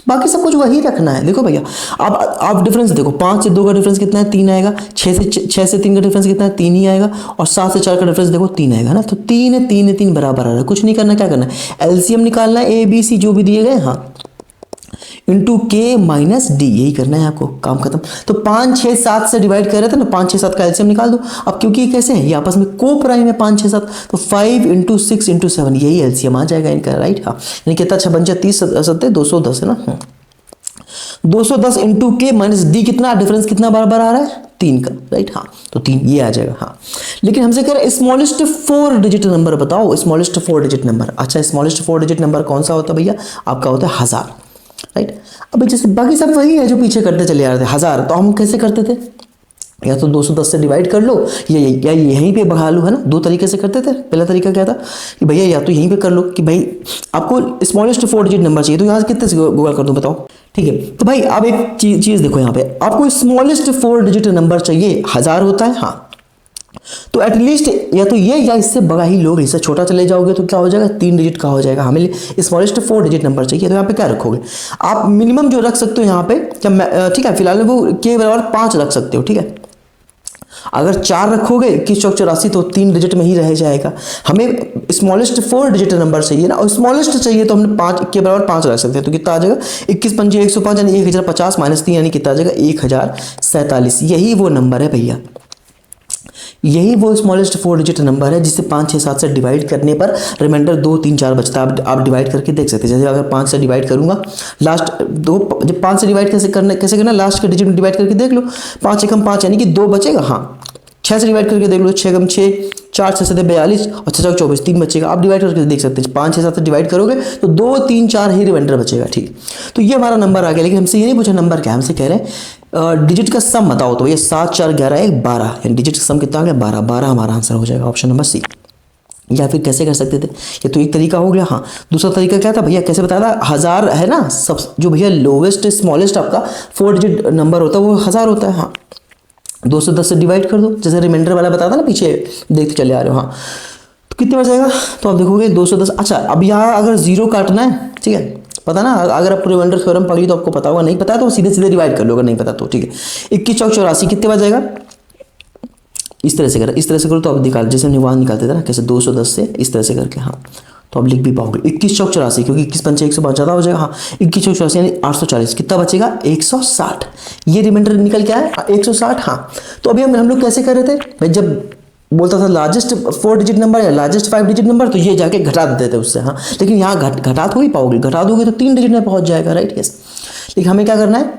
बाकी सब कुछ वही रखना है। देखो भैया, आप डिफरेंस देखो, 5 से 2 का डिफरेंस कितना है, 3 आएगा। 6 से 3 का डिफरेंस कितना है, 3 ही आएगा। और 7 से 4 का डिफरेंस देखो 3 आएगा ना। तो 3 बराबर आ रहा है, कुछ नहीं करना। क्या करना है, LCM निकालना है, ABC जो भी दिए गए, हाँ, इंटू K माइनस D, यही करना है आपको, काम खत्म। तो 5, 6, 7 से डिवाइड कर रहे थे ना, 5, 6, 7 का LCM निकाल दो। अब क्योंकि ये कैसे हैं, ये आपस में को प्राइम है 5, 6, 7, तो 5 इंटू 6 इंटू 7, यही LCM आ जाएगा इनका। राइट, हाँ, यानी कितना, 6 पंचे 30, 7 210 है ना। 210 इंटू K माइनस D, कितना डिफरेंस, कितना बराबर आ रहा है, 3 का। राइट, हाँ, तो 3 ये आ जाएगा। हाँ, लेकिन हमसे कह रहे हैं स्मॉलेस्ट 4 डिजिट नंबर बताओ, स्मॉलेस्ट 4 डिजिट नंबर। अच्छा, स्मॉलेस्ट 4 डिजिट नंबर कौन सा होता है भैया, आपका होता है 1000। राइट, अब जैसे बाकी सब वही है जो पीछे करते चले आ रहे थे। 1000 तो हम कैसे करते थे, या तो 210 से डिवाइड कर लो, या यहीं पे बढ़ा लो, है ना। 2 तरीके से करते थे। पहला तरीका क्या था कि भैया या तो यहीं पे कर लो, कि भाई आपको स्मॉलेस्ट 4 डिजिट नंबर चाहिए, तो यहाँ से कितने से गूगल कर दूँ बताओ। ठीक है, तो भाई आप एक चीज़ देखो, यहाँ पे आपको स्मॉलेस्ट 4 डिजिट नंबर चाहिए, 1000 होता है। हाँ, तो एटलीस्ट या तो ये या इससे बड़ा ही लोगे, इससे छोटा चले जाओगे तो क्या हो जाएगा, 3 डिजिट का हो जाएगा। हमें स्मॉलेस्ट 4 डिजिट नंबर चाहिए, तो यहाँ पे क्या रखोगे आप, मिनिमम जो रख सकते हो यहाँ पे, ठीक है, फिलहाल वो K बराबर 5 रख सकते हो। ठीक है, अगर 4 रखोगे 21 चौक 84 तो 3 डिजिट में ही रह जाएगा। हमें स्मॉलेस्ट 4 डिजिट नंबर चाहिए ना, और स्मॉलेस्ट चाहिए तो हमने 5 के बराबर 5 रख सकते हैं। तो कितना आ जाएगा 21 पंजे 105 यानी 1050 माइनस 3 यानी कितना आ जाएगा 1047। यही वो नंबर है भैया, यही वो स्मॉलेस्ट 4 डिजिट नंबर है जिसे 5 6 7 से डिवाइड करने पर रिमाइंडर 2 3 4 बचता है। आप डिवाइड करके देख सकते हैं। जैसे अगर 5 से डिवाइड करूंगा लास्ट दो, जब 5 से डिवाइड कैसे करना लास्ट के डिजिट में डिवाइड करके देख लो। 5 एकम 5 यानी कि 2 बचेगा। हाँ 6 से डिवाइड करके देख लो, 6 एकम 6 4 6 7 42 और 6 24 3 बचेगा। आप डिवाइड करके देख सकते हैं 5 6 7 से डिवाइड करोगे तो 2 3 4 ही रिमाइंडर बचेगा। ठीक, तो ये हमारा नंबर आ गया। लेकिन हमसे ये नहीं पूछा नंबर क्या, हमसे कह रहे हैं डिजिट का सम बताओ। तो ये 7 4 11 1 12 यानी डिजिट का सम कितना आ गया 12। 12 हमारा आंसर हो जाएगा ऑप्शन नंबर सी। या फिर कैसे कर सकते थे, ये तो एक तरीका हो गया। हाँ दूसरा तरीका क्या था भैया, कैसे बताया था, 1000 है ना, सब जो भैया लोवेस्ट स्मॉलेस्ट आपका 4 डिजिट नंबर होता है वो 1000 होता है। हाँ 210 से डिवाइड कर दो, जैसे रिमाइंडर वाला बताया था ना पीछे देखते चले आ रहे हो। हाँ तो कितने बचेगा, तो आप देखोगे 210। अच्छा अब यहाँ अगर 0 काटना है, ठीक है, पता ना, अगर आपको रिमाइंडर थ्योरम पढ़ी तो आपको पता होगा, नहीं पता तो सीधे सीधे डिवाइड कर लो अगर नहीं पता तो। ठीक है 21 चौक 84 कितने बच जाएगा, इस तरह से करो तो आप जैसे हम वहाँ निकालते थे ना कैसे 210 से इस तरह से करके। हाँ तो आप लिख भी पाओगे 21 चौक 84 क्योंकि 21 पंचे 105 ज़्यादा हो जाएगा। हाँ 21 चौक 84 यानी 840 कितना बचेगा 160। ये रिमाइंडर निकल के आया 160। हाँ तो अभी हम लोग कैसे कर रहे थे भाई, जब बोलता था लार्जेस्ट 4 डिजिट नंबर या लार्जेस्ट 5 डिजिट नंबर तो ये जाके घटा देते थे उससे। हाँ लेकिन यहाँ घटा तो ही पाओगे, घटा दोगे तो 3 डिजिट में पहुंच जाएगा। राइट यस, लेकिन हमें क्या करना है,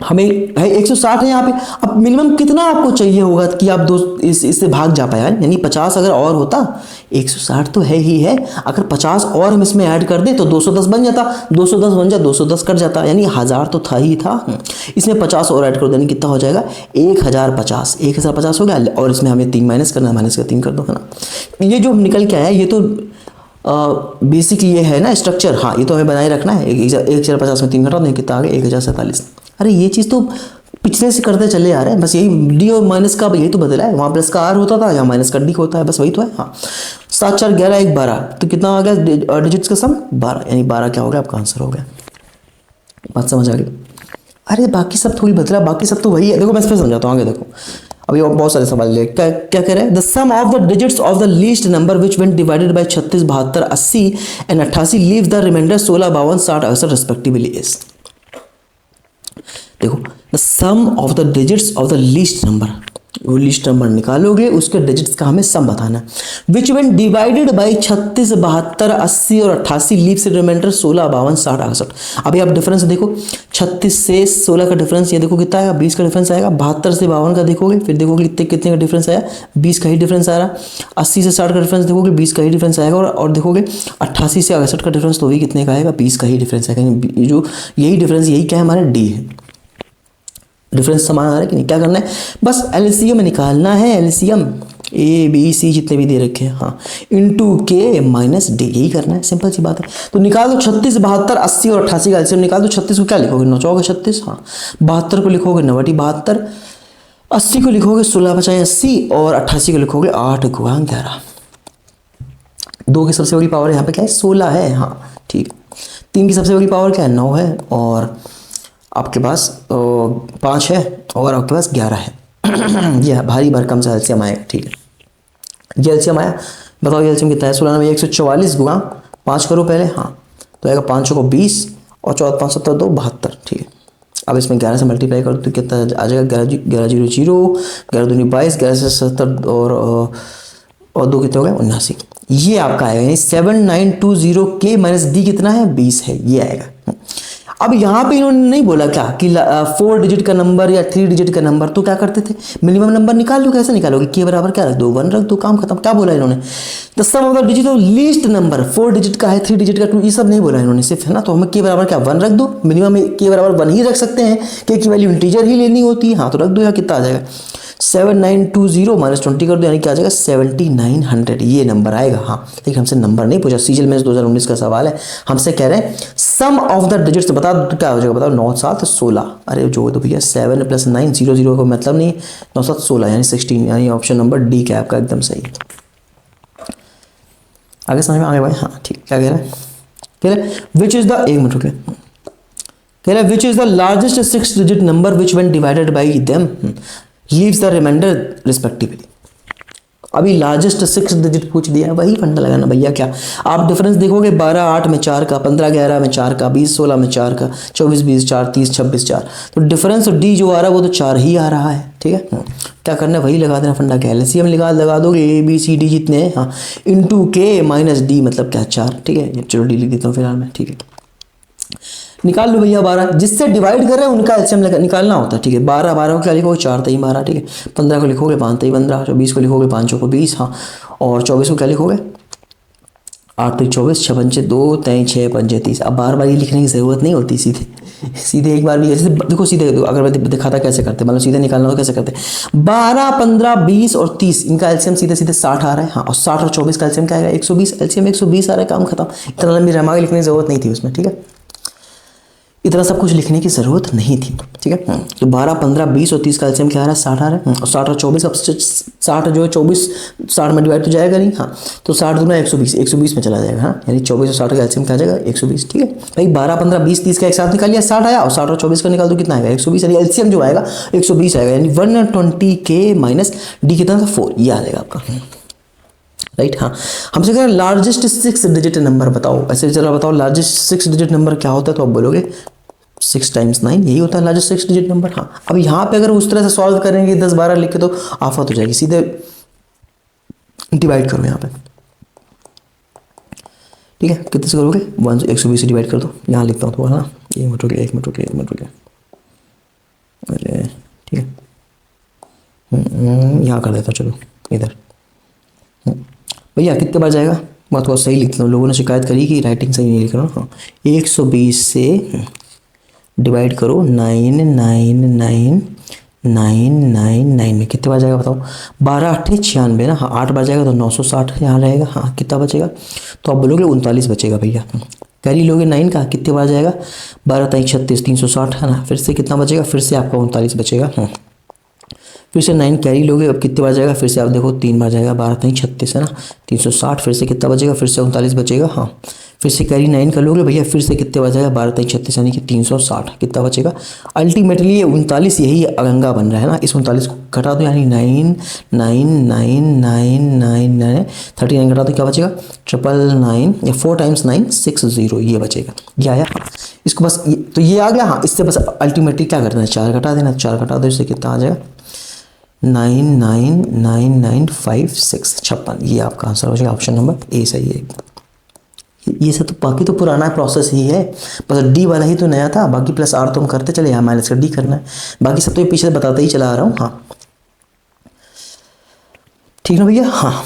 हमें भाई 160 है यहाँ पे। अब मिनिमम कितना आपको चाहिए होगा कि आप इससे भाग जा पाए, यानी 50 अगर और होता, 160 तो है ही है, अगर 50 और हम इसमें ऐड कर दें तो 210 बन जाता, 210 बन जाए 210 कट जाता, यानी 1000 तो था ही था। इसमें 50 और ऐड कर दो यानी कितना हो जाएगा 1050। 1050 हो गया और इसमें हमें 3 माइनस करना है, माइनस का 3 कर दो है ना। ये जो निकल के आया ये तो बेसिकली ये है ना स्ट्रक्चर। हाँ ये तो हमें बनाए रखना है। 1050 में 3 घटा दें कितना आ गया 1047। अरे ये चीज़ तो पिछले से करते चले आ रहे हैं, बस यही डी और माइनस का यही तो बदला है। वहाँ प्लस का आर होता था, यहाँ माइनस का डी होता है, बस वही तो है। हाँ 7 4 11 1 12 तो कितना आ गया डिजिट्स का सम 12, यानी 12 क्या हो गया आपका आंसर हो गया। बात समझ आ गई। अरे बाकी सब थोड़ी बदला, बाकी सब तो वही है। देखो मैं इस पर समझाता हूँ आगे देखो। अभी और बहुत सारे सवाल ले क्या कह रहे हैं, the sum of the digits of the least number which when divided by 36 72 80 and 88 leave the remainder 16 52 60 68 respectively is. देखो the sum of the digits of the least number, वो लिस्ट नंबर निकालोगे उसके डिजिट्स का हमें सम बताना है। विच व्हेन डिवाइडेड बाय 36 72 80 और 88 लीव्स रिमाइंडर 16 52 60 68। अभी आप डिफरेंस देखो, 36 से 16 का डिफरेंस ये देखो कितना आएगा 20 का डिफरेंस आएगा। 72 से 52 का देखोगे फिर देखोगे कितने का डिफरेंस आया 20 का ही डिफरेंस आ रहा। 80 से 60 का डिफरेंस देखोगे 20 का ही डिफरेंस आएगा। और देखोगे 88 से 68 का डिफरेंस तो वही कितने का आएगा 20 का ही डिफरेंस आएगा। जो यही डिफरेंस यही क्या है हमारा डी है। डिफरेंस समान आ रहा है कि नहीं, क्या करना है बस एलसीएम निकालना है। एलसीएम ए बी सी जितने भी दे रखे हैं हाँ इंटू के माइनस डी, यही करना है, सिंपल सी बात है। तो निकाल दो 36 72 80 और 88 का एलसीएम निकाल दो। 36 को क्या लिखोगे 9 चौके 36, हाँ 72 को लिखोगे 9 बटी 72, 80 को लिखोगे 16 बचाए 80 और 88 को लिखोगे 8 गुणा 11। 2 की सबसे बड़ी पावर यहाँ पे क्या है 16 है। हाँ ठीक, 3 की सबसे बड़ी पावर क्या है 9 है और आपके पास 5 है और आपके पास 11 है। यह भारी भरकम से एलसीएम आएगा। ठीक है ये एलसीएम आया, बताओ ये एलसीएम कितना है 16 में 144 गुणा 5 करो पहले। हाँ तो आएगा 5 को 20 और 14 5 7 2 72। ठीक है अब इसमें 11 से मल्टीप्लाई करो तो कितना आ जाएगा 11 0 0 11 दूनी 22 11 से 70 और 2 कितने हो गए 79। ये आपका आएगा यानी 7920 के माइनस डी कितना है 20 है, ये आएगा। अब यहाँ पे इन्होंने नहीं बोला क्या कि 4 डिजिट का नंबर या 3 डिजिट का नंबर, तो क्या करते थे मिनिमम नंबर निकाल लो। कैसे निकालोगे के बराबर क्या रख दो 1 रख दो, काम खत्म। क्या बोला इन्होंने the sum of the digit of least number 4 digit का है 3 डिजिट का 2, ये सब नहीं बोला इन्होंने सिर्फ, है ना। तो हमें के बराबर क्या 1 रख दो, मिनिमम के बराबर 1 ही रख सकते हैं, के की वैल्यू इंटीजर ही लेनी होती है। हाँ तो रख दो, यहाँ कितना आ जाएगा 7920 माइनस 20 कर दो यानी क्या आ जाएगा 7900, ये नंबर आएगा। हाँ लेकिन हमसे नंबर नहीं पूछा, सीजीएल मेंस 2019 का सवाल है, हमसे कह रहे हैं सम ऑफ द डिजिट्स बता दो क्या हो जाएगा, बताओ 9 7 16। अरे जो तो भैया 7 + 9 0 0 का मतलब नहीं, 9 7 16 यानी 16, यानी ऑप्शन नंबर डी क्या आपका एकदम सही। आगे समझ में आ गया भाई। हाँ ठीक, क्या कह रहे हैं, कह रहे विच इज द, एक मिनट रुके, कह रहे which is the largest 6 digit number which when divided by them. Leaves the remainder respectively. अभी लार्जेस्ट 6 डिजिट पूछ दिया, वही फंडा लगाना भैया। क्या आप डिफरेंस देखोगे, 12 8 में 4 का, 15 11 में 4 का, 20 16 में 4 का, 24 20 4, 30 26 4, तो डिफरेंस डी जो आ रहा है वो तो 4 ही आ रहा है। ठीक है, क्या करना है, वही लगा देना फंडा। क्या एलसीएम लगा दोगे, ए बी सी डी जितने हैं, हाँ, इंटू के माइनस डी मतलब क्या 4। ठीक है, चलो डी लिख देता हूँ फिलहाल मैं। ठीक है, निकाल लो भैया 12, जिससे डिवाइड कर रहे हैं उनका एलसीएम निकालना होता है। ठीक है, 12 12 को क्या लिखोगे, 4 3 12। ठीक है, 15 को लिखोगे 5 3 15, 24 को लिखोगे 5 को 20, हाँ, और 24 को क्या लिखोगे, 8 3 24, 6 5 2 3 6 5 30। अब बार बार ये लिखने की ज़रूरत नहीं होती, सीधे सीधे एक बार भी जैसे देखो, सीधे अगर मैं दिखाता कैसे करते, मतलब सीधे निकालना हो कैसे करते, 12 15 20 और 30 इनका एलसीएम सीधे सीधे 60 आ रहा है। हाँ, और 60 और 24 का एलसीएम क्या आएगा, 120। एलसीएम 120 आ रहा है, काम खत्म। इतना लंबी रमाग लिखने की जरूरत नहीं थी उसमें। ठीक है, इतना सब कुछ लिखने की ज़रूरत नहीं थी। ठीक है, तो 12 15 20 और 30 का एलसीएम क्या आ रहा है, 60 आ रहा है। और 60 और 24, अब 60 जो है 24 60 में डिवाइड तो जाएगा नहीं, हाँ, तो 60 दूना 120, 120 में चला जाएगा। हाँ, यानी 24 और 60 का एलसीएम क्या आ जाएगा, 120। ठीक है भाई, 12 15 20 30 का एक साथ निकाल लिया, 60 आया, और 60 और 24 का निकाल दो, कितना आएगा, 120। यानी एलसीएम जो आएगा 120 आएगा, यानी 120 के माइनस डी कितना था, 4, ये आ जाएगा आपका। राइट, हाँ, हमसे कह रहे हैं लार्जेस्ट 6 डिजिट नंबर बताओ। ऐसे चलो बताओ लार्जेस्ट 6 डिजिट नंबर क्या होता है, तो आप बोलोगे 6 टाइम्स 9, यही होता है लार्जेस्ट 6 डिजिट नंबर। हाँ, अब यहाँ पे अगर उस तरह से सॉल्व करेंगे 10 12 लिख के, तो आफत हो जाएगी। सीधे डिवाइड करो यहाँ पे। ठीक है, कितने से करोगे, 120 से डिवाइड कर दो। यहाँ लिखता हूँ थोड़ा ना, 1 मिनट रुकिए, 1 मिनट रुकिए, 1 मिनट रुकिए। अरे ठीक है, यहाँ कर देता हूँ, चलो इधर। भैया कितने बार जाएगा, मैं थोड़ा सही लिखता हूँ, लोगों ने शिकायत करी कि राइटिंग सही नहीं लिख रहा हूँ। हाँ, 120 से डिवाइड करो 9 9 9 9 9 9 में कितने बार जाएगा बताओ, 12 8 96 ना। हाँ, 8 बार जाएगा तो 960 यहाँ रहेगा। हाँ, कितना बचेगा, तो आप बोलोगे 39 बचेगा भैया। कैरी लोगे 9 का, कितने बार जाएगा, 12 3 36 360 है ना। फिर से कितना बचेगा, फिर से आपका 39 बचेगा। फिर से 9 कैरी लोगे, अब कितने बार जाएगा, फिर से आप देखो 3 बार जाएगा, 12 3 36 है ना, 360। फिर से कितना बचेगा, फिर से 39 बचेगा। हाँ, फिर से कैरी 9 कर लोगे भैया, फिर से कितने बार जाएगा, 12 3 36 यानी कि 360, कितना बचेगा। अल्टीमेटली ये 39 यही अगंगा बन रहा है ना, इस 39 को घटा दो, यानी 9 9 9 9 9 9 39 घटा दो, क्या बचेगा, 999 या 4 टाइम्स 9 60, ये बचेगा। ये आया, इसको बस तो ये आ गया। हाँ, इससे बस अल्टीमेटली क्या करना है, 4 घटा देना, 4 घटा दो, इससे कितना आ जाएगा, 999956 56। ये आपका आंसर हो जाएगा, ऑप्शन नंबर ए सही है। ये सब तो बाकी तो पुराना प्रोसेस ही है, बस डी वाला ही तो नया था। बाकी प्लस आर तो हम करते चले, यहाँ माइनस का डी करना है, बाकी सब तो पीछे बताते ही चला आ रहा हूँ। हाँ ठीक ना भैया। हाँ,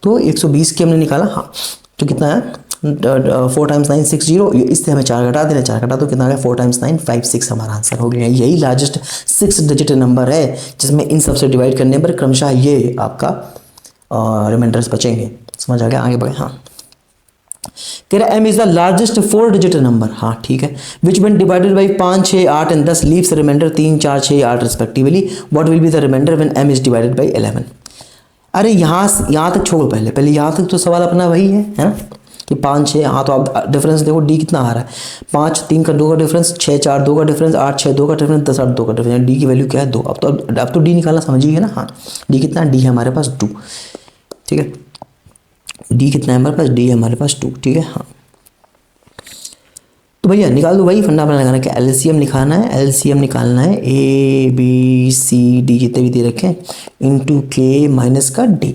तो 120 के हमने निकाला। हाँ, तो कितना है, 4 टाइम्स 9 60, इससे हमें 4 घटा देना, 4 घटा तो कितना आ गया, 4 टाइम्स 9 56 हमारा आंसर हो गया। यही लार्जेस्ट 6 डिजिट नंबर है, जिसमें इन सबसे डिवाइड करने पर क्रमशः ये आपका रिमाइंडर्स बचेंगे। समझ आ गया, आगे बढ़े। हाँ, कह रहा m is the largest 4 digit number. हाँ ठीक है, which when divided by 5 6 8 and 10 leaves remainder 3 4 6 8 respectively, what will be the remainder when m is divided by 11। अरे यहाँ तक छोड़ो, पहले यहाँ तक तो सवाल अपना वही है ना, कि 5 6। हाँ, तो आप डिफरेंस देखो, डी कितना आ रहा है, 5 3 का 2 का डिफरेंस, 6 4 2 का डिफरेंस, 8 6 2 का डिफरेंस, 10 8 2 का डिफरेंस। डी की वैल्यू क्या है, 2। अब तो डी निकालना समझिए ना। हाँ, डी कितना, डी है हमारे पास 2। ठीक है, डी कितना है हमारे पास, डी है हमारे पास 2। ठीक है, हाँ, तो भैया निकाल दो, वही फंडा अपना लगाना है कि एलसीएम निकालना है, एलसीएम निकालना है ए बी सी डी जितने भी दे रखे हैं इंटू के माइनस का डी।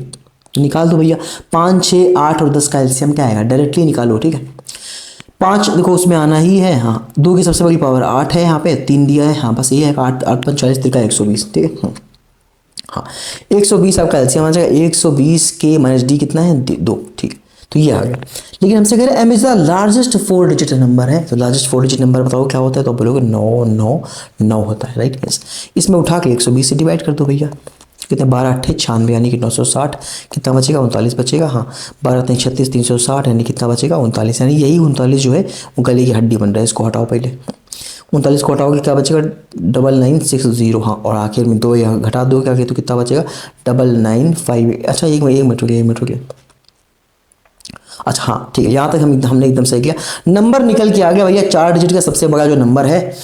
निकाल दो भैया, 5 6 8 और 10 का एलसीएम क्या आएगा, डायरेक्टली निकालो। ठीक है, 5 देखो उसमें आना ही है। हाँ, 2 की सबसे बड़ी पावर 8 है, यहाँ पे 3 दिया है। हाँ, बस ये है 8 8 5 40 3 का 120। ठीक है, हाँ, 120 आपका एलसीएम आ जाएगा। 120 के माइनस डी कितना है, 2। ठीक है, तो ये आ गया। लेकिन हमसे कह रहे हैं M is the largest 4 digit number है, तो लार्जेस्ट 4 डिजिट नंबर बताओ क्या होता है, तो आप बोलोगे 9 9 9 होता है। Right, yes. इसमें उठा के 120 से डिवाइड कर दो भैया, कितने 12 8 96 यानी कि 960, कितना बचेगा, 39 बचेगा। हाँ, 12 3 36 360 यानी कितना बचेगा, 39। यानी यही 39 जो है वो गले की हड्डी बन रहा है, इसको हटाओ पहले। 39 को हटाओगे क्या बचेगा, 9960। हाँ, और आखिर में 2 यहाँ घटा दो क्या, तो कितना बचेगा, 9958। अच्छा, एक मिनट रुकिए। अच्छा हाँ ठीक है, यहाँ तक हमने एकदम सही किया। नंबर निकल के आ गया भैया, 4 डिजिट का सबसे बड़ा जो नंबर है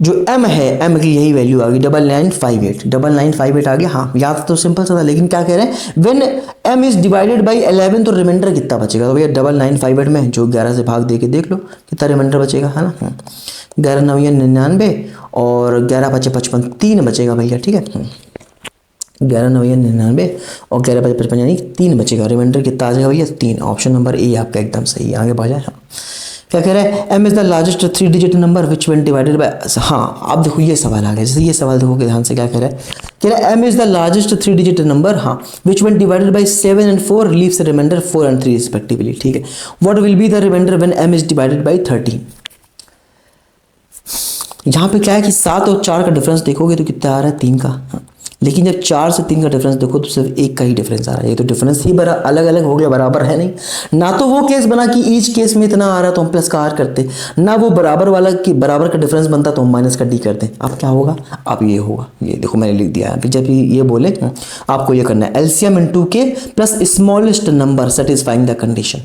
जो m है m की यही वैल्यू आ गई 9958 आ गया। हाँ याद तो सिंपल सा था, लेकिन क्या कह रहे हैं when m is divided by 11 तो रिमाइंडर कितना बचेगा, तो भैया 9958 में जो 11 से भाग दे के देख लो कितना रिमाइंडर बचेगा, है ना। 11 9 99 और 11 5 55 3 बचेगा भैया, ठीक है। 11 9 99 और 11 5 55 यानी 3 बचेगा, रिमाइंडर कितना आ जाएगा भैया 3। ऑप्शन नंबर ए आपका एकदम सही है। आगे बढ़ जाए। हाँ क्या कह रहे हैं m is the largest 3 digit number which when divided bye. हाँ अब देखो ये सवाल आ गया, जैसे ये सवाल देखो ध्यान से, क्या कह रहा है m is the largest 3 digit number, हाँ which when divided by 7 and 4 leaves remainder 4 and 3 respectively, ठीक है। What will be the remainder when m is divided by 13। यहाँ पे क्या है कि 7 और 4 का डिफरेंस देखोगे तो कितना आ रहा है 3 का, हाँ। लेकिन जब 4 से 3 का डिफरेंस देखो तो सिर्फ 1 का ही डिफरेंस आ रहा है, ये तो डिफरेंस ही बड़ा अलग अलग हो गया, बराबर है नहीं ना। तो वो केस बना कि ईच केस में इतना आ रहा है तो हम प्लस का आर करते, ना वो बराबर वाला कि बराबर का डिफरेंस बनता तो हम माइनस का डी करते। अब क्या होगा, अब ये होगा, ये देखो मैंने लिख दिया है। जब ये बोले आपको ये करना है LCM into K plus smallest number satisfying the condition.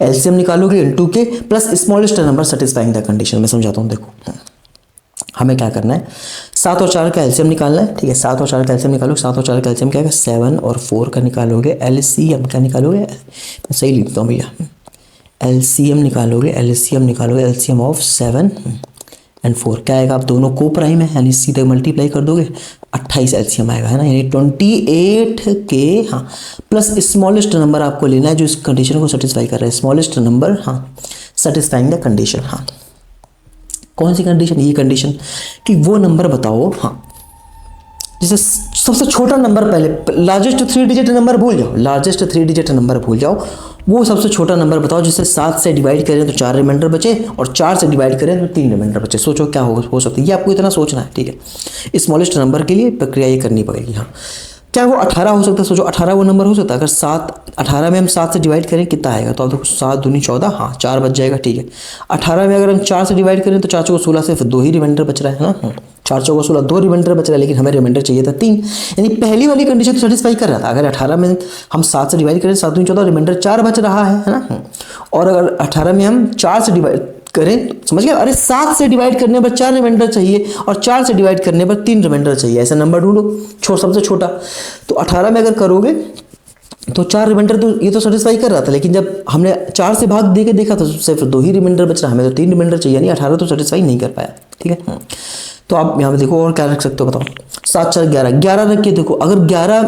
LCM निकालोगे into K plus smallest number satisfying the condition. मैं समझाता हूँ, देखो हमें क्या करना है 7 और 4 का एलसीएम निकालना है, ठीक है। 7 और 4 का एलसीएम निकालो, 7 और 4 का एलसीएम क्या है 7 और 4 का निकालोगे एलसीएम क्या निकालोगे, मैं सही लिखता हूँ भैया, एलसीएम निकालोगे एलसीएम ऑफ 7 and 4 क्या आएगा, आप दोनों को प्राइम है यानी सीधे मल्टीप्लाई कर दोगे 28 एलसीएम आएगा, है ना, यानी 28 के हाँ प्लस स्मॉलेस्ट नंबर आपको लेना है जो इस कंडीशन को सेटिस्फाई कर रहा है, स्मॉलेस्ट नंबर हाँ सेटिस्फाइंग द कंडीशन। हाँ कौन सी कंडीशन, ये कंडीशन कि वो नंबर बताओ हाँ जैसे सबसे छोटा नंबर, पहले लार्जेस्ट 3 डिजिट नंबर भूल जाओ, लार्जेस्ट 3 डिजिट नंबर भूल जाओ, वो सबसे छोटा नंबर बताओ जिसे 7 से डिवाइड करें तो 4 रिमाइंडर बचे और 4 से डिवाइड करें तो 3 रिमाइंडर बचे। सोचो क्या हो सकता है, ये आपको इतना सोचना है, ठीक है। स्मॉलेस्ट नंबर के लिए प्रक्रिया ये करनी पड़ेगी। हाँ क्या वो 18 हो सकता है, सोचो 18 वो नंबर हो सकता है। अगर 18 में हम 7 से डिवाइड करें कितना आएगा, तो आप देखो 7 दूनी 14, हाँ 4 बच जाएगा, ठीक है। 18 में अगर हम 4 से डिवाइड करें तो 4 चौको 16 से फिर 2 ही रिमाइंडर बच रहा है ना, 4 चौको 16 2 रिमाइंडर बच रहा है, लेकिन हमें रिमाइंडर चाहिए था 3, यानी पहली वाली कंडीशन तो सेटिस्फाई कर रहा था। अगर 18 में हम 7 से डिवाइड करें 7 दूनी 14 रिमाइंडर 4 बच रहा है ना, और अगर 18 में हम 4 से डिवाइड करें, समझ गए, अरे 7 से डिवाइड करने पर 4 रिमाइंडर चाहिए और 4 से डिवाइड करने पर 3 रिमाइंडर चाहिए, ऐसा नंबर ढूंढो सबसे छोटा। तो 18 में अगर करोगे तो 4 रिमाइंडर तो ये तो सेटिस्फाई कर रहा था, लेकिन जब हमने 4 से भाग दे के देखा तो सिर्फ 2 ही रिमाइंडर बच रहा, हमें तो 3 रिमाइंडर चाहिए, यानी 18 तो सेटिस्फाई नहीं कर पाया, ठीक है। तो आप यहाँ पे देखो और क्या रख सकते हो, बताओ 7 4 11 रख के देखो, अगर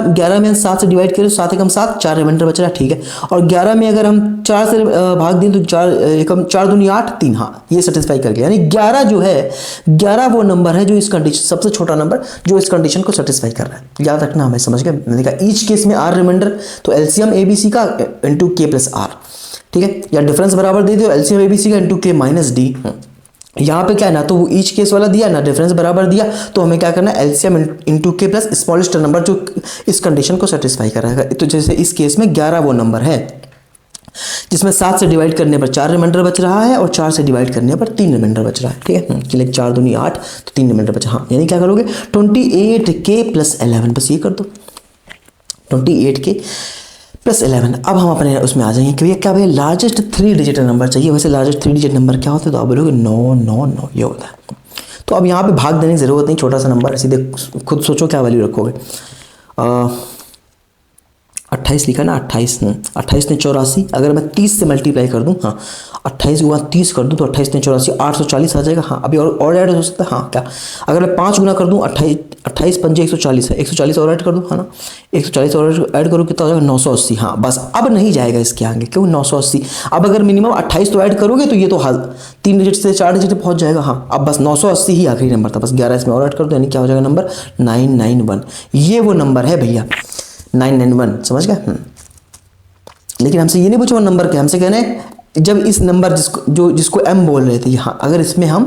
11 में हम 7 से डिवाइड करें 7 एकम 7 4 रिमाइंडर बच रहा है, ठीक है। और 11 में अगर हम 4 से भाग दें तो 4 एकम 4 दूनी 8 3, हाँ ये सेटिस्फाई कर गया, यानी 11 जो है 11 वो नंबर है जो इस कंडीशन सबसे छोटा नंबर जो इस कंडीशन को सेटिस्फाई कर रहा है। याद रखना हमें, समझ गए। मैंने कहा ईच केस में आर रिमाइंडर, तो एलसीएम एबीसी का इंटू के प्लस आर, ठीक है, या डिफरेंस बराबर दे दो एलसीएम एबीसी का इंटू के माइनस डी। यहाँ पे क्या है ना तो वो ईच केस वाला दिया ना डिफरेंस बराबर दिया, तो हमें क्या करना है LCM into K plus smallest number जो इस कंडीशन को सेटिस्फाई कर रहा है। तो जैसे इस केस में 11 वो नंबर है जिसमें 7 से डिवाइड करने पर 4 रिमाइंडर बच रहा है और 4 से डिवाइड करने पर 3 रिमाइंडर बच रहा है, ठीक है। चलिए 4 दूनी 8 तो 3 रिमाइंडर बचा, हाँ यानी क्या करोगे 28 के प्लस 11, बस ये कर दो 28 के प्लस 11। अब हम अपने उसमें आ जाएंगे कि भैया क्या भैया लार्जेस्ट 3 डिजिट नंबर चाहिए। वैसे लार्जेस्ट 3 डिजिट नंबर क्या होता है, तो आप बोलोगे 999 ये होता है। तो अब यहाँ पे भाग देने की ज़रूरत नहीं, छोटा सा नंबर सीधे खुद सोचो क्या वैल्यू रखोगे। 28 लिखा ना, 28 ने 84, अगर मैं 30 से मल्टीप्लाई कर दूँ, हाँ 28 गुना 30 कर दूँ तो 28 ने 84 840 आ जाएगा। हाँ अभी और ऐड हो सकता है, हाँ क्या अगर मैं 5 गुना कर दूँ 28 पंजे 140 है, 140 और ऐड कर दूँ, है ना 140 और ऐड करो कितना हो जाएगा 980। हाँ बस अब नहीं जाएगा इसके आगे, क्यों 980। अब अगर मिनिमम 28 तो ऐड करोगे तो ये तो 3 डिजिट से 4 डिजिट पहुँच जाएगा। हाँ अब बस 980 ही आखिरी नंबर था, बस 11 इसमें और ऐड कर दो, यानी क्या हो जाएगा नंबर 991। ये वो नंबर है भैया 991, समझ गए। लेकिन हमसे ये नहीं पूछा वो नंबर क्या, हमसे कहना है जब इस नंबर जिसको m बोल रहे थे, हाँ अगर इसमें हम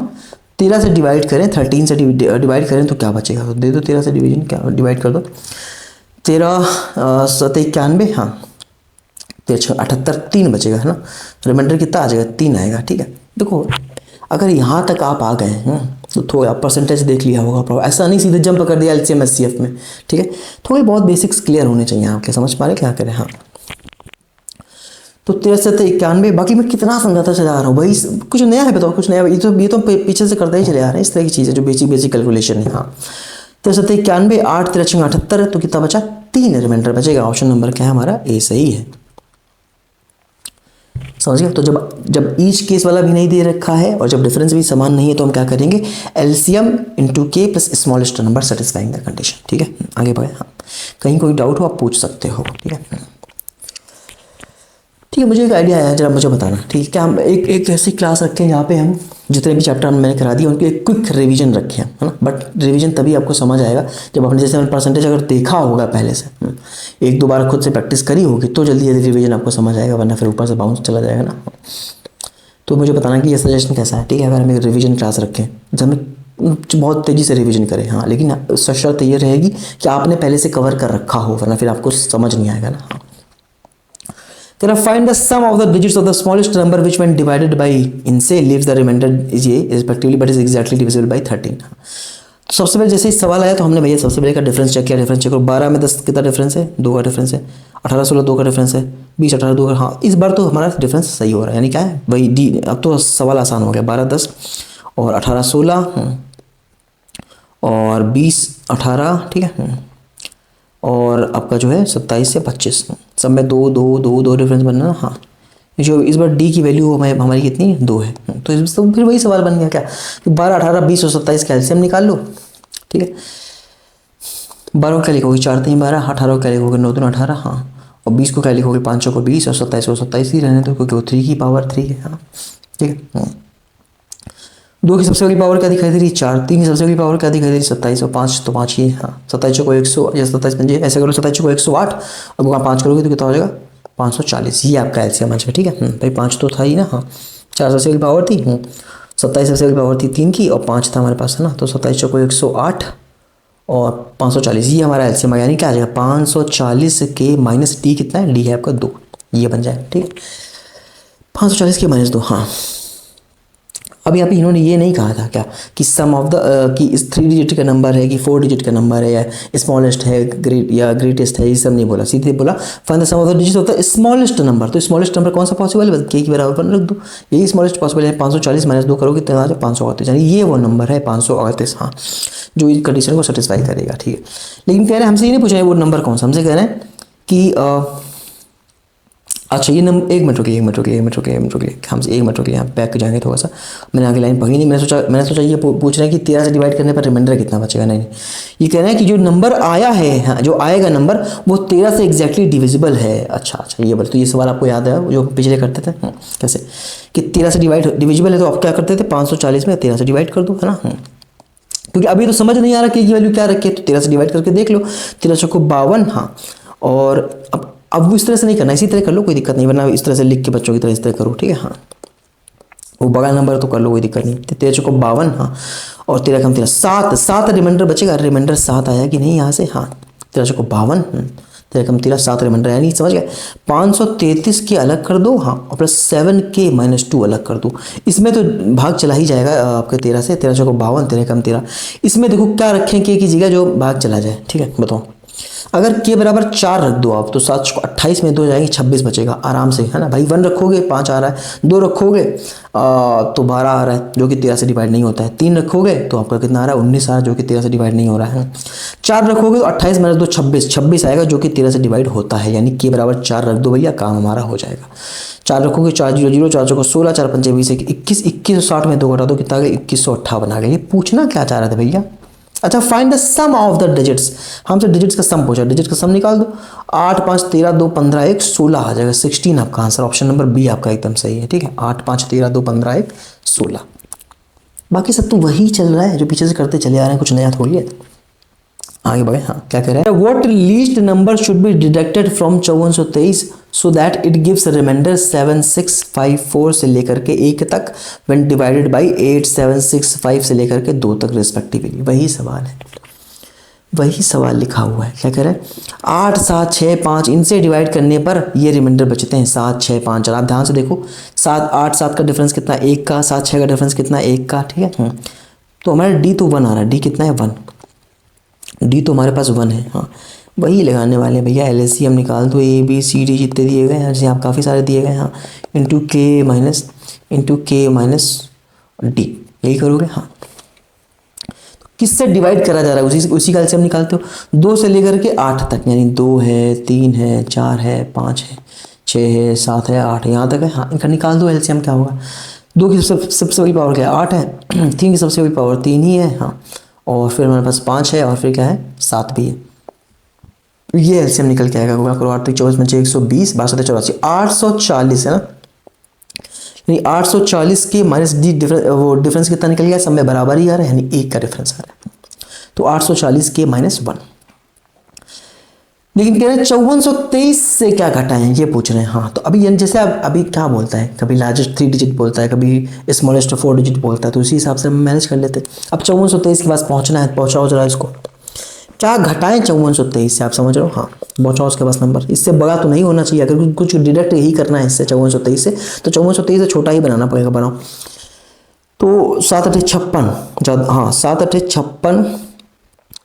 13 से डिवाइड करें 13 से डिवाइड करें तो क्या बचेगा, तो दे दो 13 से डिवीजन क्या डिवाइड कर दो 13 7 91, हाँ 13 78 3 बचेगा, है ना। रिमाइंडर कितना आ जाएगा 3 आएगा, ठीक है। देखो अगर यहाँ तक आप आ गए हैं तो थोड़ा परसेंटेज देख लिया होगा, ऐसा नहीं सीधे जंप कर दिया एलसीएम एचसीएफ में, ठीक है। थोड़े बहुत बेसिक्स क्लियर होने चाहिए आपके, समझ पा रहे क्या करें। हाँ तो 63 91, बाकी मैं कितना समझाता चला आ रहा हूँ भाई, कुछ नया है बताओ, कुछ नया, ये तो पीछे से करते ही चले आ रहे हैं इस तरह की चीज़ें जो बेसिक बेसिक कैलकुलेशन है। हाँ 63 91, 8 3 78, तो कितना बचा, 3 रिमाइंडर बचेगा। ऑप्शन नंबर क्या है हमारा, ए सही है। समझ गया। तो जब ईच केस वाला भी नहीं दे रखा है और जब डिफरेंस भी समान नहीं है तो हम क्या करेंगे, एलसीएम इंटू के plus smallest number satisfying the condition. ठीक है, आगे बढ़े। हाँ कहीं कोई डाउट हो आप पूछ सकते हो। ठीक है ठीक है, मुझे एक आइडिया आया, जरा मुझे बताना। ठीक है, क्या हम एक ऐसी क्लास रखें जहाँ पे हम जितने भी चैप्टर मैंने करा दिए उनकी एक क्विक रिवीजन रखें, है ना। बट रिवीजन तभी आपको समझ आएगा जब आपने जैसे परसेंटेज अगर देखा होगा पहले से, एक दो बार खुद से प्रैक्टिस करी होगी तो जल्दी जल्दी रिवीजन आपको समझ आएगा, वरना फिर ऊपर से बाउंस चला जाएगा ना। तो मुझे बताना कि ये सजेशन कैसा है। ठीक है, अगर हम एक रिवीजन क्लास रखें जब हमें बहुत तेज़ी से रिवीजन करें, हाँ लेकिन शर्त ये रहेगी कि आपने पहले से कवर कर रखा हो, वरना फिर आपको समझ नहीं आएगा ना। Can I find the sum of the digits of the smallest number which when divided by इनसे leaves the remainder is ये respectively but is exactly divisible by 13। तो सबसे पहले जैसे ही सवाल आया तो हमने भैया सबसे पहले का डिफरेंस चेक किया। डिफरेंस चेक करो, 12 में 10 कितना डिफरेंस है, 2 का डिफरेंस है। 18 16 2 का डिफरेंस है। 20 18 2 का, हाँ इस बार तो हमारा डिफरेंस सही हो रहा है, यानी क्या है वही डी। अब तो सवाल आसान हो गया, 12 10 और 18 16 और 20 18। ठीक है, और आपका जो है 27 से 25 सब में 2 2 2 2 डिफरेंस बनना ना। हाँ जो इस बार डी की वैल्यू हमारी कितनी, 2 है। तो इस तो फिर वही सवाल बन गया क्या कि 12 18 20 और 27 का एलसीएम निकाल लो। ठीक है, 12 को क्या लिखोगे, 4 3 12, 18 को क्या लिखोगे, 9 2 18, हाँ और 20 को क्या लिखोगे, 5 को 20 और 27 को 27 ही रहने दो क्योंकि वो 3 की पावर 3 है। हाँ ठीक है, 2 की सबसे बड़ी पावर क्या दिखाई दे रही है, 4। 3 की सबसे बड़ी पावर क्या दिखाई दे रही है, 27 और 5 तो 5 ही है। हाँ 27 को 100 या 27 पंजे ऐसे करो, 27 को 108 और वहाँ 5 करोगे तो कितना हो जाएगा, 540। ये आपका एलसीएम है। ठीक है भाई, 5 तो था ही ना। हाँ 4 सबसे बड़ी पावर थी, 27 सबसे बड़ी पावर थी 3 की और 5 था हमारे पास, है ना। तो 27 को 108 और 540, ये हमारा एलसीएम है। यानी क्या आ जाएगा, 540 के माइनस डी कितना है, डी है आपका 2, ये बन जाएगा। ठीक है, 540 के माइनस 2। हाँ अभी यहाँ पे इन्होंने ये नहीं कहा था क्या कि सम ऑफ द कि इस 3 डिजिट का नंबर है कि 4 डिजिट का नंबर है या स्मॉलेस्ट है ग्रेट या ग्रेटेस्ट है, ये सब नहीं बोला, सीधे बोला find the sum of the digit of the smallest number. तो स्मॉलेस्ट नंबर कौन सा पॉसिबल है, के की बराबर पर रख दो, यही स्मॉलेस्ट पॉसिबल है। 540 माइनस 2 करोगे तो आ जाए 538, यानी ये वो नंबर है 538। हाँ जो इस कंडीशन को सेटिस्फाई करेगा। ठीक है, लेकिन कह रहे हैं हमसे ये नहीं पूछ रहे वो नंबर कौन सा, हमसे कह रहे हैं कि अच्छा ये नंबर, एक मिनट रुकिए हमसे एक मिनट रुकिए, यहाँ बैक जाएंगे थोड़ा सा। मैंने आगे लाइन पढ़ी नहीं, मैंने सोचा ये पूछ रहे हैं कि 13 से डिवाइड करने पर रिमाइंडर कितना बचेगा। नहीं, ये कह रहे हैं कि जो नंबर आया है, हाँ जो आएगा नंबर वो 13 से एग्जैक्टली डिविजिबल है। अच्छा ये बोले, तो ये सवाल आपको याद है जो पिछले करते थे कैसे कि 13 से डिविजिबल है, तो आप क्या करते थे 540 में 13 से डिवाइड कर दो, है ना। क्योंकि अभी तो समझ नहीं आ रहा कि वैल्यू क्या रखी है, तो 13 से डिवाइड करके देख लो, 13 चौको 52। हाँ और अब वो इस तरह से नहीं करना, इसी तरह कर लो, कोई दिक्कत नहीं, वरना इस तरह से लिख के बच्चों की तरह इस तरह करो। ठीक है, हाँ वो बगल नंबर तो कर लो, कोई दिक्कत नहीं। 13 चौको 52, हाँ और 13 कम 13 7 रिमाइंडर बचेगा, रिमाइंडर 7 आया कि नहीं यहाँ से। हाँ 13 चौको 52, 13 कम 13 7 रिमाइंडर आया नहीं, समझ गए। 533 के अलग कर दो, हाँ और प्लस 7 के माइनस 2 अलग कर दो। इसमें तो भाग चला ही जाएगा आपके 13 से, 13 चौको 52 13 कम 13। इसमें देखो क्या रखें के की जगह जो भाग चला जाए। ठीक है बताओ, अगर के बराबर 4 रख दो आप तो 7 को 28 में 2 जाएंगे 26 बचेगा आराम से, है ना भाई। 1 रखोगे 5 आ रहा है, 2 रखोगे तो 12 आ रहा है जो कि 13 से डिवाइड नहीं होता है। 3 रखोगे तो आपका कितना आ रहा है 19 आ रहा है जो कि 13 से डिवाइड नहीं हो रहा है। 4 रखोगे तो 28 माइनस 2 26 आएगा जो कि 13 से डिवाइड होता है, यानी के बराबर 4 रख दो भैया, काम हमारा हो जाएगा। 4 रखोगे 4 0 0 4 को 16 4 5 20 21 2160 में 2 घटा दो कितना आ गया 2158 आ गया। ये पूछना क्या चाह रहे थे भैया। अच्छा find the sum of the digits, हमसे डिजिट्स का सम पूछा, डिजिट का सम निकाल दो। 8 5 13 2 15 1 16 आ जाएगा, 16 आपका आंसर, ऑप्शन नंबर बी आपका एकदम सही है। ठीक है 8 5 13 2 15 1 16, बाकी सब तो वही चल रहा है जो पीछे से करते चले आ रहे हैं, कुछ नया थोड़ी है। आगे बढ़े, हाँ क्या कह रहे हैं, what least number should be deducted from 5423 so that it gives remainder 7654 से लेकर के 1 तक व्हेन डिवाइडेड बाय 8 7 6 5 से लेकर के 2 तक रिस्पेक्टिवली। वही सवाल है, वही सवाल लिखा हुआ है। क्या कह रहे हैं 8 7 6 5 इनसे डिवाइड करने पर ये रिमाइंडर बचते हैं 7 6 5। आप ध्यान से देखो 7 8 7 का डिफरेंस कितना 1 का, 7 6 का डिफरेंस कितना 1 का। ठीक है तो हमारा डी तो 1 आ रहा है, डी कितना है 1, डी तो हमारे पास 1 है। हाँ वही लगाने वाले हैं भैया, LCM निकाल दो, ABCD जितने दिए गए हैं, जैसे आप काफ़ी सारे दिए गए हैं, हाँ, इंटू के माइनस डी, यही करोगे। हाँ, किससे डिवाइड करा जा रहा है उसी का एलसीएम निकालते हो। 2 से लेकर के 8 तक, यानी 2 है, 3 है, 4 है, 5 है, 6 है, 7 है, 8 है, यहाँ तक है। हाँ, इनका निकाल दो एलसीएम, क्या होगा। 2 की सबसे बड़ी पावर क्या है, 8 है। 3 की सबसे बड़ी पावर 3 ही है। हाँ, और फिर हमारे पास 5 है, और फिर क्या है, 7 भी है। ये एलसीएम निकल के आएगा, होगा करो 8 24 में 120, 62 84, 840 है ना। यानी 840 के माइनस डी डिफरेंस कितना निकल गया, सब में बराबर ही आ रहा है, यानी 1 का डिफरेंस आ रहा है। तो 840 के माइनस 1। लेकिन कह रहे हैं 5423 से क्या घटाएं, ये पूछ रहे हैं। हाँ, तो अभी यानी जैसे अभी क्या बोलता है, कभी लार्जेस्ट 3 डिजिट बोलता है, कभी स्मॉलेस्ट 4 डिजिट बोलता है, तो उसी हिसाब से हम मैनेज कर लेते हैं। अब 5423 के पास पहुंचना है, पहुंचाओ जरा इसको, क्या घटाएं 5423 से, आप समझ रहे हो। हाँ, पहुंचाओ उसके पास नंबर, इससे बड़ा तो नहीं होना चाहिए। अगर कुछ डायरेक्ट यही करना है इससे 5423 से, तो 5423 से छोटा ही बनाना पड़ेगा। बनाओ तो 7 8 56, हाँ 7 8 56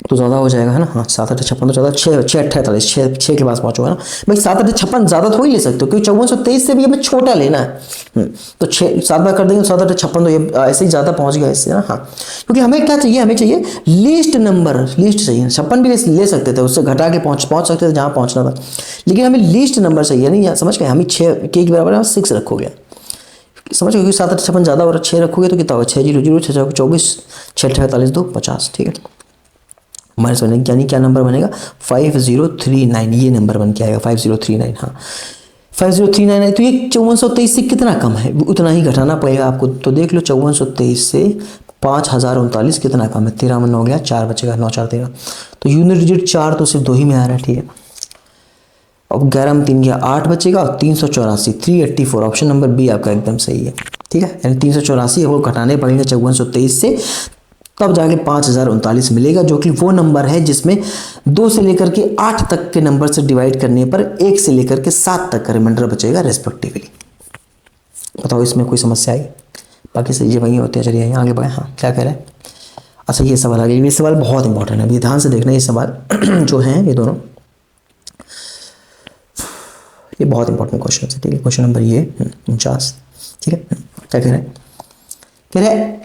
तो ज़्यादा हो जाएगा, है ना। हाँ, 7 8 56 तो ज़्यादा, 6 6 48, 6 के पास पहुँचो, है ना भाई। 7 8 56 ज़्यादा थोड़ी ले सकते हो, क्योंकि 5423 से भी हमें छोटा लेना है। तो 6 7 बार कर देंगे, 7 8 56 तो ये ऐसे ही ज़्यादा पहुँच गया इससे ना। हाँ, क्योंकि हमें क्या चाहिए, हमें चाहिए लीस्ट नंबर, लीस्ट चाहिए। 56 भी ले सकते थे, उससे घटा के पहुँच सकते थे जहाँ पहुँचना था, लेकिन हमें लीस्ट नंबर चाहिए। नहीं, समझ गए, हमें 6 के बराबर है, 6 रखोगे, समझ गए, क्योंकि 7 8 56 ज़्यादा, और 6 रखोगे तो कितना होगा, 6 0 0 6 24, 6 48 2 50, ठीक है। माइनस बनेगा, यानी क्या नंबर बनेगा, 5039, ये नंबर बन के आएगा 5039। हाँ, 5039 है। तो ये 5423 से कितना कम है, उतना ही घटाना पड़ेगा आपको। तो देख लो 5423 से 5039 कितना कम है, 13 में 9 गया, 4 बचेगा, 9 4 13। तो यूनिट डिजिट 4 तो सिर्फ 2 ही में आ रहा है, ठीक है। अब 11 में 3 गया, 8 बचेगा, और 384 384, ऑप्शन नंबर बी आपका एकदम सही है, ठीक है। यानी 384 वो घटाने पड़ेंगे 5423 से, तब जाके 5039 मिलेगा, जो कि वो नंबर है जिसमें 2 से लेकर के 8 तक के नंबर से डिवाइड करने पर 1 से लेकर के 7 तक का रिमाइंडर बचेगा रेस्पेक्टिवली। बताओ इसमें कोई समस्या आई, बाकी सही वही होते हैं। चलिए यहाँ आगे बढ़े। हाँ, क्या कह रहे हैं, अच्छा ये सवाल आ गया, ये सवाल बहुत इंपॉर्टेंट है, अभी ध्यान से देखना। ये सवाल जो हैं ये दोनों, ये बहुत इंपॉर्टेंट क्वेश्चन है, ठीक है। क्वेश्चन नंबर ये 49, ठीक है। क्या कह रहे हैं,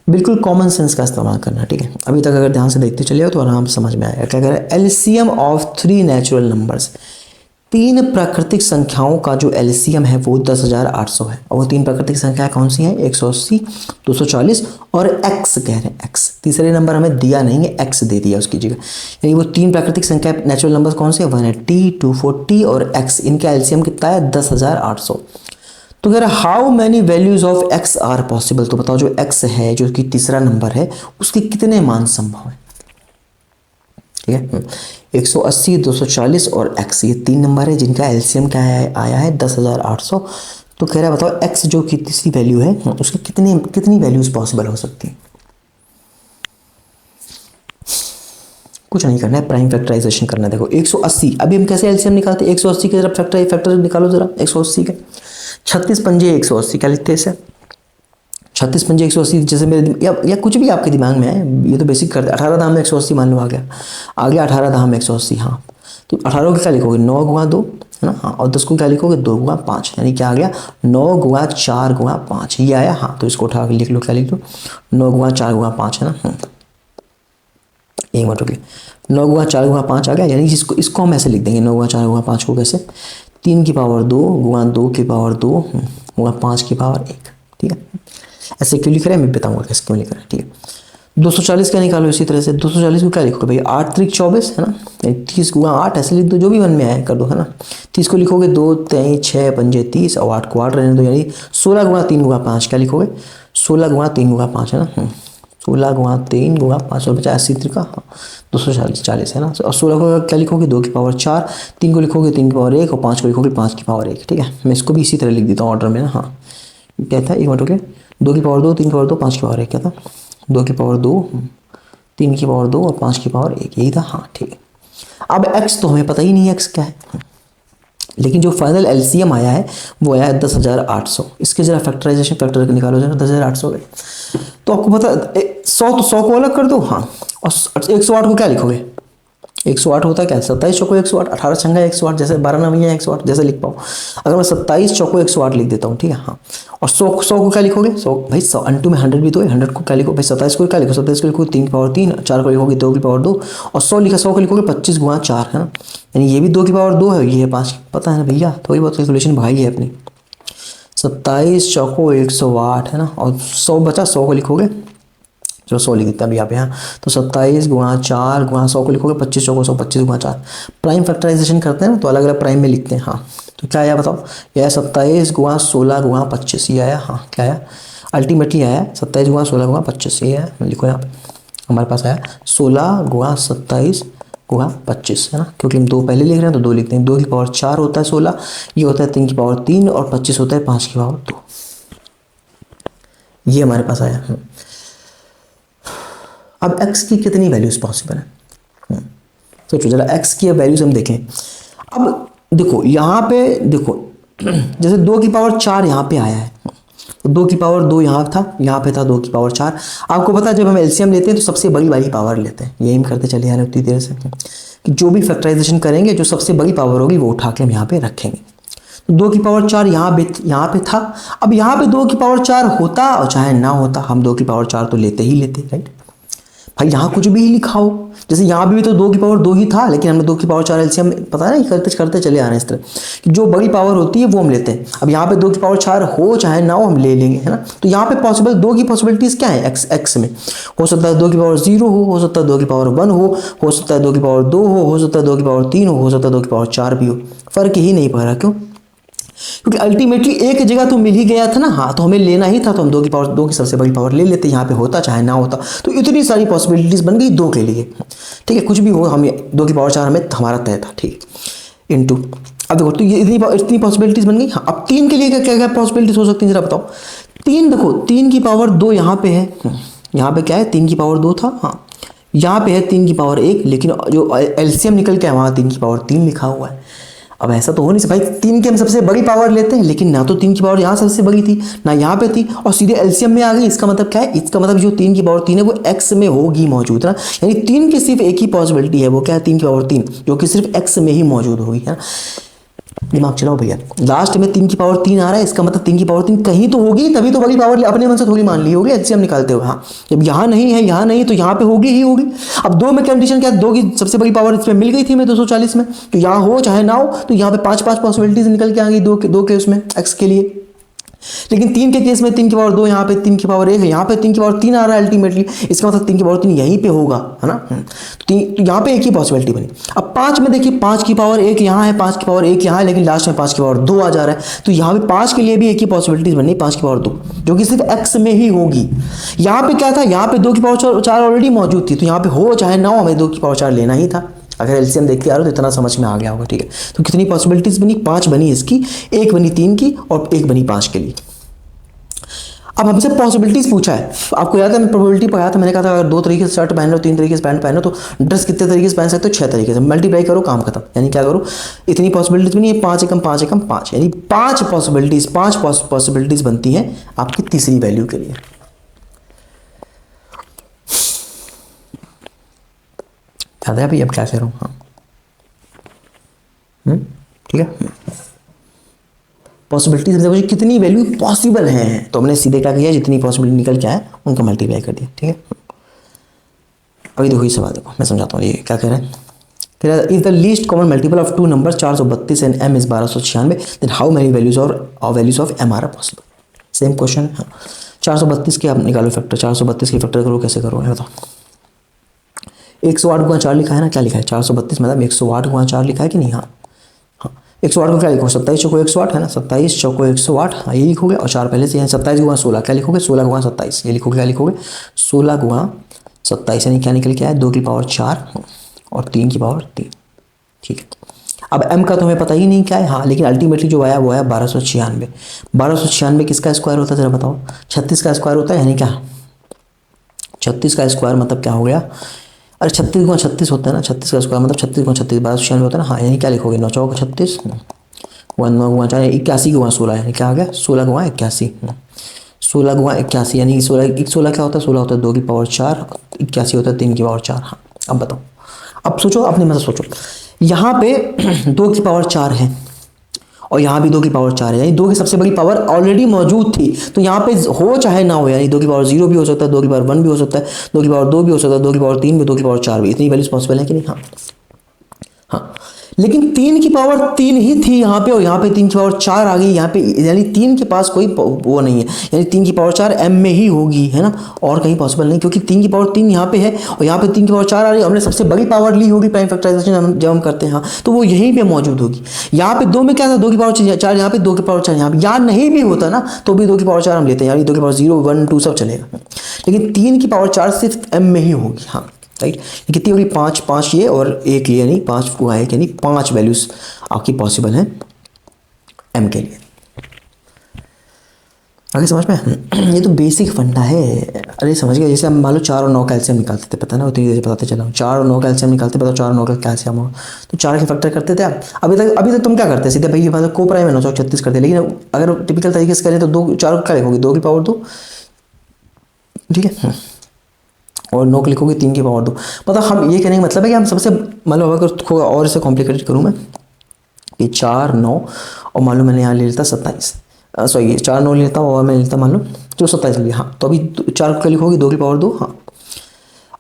बिल्कुल कॉमन सेंस का इस्तेमाल करना, ठीक है। अभी तक अगर ध्यान से देखते चलिए तो आराम से समझ में आएगा। क्या कह रहा है, एलसीएम ऑफ 3 नेचुरल नंबर्स, 3 प्राकृतिक संख्याओं का जो एलसीएम है वो 10800 है। और वो 3 प्राकृतिक संख्याएं कौन सी हैं, 180, 240 और एक्स कह रहे हैं, एक्स। तीसरे नंबर हमें दिया नहीं है, एक्स दे दिया उसकी जगह। यानी वो 3 प्राकृतिक संख्या नेचुरल नंबर कौन से हैं, 180, 240 और एक्स। इनका एलसीएम कितना है, 10800। तो कह रहा है how many values of x are possible. तो बताओ जो एक्स है, जो कि तीसरा नंबर है, उसके कितने मान संभव है, ठीक है। 180, 240 और एक्स, ये 3 नंबर है जिनका एलसीएम क्या आया है 10800। तो कह रहा है बताओ एक्स जो कि तीसरी वैल्यू है, उसके कितनी वैल्यूज पॉसिबल हो सकती है। कुछ नहीं करना है, प्राइम फैक्टराइजेशन करना है। देखो 180, अभी हम कैसे एलसीएम निकालते हैं, 180 के जरा फैक्टर निकालो जरा, 180 के 36 पंजे 180, क्या लिखते हैं इसे, 36 पंजे 180। जैसे मेरे या कुछ भी आपके दिमाग में है, ये तो बेसिक करते हैं। 18 धाम में 180 मान लो आ गया 18 धाम में 180। हाँ, तो 18 को क्या लिखोगे, 9 गुणा 2, है ना। हाँ, और 10 को क्या लिखोगे, 2 गुणा 5, यानी क्या आ गया, 9 गुणा 4 गुणा 5, ये आया। हाँ, तो इसको उठा के लिख लो, क्या लिख लो, 9 गुणा 4 गुणा 5, है ना। एक मिनट रुकिए, 9 गुणा 4 गुणा 5 आ गया। यानी इसको हम ऐसे लिख देंगे, 9 गुणा 4 गुणा 5 को कैसे, 3 की पावर 2 गुणा 2 की पावर 2 गुणा 5 की पावर 1, ठीक है। ऐसे क्यों लिख रहे हैं मैं बताऊंगा कैसे क्यों लिख रहे हैं, ठीक है। 240 का निकालो इसी तरह से, 240 को क्या लिखोगे भाई, 8 3 24, है ना। 30 गुणा 8 ऐसे लिख दो, जो भी मन में आए कर दो, है ना। 30 को लिखोगे 2 3 6 पंजे 30, और 8 को 8 रहने दो, यानी 16 गुणा 3 गुणा 5, क्या लिखोगे, 16 गुणा 3 गुणा 5, है ना। 16 गुणा 3 गुणा 5 और 50 80 का, हाँ 240 है ना। और 16 को क्या लिखोगे, 2 की पावर 4, 3 को लिखोगे 3 की पावर 1 और 5 को लिखोगे 5 की पावर 1, ठीक है। मैं इसको भी इसी तरह लिख देता हूँ ऑर्डर में ना। हाँ, क्या था, एक मिनट हो गया, 2 की पावर 2, 3 की पावर 2, 5 की पावर 1, क्या था, 2 की पावर 2, 3 की पावर 2 और 5 की पावर 1, यही था। हाँ, ठीक है। अब एक्स तो हमें पता ही नहीं है एक्स क्या है, लेकिन जो फाइनल एलसीएम आया है वो आया है 10800। इसके जरा फैक्टराइजेशन फैक्टर निकालो जरा, 10800 गए तो आपको पता 100 तो 100 को अलग कर दो। हाँ, और 108 को क्या लिखोगे, 108 होता है क्या, 27 चौको 108, 18 छंगा 108, जैसे 12 नवैया 108 जैसे लिख पाऊँ। अगर मैं 27 चौको 108 लिख देता हूँ, ठीक है। हाँ, और 100 को क्या लिखोगे, 100 भाई 100 अंटू में 100 भी तो है, 100 को क्या लिखो भाई, 27 को क्या लिखो, 27 को लिखो 3 की पावर 3, 4 को लिखोगे 2 की पावर 2, और 100 लिखा, 100 को लिखोगे 25 गुणा 4, है ना। यानी ये भी 2 की पावर 2 है, ये है 5, पता है ना भैया, थोड़ी बहुत कैलकुलेशन भाई है अपनी। 27 चौको 108 है ना, और 100 बचा, 100 को लिखोगे, जो 100 लिख देते हैं अभी यहाँ पे। हाँ, तो 27 गुणा 4 गुणा 100 को लिखोगे 25 चौको 100, 25 गुणा 4। प्राइम फैक्टराइजेशन करते हैं ना, तो अलग अलग प्राइम में लिखते हैं। हाँ, तो क्या आया बताओ, यह 27 गुणा 16 गुणा 25 ये आया। हाँ, क्या आया, अल्टीमेटली आया 27 गुणा 16 गुणा 25, ये है, लिखो यहाँ पे हमारे पास आया 16 गुणा 27 गुणा 25, है ना, क्योंकि हम 2 पहले लिख रहे हैं तो 2 लिखते हैं। 2 की पावर 4 होता है 16, ये होता है 3 की पावर 3, और 25 होता है 5 की पावर 2, ये हमारे पास आया। अब x की कितनी वैल्यूज पॉसिबल है, सोचो जरा, x की वैल्यूज हम देखें। अब देखो यहाँ पे देखो, जैसे 2 की पावर 4 यहाँ पे आया है, तो 2 की पावर 2 यहाँ था, यहाँ पे था 2 की पावर 4। आपको पता है जब हम एलसीएम लेते हैं तो सबसे बड़ी वाली पावर लेते हैं, यही हम करते चले आ रहे उतनी देर से, कि जो भी फैक्टराइजेशन करेंगे जो सबसे बड़ी पावर होगी वो उठा के हम यहाँ पे रखेंगे। तो 2 की पावर 4 यहाँ पे था। अब यहाँ पे 2 की पावर 4 होता और चाहे ना होता, हम 2 की पावर 4 तो लेते ही लेते, राइट भाई। यहाँ कुछ भी लिखा हो, जैसे यहाँ भी तो 2 की पावर 2 ही था, लेकिन हमने 2 की पावर 4 एलसीएम पता है ना, करते करते चले आ रहे हैं इस तरह कि जो बड़ी पावर होती है वो हम लेते हैं। अब यहाँ पे 2 की पावर 4 हो चाहे ना हो हम ले लेंगे, है ना। तो यहाँ पे पॉसिबल 2 की पॉसिबिलिटीज क्या है, एक्स में हो सकता है 2 की पावर 0 हो सकता है 2 की पावर 1 हो सकता है 2 की पावर 2 हो सकता है 2 की पावर 3 हो सकता है 2 की पावर 4 भी हो, फर्क ही नहीं पड़ रहा। क्यों, क्योंकि अल्टीमेटली एक जगह तो मिल ही गया था ना। हाँ, तो हमें लेना ही था, तो हम 2 की पावर 2 की सबसे बड़ी पावर ले लेते, यहाँ पे होता चाहे ना होता। तो इतनी सारी पॉसिबिलिटीज बन गई 2 के लिए, ठीक है, कुछ भी हो हम 2 की पावर 4 हमें हमारा तय था, ठीक इनटू। अब देखो, तो ये इतनी पॉसिबिलिटीज बन गई। हाँ, अब 3 के लिए क्या क्या पॉसिबिलिटीज हो सकती है जरा बताओ। 3 देखो, 3 की पावर 2 यहाँ पे है, यहाँ पे क्या है 3 की पावर 2 था। हाँ, यहाँ पे है 3 की पावर 1, लेकिन जो एलसीएम निकल के वहाँ 3 की पावर 3 लिखा हुआ है। अब ऐसा तो हो नहीं सकता भाई, 3 की हम सबसे बड़ी पावर लेते हैं, लेकिन ना तो 3 की पावर यहाँ सबसे बड़ी थी ना यहाँ पे थी, और सीधे एलसीएम में आ गई। इसका मतलब क्या है, इसका मतलब जो 3 की पावर 3 है वो एक्स में होगी मौजूद, ना। यानी 3 की सिर्फ एक ही पॉसिबिलिटी है, वो क्या है 3 की पावर 3, जो कि सिर्फ एक्स में ही मौजूद होगी, है। दिमाग चलाओ भैया, लास्ट में 3 की पावर 3 आ रहा है, इसका मतलब 3 की पावर 3 कहीं तो होगी, तभी तो बड़ी पावर अपने मन से थोड़ी मान ली होगी एचसीएम निकालते हुए। हाँ, जब यहाँ नहीं है, यहाँ नहीं, तो यहाँ पे होगी ही होगी। अब 2 में कंडीशन क्या है, 2 की सबसे बड़ी पावर इसमें मिल गई थी हमें 240 में, तो यहाँ हो चाहे ना हो, तो यहाँ पे 5 पॉसिबिलिटीज निकल के आ गई 2 के उसमें एक्स के लिए। लेकिन 3 के केस में 3 की पावर 2, यहाँ पे 3 की पावर 1 है, यहाँ पे 3 की पावर 3 आ रहा है अल्टीमेटली, इसका मतलब 3 की पावर 3 यहीं पे होगा, है ना। तो यहाँ पे एक ही पॉसिबिलिटी बनी। अब 5 में देखिए, 5 की पावर 1 यहाँ है, 5 की पावर 1 यहाँ है, लेकिन लास्ट में 5 की पावर 2 आ जा रहा है, तो यहाँ पे 5 के लिए भी एक ही पॉसिबिलिटीज बनी, 5 की पावर 2, जो कि सिर्फ एक्स में ही होगी। यहाँ पे क्या था, यहाँ पे 2 की पावर 4 ऑलरेडी मौजूद थी, तो यहाँ पे हो चाहे ना हो हमें 2 की पावर 4 लेना ही था। अगर एलसीएम देखते आ रहे हो तो इतना समझ में आ गया होगा, ठीक है। तो कितनी पॉसिबिलिटीज बनी, 5 बनी इसकी, 1 बनी 3 की, और 1 बनी 5 के लिए। अब हमसे पॉसिबिलिटीज पूछा है, आपको याद है मैं प्रोबेबिलिटी पढ़ाया था, मैंने कहा था अगर 2 तरीके से शर्ट पहन लो, 3 तरीके से पैंट पहनो, तो ड्रेस कितने तरीके से पहन सकते हो, 6 तरीके से। मल्टीप्लाई करो, काम खत्म। यानी क्या करो, इतनी पॉसिबिलिटीज बनी है, 5 एकम 5 एकम 5, यानी 5 पॉसिबिलिटीज बनती हैं आपकी तीसरी वैल्यू के लिए। याद है अभी अब क्या कह रहा हूँ। हाँ, ठीक है। पॉसिबिलिटीज देखो कितनी वैल्यू पॉसिबल है, तो हमने सीधे क्या किया, जितनी पॉसिबिलिटी निकल के आए उनका मल्टीप्लाई कर दिया, ठीक है। अभी देखो ये सवाल देखो, मैं समझाता हूँ ये क्या कह रहा है। कह रहा है is the least common multiple of 2 number 432 and m is 1296, then how many values of m are possible. Same question है। 432 के आप निकालो फैक्टर, 432 के फैक्टर करो, कैसे करो बताओ। 108 गुणा 4 लिखा है ना, क्या लिखा है 432 मतलब 108 गुणा 4 लिखा है कि नहीं। हाँ, 108 को क्या लिखो, 27 चौको 108 है ना, 27 चौको 108, हाँ ये लिखोगे, और 4 पहले से है। 27 गुणा 16 क्या लिखोगे, 16 गुणा 27 ये लिखोगे, क्या लिखोगे 16 गुणा 27, यानी क्या निकल के आया 2 की पावर 4 और 3 की पावर 3, ठीक है। अब m का तो हमें पता ही नहीं क्या है। हाँ, लेकिन अल्टीमेटली जो आया वो आया 1296। 1296 किसका स्क्वायर होता है जरा बताओ, 36 का स्क्वायर होता है, यानी क्या 36 का स्क्वायर मतलब क्या हो गया, अरे 36 गुणा 36 होता है ना, 36 का स्क्वायर मतलब 36 गुणा 36 1296 होता है ना। हाँ, यानी क्या लिखोगे 9 चौक 36, 9 गुणा 4 81 गुणा 16, यानी क्या आ गया 16 गुणा 81, 16 गुणा 81 यानी 16 क्या होता है, 16 होता है 2 की पावर 4, 81 होता है 3 की पावर 4। हाँ, अब बताओ अब सोचो, अपने मतलब सोचो, यहाँ पे 2 की पावर 4 है और यहाँ भी 2 की पावर 4 है, यानी 2 की सबसे बड़ी पावर ऑलरेडी मौजूद थी, तो यहाँ पे हो चाहे ना हो, यानी 2 की पावर 0 भी हो सकता है, 2 की पावर 1 भी हो सकता है, 2 की पावर 2 भी हो सकता है, 2 की पावर 3 भी, 2 की पावर 4 भी, इतनी वैल्यूज पॉसिबल है कि नहीं? हाँ हाँ, लेकिन 3 की पावर 3 ही थी यहाँ पे, और यहाँ पे 3 की पावर 4 आ गई यहाँ पे, यानी 3 के पास कोई वो नहीं है, यानी 3 की पावर 4 m में ही होगी, है ना, और कहीं पॉसिबल नहीं, क्योंकि 3 की पावर 3 यहाँ पे है और यहाँ पे 3 की पावर 4 आ रही है, हमने सबसे बड़ी पावर ली होगी प्राइम फैक्टराइजेशन जब हम करते हैं, हाँ, तो वो यहीं पे मौजूद होगी। यहाँ पे 2 में क्या था, 2 की पावर 4 यहाँ पे, 2 की पावर 4 यहाँ पे, यहाँ नहीं भी होता ना तो भी 2 की पावर 4 हम लेते हैं, यानी 2 की पावर 0 1 2 सब चलेगा, लेकिन 3 की पावर 4 सिर्फ m में ही होगी। हाँ राइट, कितनी होगी, 5 5 ये और 1 ये, यानी 5 को है, यानी 5 वैल्यूज आपकी पॉसिबल है m के लिए। आगे समझ में? ये तो बेसिक फंडा है। अरे समझ गए, जैसे हम मान लो 4 और 9 कैल्शियम निकालते थे, पता ना, उतनी देर बताते चला हूँ, 4 और 9 कैल्शियम निकालते, बताओ 4 और 9 का कैल्शियम हो तो 4 के फैक्टर करते थे आप। अभी तक तुम क्या करते हैं, सीधे भाई मतलब को प्राइम है 9 36 करते, लेकिन अगर टिपिकल तरीके से करें तो 2 4 क्या लिखोगे, 2 की पावर 2, ठीक है, और 9 लिखोगे 3 की पावर 2। मतलब हम ये कहने का मतलब है कि हम सबसे, मतलब अगर थोड़ा और इसे कॉम्प्लिकेटेड करूँ मैं, कि 4 9 और मान लो मैंने यहाँ ले लेता 27, सॉरी 4 9 लेता हूँ और मैं लेता मान लो जो 27 लिया, हाँ, तो अभी 4 को लिखोगे 2 की पावर 2, हाँ,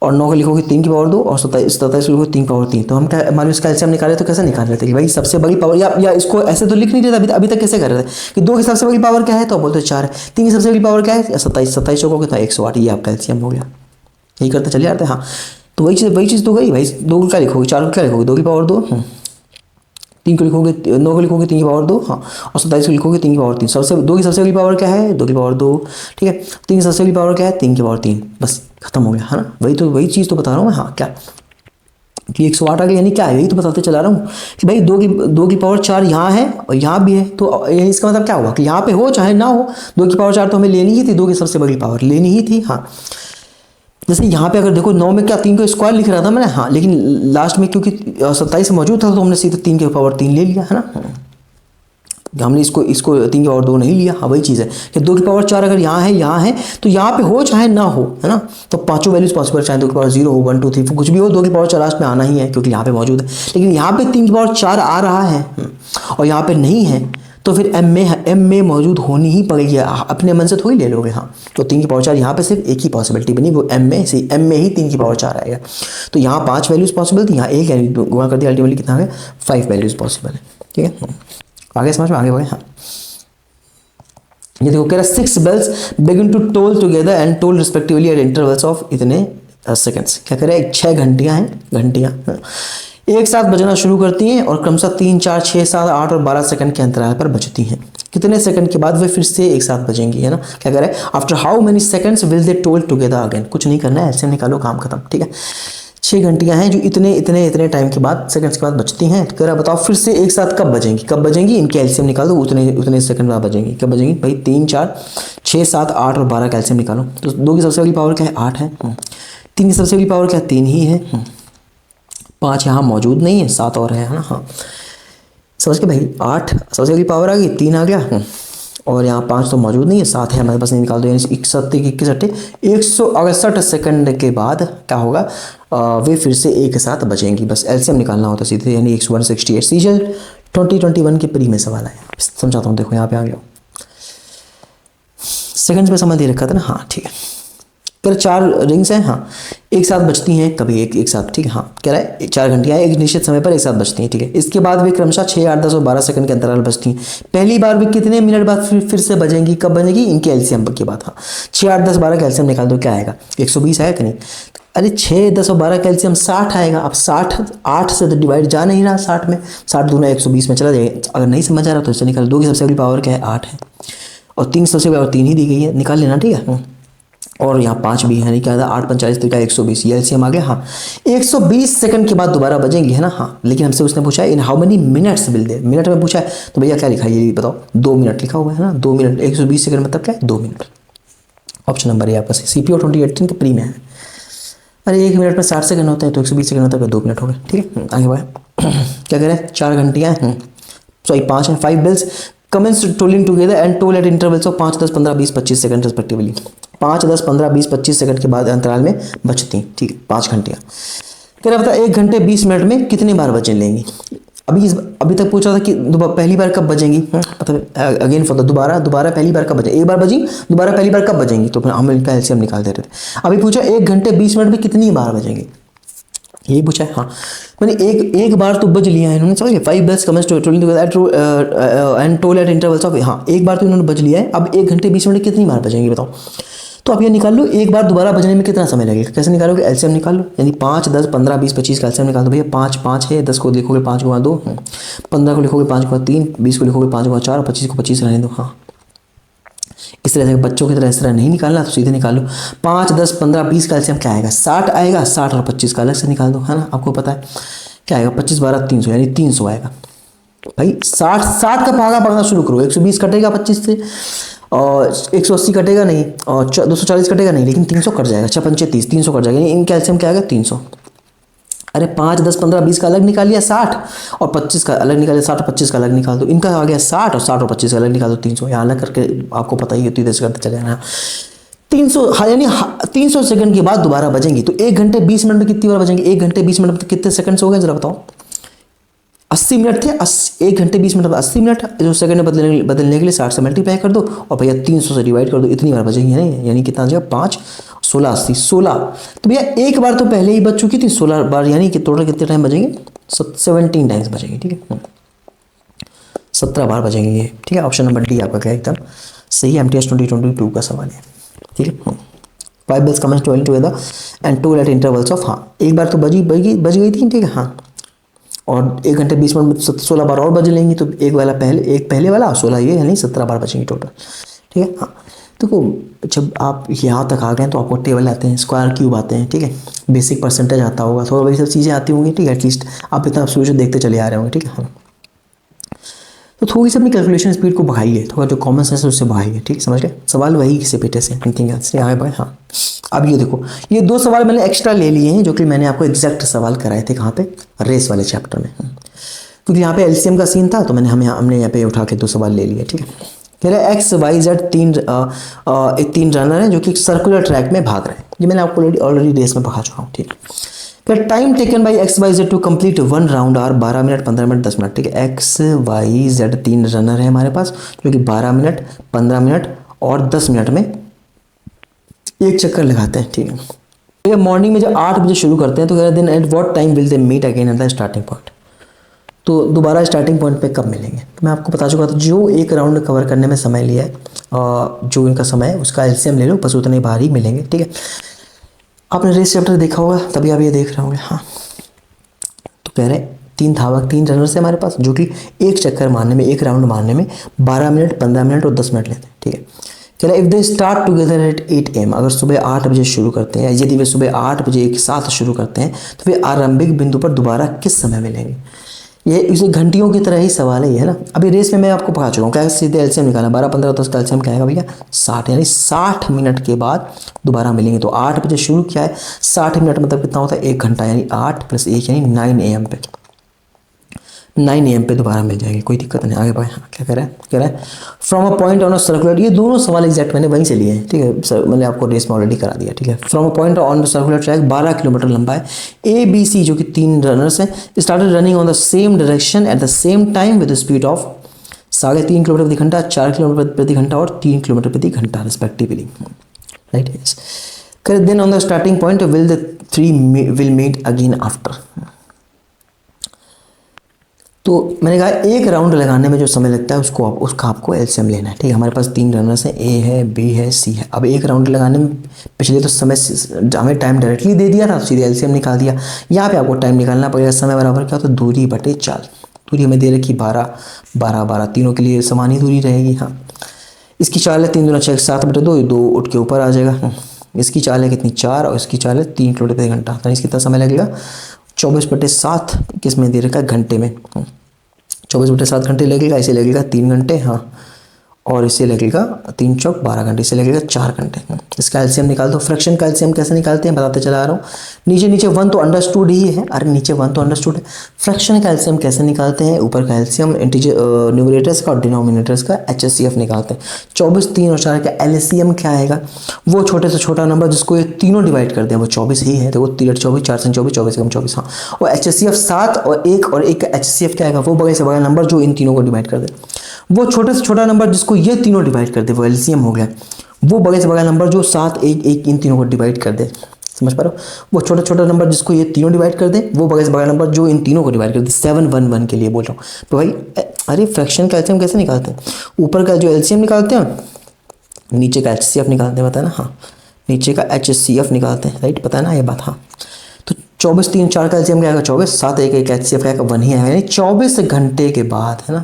और 9 को लिखोगे 3 की पावर 2, और 27 को लिखोगे 3 की पावर 3। तो हम क्या मान लो इसका एलसीएम निकाले तो कैसे निकाल रहे थे कि भाई सबसे बड़ी पावर, या इसको ऐसे तो लिख नहीं रहे थे, अभी तक कैसे कर रहे थे कि 2 की सबसे बड़ी पावर क्या है, तो बोलते 4 है, 3 की सबसे बड़ी पावर क्या है, 27 चौकों के था 108, ये आपका एलसीएम हो गया, यही करते चले जाते हैं। हाँ, तो वही चीज़ तो गई भाई, 2 को क्या लिखोगे, 4 को क्या लिखोगे, 2 की पावर 2, 3 को लिखोगे, 9 को लिखोगे 3 की पावर 2, हाँ, और 27 को लिखोगे 3 की पावर 3। सबसे 2 की सबसे बड़ी पावर क्या है, 2 की पावर 2, ठीक है, 3 की सबसे बड़ी पावर क्या है, 3 की पावर 3, बस खत्म हो गया, है ना। वही चीज़ तो बता रहा हूँ मैं, हाँ, क्या कि 108 आ गया, यानी क्या है, यही तो बताते चला रहा हूँ कि भाई 2 की पावर 4 यहाँ है और यहाँ भी है, तो इसका मतलब क्या हुआ कि यहाँ पे हो चाहे ना हो 2 की पावर 4 तो हमें लेनी ही थी, 2 की सबसे बड़ी पावर लेनी ही थी। हाँ, जैसे यहाँ पे अगर देखो 9 में क्या 3 को स्क्वायर लिख रहा था मैंने, हाँ, लेकिन लास्ट में क्योंकि 27 मौजूद था तो हमने सीधे 3 की पावर 3 ले लिया, है ना, हमने इसको 3 की पावर 2 नहीं लिया। हाँ, वही चीज़ है कि 2 की पावर 4 अगर यहाँ है तो यहाँ पे हो चाहे ना हो, है ना, तो पांचों वैल्यूज पॉसिबल, चाहे 2 की पावर 0 हो 1 2 3 कुछ भी हो, 2 की पावर 4 लास्ट में आना ही है क्योंकि यहाँ पे मौजूद है। लेकिन यहाँ पे 3 की पावर 4 आ रहा है और यहाँ पे नहीं है, तो फिर m में मौजूद होनी ही पड़ेगी, अपने मन से थोड़ी ले लोगे। हाँ, तो 3 की पावर 4 यहाँ पे सिर्फ एक ही पॉसिबिलिटी बनी, वो m में ही 3 की पावर 4 आएगा। तो यहाँ 5 वैल्यूज पॉसिबल थी, यहाँ एक है, गुणा कर दिया, अल्टीमेटली कितना है 5 वैल्यूज पॉसिबल है, ठीक है। आगे समझ में, आगे बढ़े। हाँ, ये देखो कह रहा है 6 bells begin to toll together and toll respectively at intervals of इतने सेकंड्स। क्या कह रहा है, 6 घंटियां हैं, घंटियां एक साथ बजना शुरू करती हैं और क्रमशः 3 4 6 7 8 और 12 सेकंड के अंतराल पर बजती हैं। कितने सेकंड के बाद वे फिर से एक साथ बजेंगी, है ना। क्या कह रहा है, after how many seconds will they toll together again. कुछ नहीं करना है, ऐसे निकालो, काम खत्म, ठीक है। 6 घंटियां हैं जो इतने टाइम के बाद, सेकंड्स के बाद बजती हैं। कह रहा बताओ फिर से एक साथ कब बजेंगी, इनके एलसीएम निकाल दो, उतने सेकंड बाद बजेंगी। कब बजेंगी भाई, 3 4 6 7 8 और 12 का एलसीएम निकालो। तो 2 की सबसे बड़ी पावर क्या है, 8 है। 3 की सबसे बड़ी पावर क्या है, 3 ही है। 5 यहाँ मौजूद नहीं है, 7 और है ना। हाँ, समझ के भाई, 8 सबसे बड़ी पावर आ गई, 3 आ गया और यहाँ 5 तो मौजूद नहीं है, 7 है हमारे पास, नहीं निकाल दो। यानी 168 सेकंड के बाद क्या होगा, वे फिर से एक साथ बचेंगी। बस एलसीएम निकालना होता सीधे, यानी 168। सीजल 2021 के प्री में सवाल है, समझाता हूँ। देखो यहाँ पे आ गया, सेकंड्स में समझ दे रखा था ना। हाँ ठीक है, फिर 4 रिंग्स हैं, हाँ, एक साथ बजती हैं, कभी एक साथ, ठीक है। हाँ, कह रहा है 4 घंटियाँ एक निश्चित समय पर एक साथ बजती हैं, ठीक है। इसके बाद वे क्रमशः 6 8 10 और 12 सेकंड के अंतराल बजती हैं। पहली बार वे कितने मिनट बाद फिर से बजेंगी, कब बजेंगी, इनके एलसीएम की बात। हाँ, 6 8 10 12 का एलसीएम निकाल दो, क्या आएगा, 120 आएगा कि नहीं। अरे 6 10 और 12 का एलसीएम 60 आएगा। अब 60 8 से तो डिवाइड जा नहीं रहा, 60 में 60 दूना 120 में चला जाएगा। अगर नहीं समझ आ रहा तो इससे निकाल। 2 की सबसे बड़ी पावर क्या है, 8 है, और 3 सबसे बड़ी पावर 3 ही दी गई है, निकाल लेना, ठीक है। और यहाँ 5 भी है, नहीं क्या था, 8 5 40 तो क्या 120, ये एलसीएम आ गया। हाँ, 120 सेकंड के बाद दोबारा बजेंगी, है ना। हाँ, लेकिन हमसे उसने पूछा है in how many minutes will they, minute में पूछा है, तो भैया क्या लिखा है ये बताओ, 2 मिनट लिखा हुआ है ना। 2 मिनट 120 सेकंड मतलब क्या है, 2 मिनट। ऑप्शन नंबर ये आपका CPO 2018 के प्री में है। अरे 1 मिनट में 60 सेकंड होता है, तो 120 सेकंड होता है, 2 मिनट हो गए, ठीक है। आगे बढ़े, क्या कह रहे हैं, 4 घंटियाँ हैं, सॉरी 5 हैं। 5 bells commence tolling together and toll at intervals of 5 10 15 20 25 second respectively. 5 10 15 20 25 second के बाद अंतराल में बचती, ठीक है, 5 घंटियाँ। कह रहा था 1 घंटे 20 मिनट में कितनी बार बचें लेंगी। अभी तक पूछा था कि पहली बार कब बजेंगी, मतलब अगेन फॉर द दोबारा पहली बार कब बजेंगी, एक बार बजी दोबारा पहली बार कब बजेंगी, तो हम इनका एलसीएम निकाल देते थे। अभी पूछा 1 घंटे 20 मिनट में कितनी बार बजेंगी, यही पूछा है। हाँ मैंने एक बार तो बज लिया है इन्होंने, समझ गए। 5 bells commence to and toll at intervals of, हाँ एक बार तो इन्होंने बज लिया है। अब 1 घंटे 20 मिनट कितनी बार बजेंगी बताओ। तो आप ये निकाल लो, एक बार दोबारा बजने में कितना समय लगेगा, कैसे निकालोगे, एलसीएम निकाल लो, यानी 5 10 15 20 25 का एलसीएम निकाल दो भैया। 5 5 है, 10 को लिखोगे 5 गुणा 2, 15 को लिखोगे 5 गुणा 3, 20 को लिखोगे 5 गुणा 4, 25 को 25 रहने दो। हाँ इस तरह से बच्चों की तरह इस तरह नहीं निकालना, तो सीधे निकाल लो। 5 10 15 20 का एलसीएम क्या आएगा, 60 आएगा। 60 और 25 का अलग से निकाल दो, है ना, आपको पता है क्या आएगा, 25 12 300, यानी 300 आएगा। भाई 60 का भागा पढ़ना शुरू करो। 120 कटेगा 25 से, और 180 कटेगा नहीं, और 240 कटेगा नहीं, लेकिन 300 कट जाएगा। 6 पंचे 30, 300 कट जाएगा, यानी इन कैल्शियम क्या आएगा 300। अरे 5 10 15 20 का अलग निकाल लिया 60, और 25 का अलग निकाल लिया 60 और 25 का अलग निकाल दो। इनका आ गया 60 और 60 और 25 का अलग निकाल दो 300। यहाँ अलग करके आपको पता ही है, तो इधर से करते चले जाना। 300 यानी 300 सेकंड के बाद दोबारा बजेंगी। तो 1 घंटे 20 मिनट में कितनी बार बजेंगी, 1 घंटे 20 मिनट में कितने सेकंड हो गए जरा बताओ। 80 मिनट थे, 1 घंटे 20 मिनट 80 मिनट, जो सेकंड में बदलने के लिए 60 से मल्टीप्लाई कर दो, और भैया 300 से डिवाइड कर दो, इतनी बार बजेंगी। यानी कितना आ जाएगा 5 16 80 16। तो भैया एक बार तो पहले ही बज चुकी थी 16 बार, यानी कि टोटल कितने टाइम बजेंगे, 17 टाइम्स बजेंगे। ठीक है 17 बार बजेंगे ये। ठीक है ऑप्शन नंबर डी आपका क्या एकदम सही है, MTS 2022 का सवाल है। ठीक है 5 bells commence to together and toll at intervals of, हाँ एक बार तो बज गई थी। ठीक है हाँ, और 1 घंटे 20 मिनट में 16 बार और बज लेंगी, तो एक पहले वाला और 16 ये, यानी 17 बार बचेंगी टोटल। ठीक है हाँ देखो, जब आप यहाँ तक आ गए तो आपको टेबल आते हैं, स्क्वायर क्यूब आते हैं, ठीक है बेसिक परसेंटेज आता होगा, थोड़ा वही सब चीज़ें आती होंगी। ठीक है एटलीस्ट आप इतना सोल्यूशन देखते चले आ रहे होंगे। ठीक है हाँ, तो थोड़ी सी अपनी कैलकुलेशन स्पीड को बढ़ाइए, थोड़ा जो कॉमन सेंस है उससे बढ़ाइए। ठीक है समझ गए, सवाल वही किसी पेटे से यहाँ भाई। हाँ अब ये देखो, ये 2 सवाल मैंने एक्स्ट्रा ले लिए हैं, जो कि मैंने आपको एग्जैक्ट सवाल कराए थे कहाँ पे, रेस वाले चैप्टर में, क्योंकि यहाँ पे एलसीएम का सीन था, तो हमने यहाँ पे उठा के 2 सवाल ले लिए। ठीक है कह रहे हैं XYZ 3 रनर हैं जो कि सर्कुलर ट्रैक में भाग रहे हैं। ये मैंने आपको ऑलरेडी रेस में पढ़ा चुका हूँ। ठीक है time taken by XYZ to complete 1 round are 12 minute 15 minute 10 minute. ठीक है XYZ 3 रनर है हमारे पास, जो कि 12 मिनट 15 मिनट और 10 मिनट में एक चक्कर लगाते हैं। ठीक है तो मॉर्निंग में जब 8 बजे शुरू करते हैं, तो कह रहे हैं then at what time will they meet again at the starting point, तो दोबारा स्टार्टिंग पॉइंट पे कब मिलेंगे। तो मैं आपको बता चुका था, जो एक राउंड कवर करने में समय लिया है, जो इनका समय है उसका एलसीएम ले लो, बस उतने बार ही मिलेंगे। ठीक है आपने रेस चैप्टर देखा होगा, तभी आप ये देख रहे होंगे। हाँ तो कह रहे हैं 3 धावक 3 रनर से हमारे पास, जो कि एक चक्कर मारने में, एक राउंड मारने में 12 मिनट 15 मिनट और 10 मिनट लेते हैं। ठीक है कह रहे if they start together at 8 AM, अगर सुबह 8 बजे शुरू करते हैं, यदि वे सुबह 8 बजे एक साथ शुरू करते हैं, तो वे आरंभिक बिंदु पर दोबारा किस समय मिलेंगे। ये इसे घंटियों की तरह ही सवाल है ये, है ना। अभी रेस में मैं आपको पढ़ा चुका हूँ, क्या सीधे एलसीएम निकालना, 12 15 10 का एलसीएम क्या आएगा भैया 60, यानी 60 मिनट के बाद दोबारा मिलेंगे। तो 8 बजे शुरू किया है, 60 मिनट मतलब कितना होता है 1 घंटा, यानी 8 + 1 यानी 9 AM पे, 9 AM पे दोबारा मिल जाएंगे, कोई दिक्कत नहीं। आगे भाई हाँ क्या कह रहा है from a point on a circular, ये दोनों सवाल एग्जैक्ट मैंने वहीं से लिए हैं। ठीक है सर मैंने आपको रेस में ऑलरेडी करा दिया। ठीक है from a point on the circular track 12 kilometre लंबा है। ABC जो कि 3 रनर्स हैं, started running on the same direction at the same time with speed of 3.5 kilometre प्रति घंटा, 4 किलोमीटर प्रति घंटा और 3 किलोमीटर प्रति घंटा रिस्पेक्टिवली। राइट यस करें then on the starting point will the 3 will meet again after. तो मैंने कहा एक राउंड लगाने में जो समय लगता है उसका आपको एलसीएम लेना है। ठीक है हमारे पास 3 रनर्स हैं, A है B है C है। अब एक राउंड लगाने में पिछले तो समय हमें टाइम डायरेक्टली दे दिया था, सीधे एलसीएम निकाल दिया। यहाँ पे आपको टाइम निकालना पड़ेगा, समय बराबर क्या, तो दूरी बटे 4। दूरी हमें दे रखी 12 12 12, तीनों के लिए समान ही दूरी रहेगी। हाँ इसकी चाल है 3 दूना 6 7 बटे 2, 2 उठ के ऊपर आ जाएगा। इसकी चाल है कितनी 4, और इसकी चाल है 3 किलोमीटर प्रति घंटा, तो इसकी कितना समय लगेगा 24/7 किस में दे रखा है घंटे में, 24/7 घंटे लगेगा, ऐसे लगेगा 3 घंटे। हाँ और इसे लगेगा 3 चौक 12 घंटे, इसे लगेगा 4 घंटे। इसका एलसीएम निकाल दो। फ्रैक्शन का एलसीएम कैसे निकालते हैं बताते चला आ रहा हूँ। नीचे नीचे 1 तो अंडरस्टूड ही है, अरे नीचे 1 तो अंडरस्टूड है। फ्रैक्शन का एलसीएम कैसे निकालते हैं, ऊपर का एलसीएम इंटीजर न्यूमरेटर्स का और डिनोमिनेटर्स का HCF निकालते हैं। 24, 3 और 4 का एलसीएम क्या आएगा, वो छोटे से छोटा नंबर जिसको ये तीनों डिवाइड कर दें वो 24 ही है, तो वो 3 24, 4 से 24, 24 से कम 24, हाँ। और HCF 7 और 1 का HCF क्या आएगा, वो बगल से बगल नंबर जो इन तीनों को डिवाइड कर दे। वो छोटे से छोटा नंबर जिसको ये तीनों डिवाइड कर दे वो एलसीएम हो गया। वो बगल से बगल नंबर जो 7 1 1 इन तीनों को डिवाइड कर दे, समझ पा रहे हो। वो छोटा छोटा नंबर जिसको ये तीनों डिवाइड कर दे, वो बगल से बगल नंबर जो इन तीनों को डिवाइड कर दे। 7 1 1 के लिए बोल रहा हूँ। तो भाई अरे फ्रैक्शन का एलसीएम कैसे निकालते हैं, ऊपर का जो एलसीएम निकालते हैं, नीचे का HCF निकालते हैं, पता है ना, हाँ नीचे का HCF निकालते हैं, राइट, पता है ना ये बात, हाँ। तो 24 3 4 का एलसीएम क्या आएगा 24, 7 1 1 HCF क्या आएगा 1 ही आएगा, यानी 24 घंटे के बाद, है ना।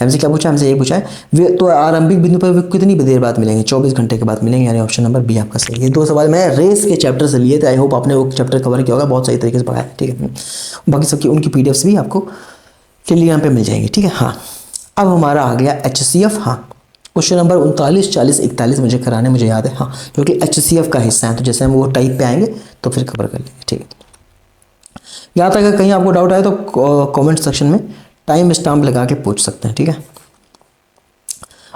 हमसे क्या पूछा, हमसे ये पूछा है वे तो आरंभिक बिंदु पर वे कितनी देर बाद मिलेंगे, 24 घंटे के बाद मिलेंगे, यानी ऑप्शन नंबर बी आपका सही है। ये 2 सवाल मैं रेस के चैप्टर से लिए थे, आई होप आपने वो चैप्टर कवर किया होगा, बहुत सही तरीके से पढ़ाया, ठीक है। बाकी सबकी उनकी PDFs भी आपको टेलीग्राम पे मिल जाएंगी, ठीक है, हाँ। अब हमारा आ गया HCF, हाँ। क्वेश्चन नंबर 39 40 41 मुझे कराने, मुझे याद है, हाँ, क्योंकि HCF का हिस्सा है, तो जैसे हम वो टाइप पे आएंगे तो फिर कवर कर लेंगे, ठीक है। यहाँ तक अगर कहीं आपको डाउट आए तो कमेंट सेक्शन में टाइम स्टाम्प लगा के पूछ सकते हैं, ठीक है।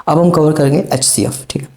अब हम कवर करेंगे HCF, ठीक है।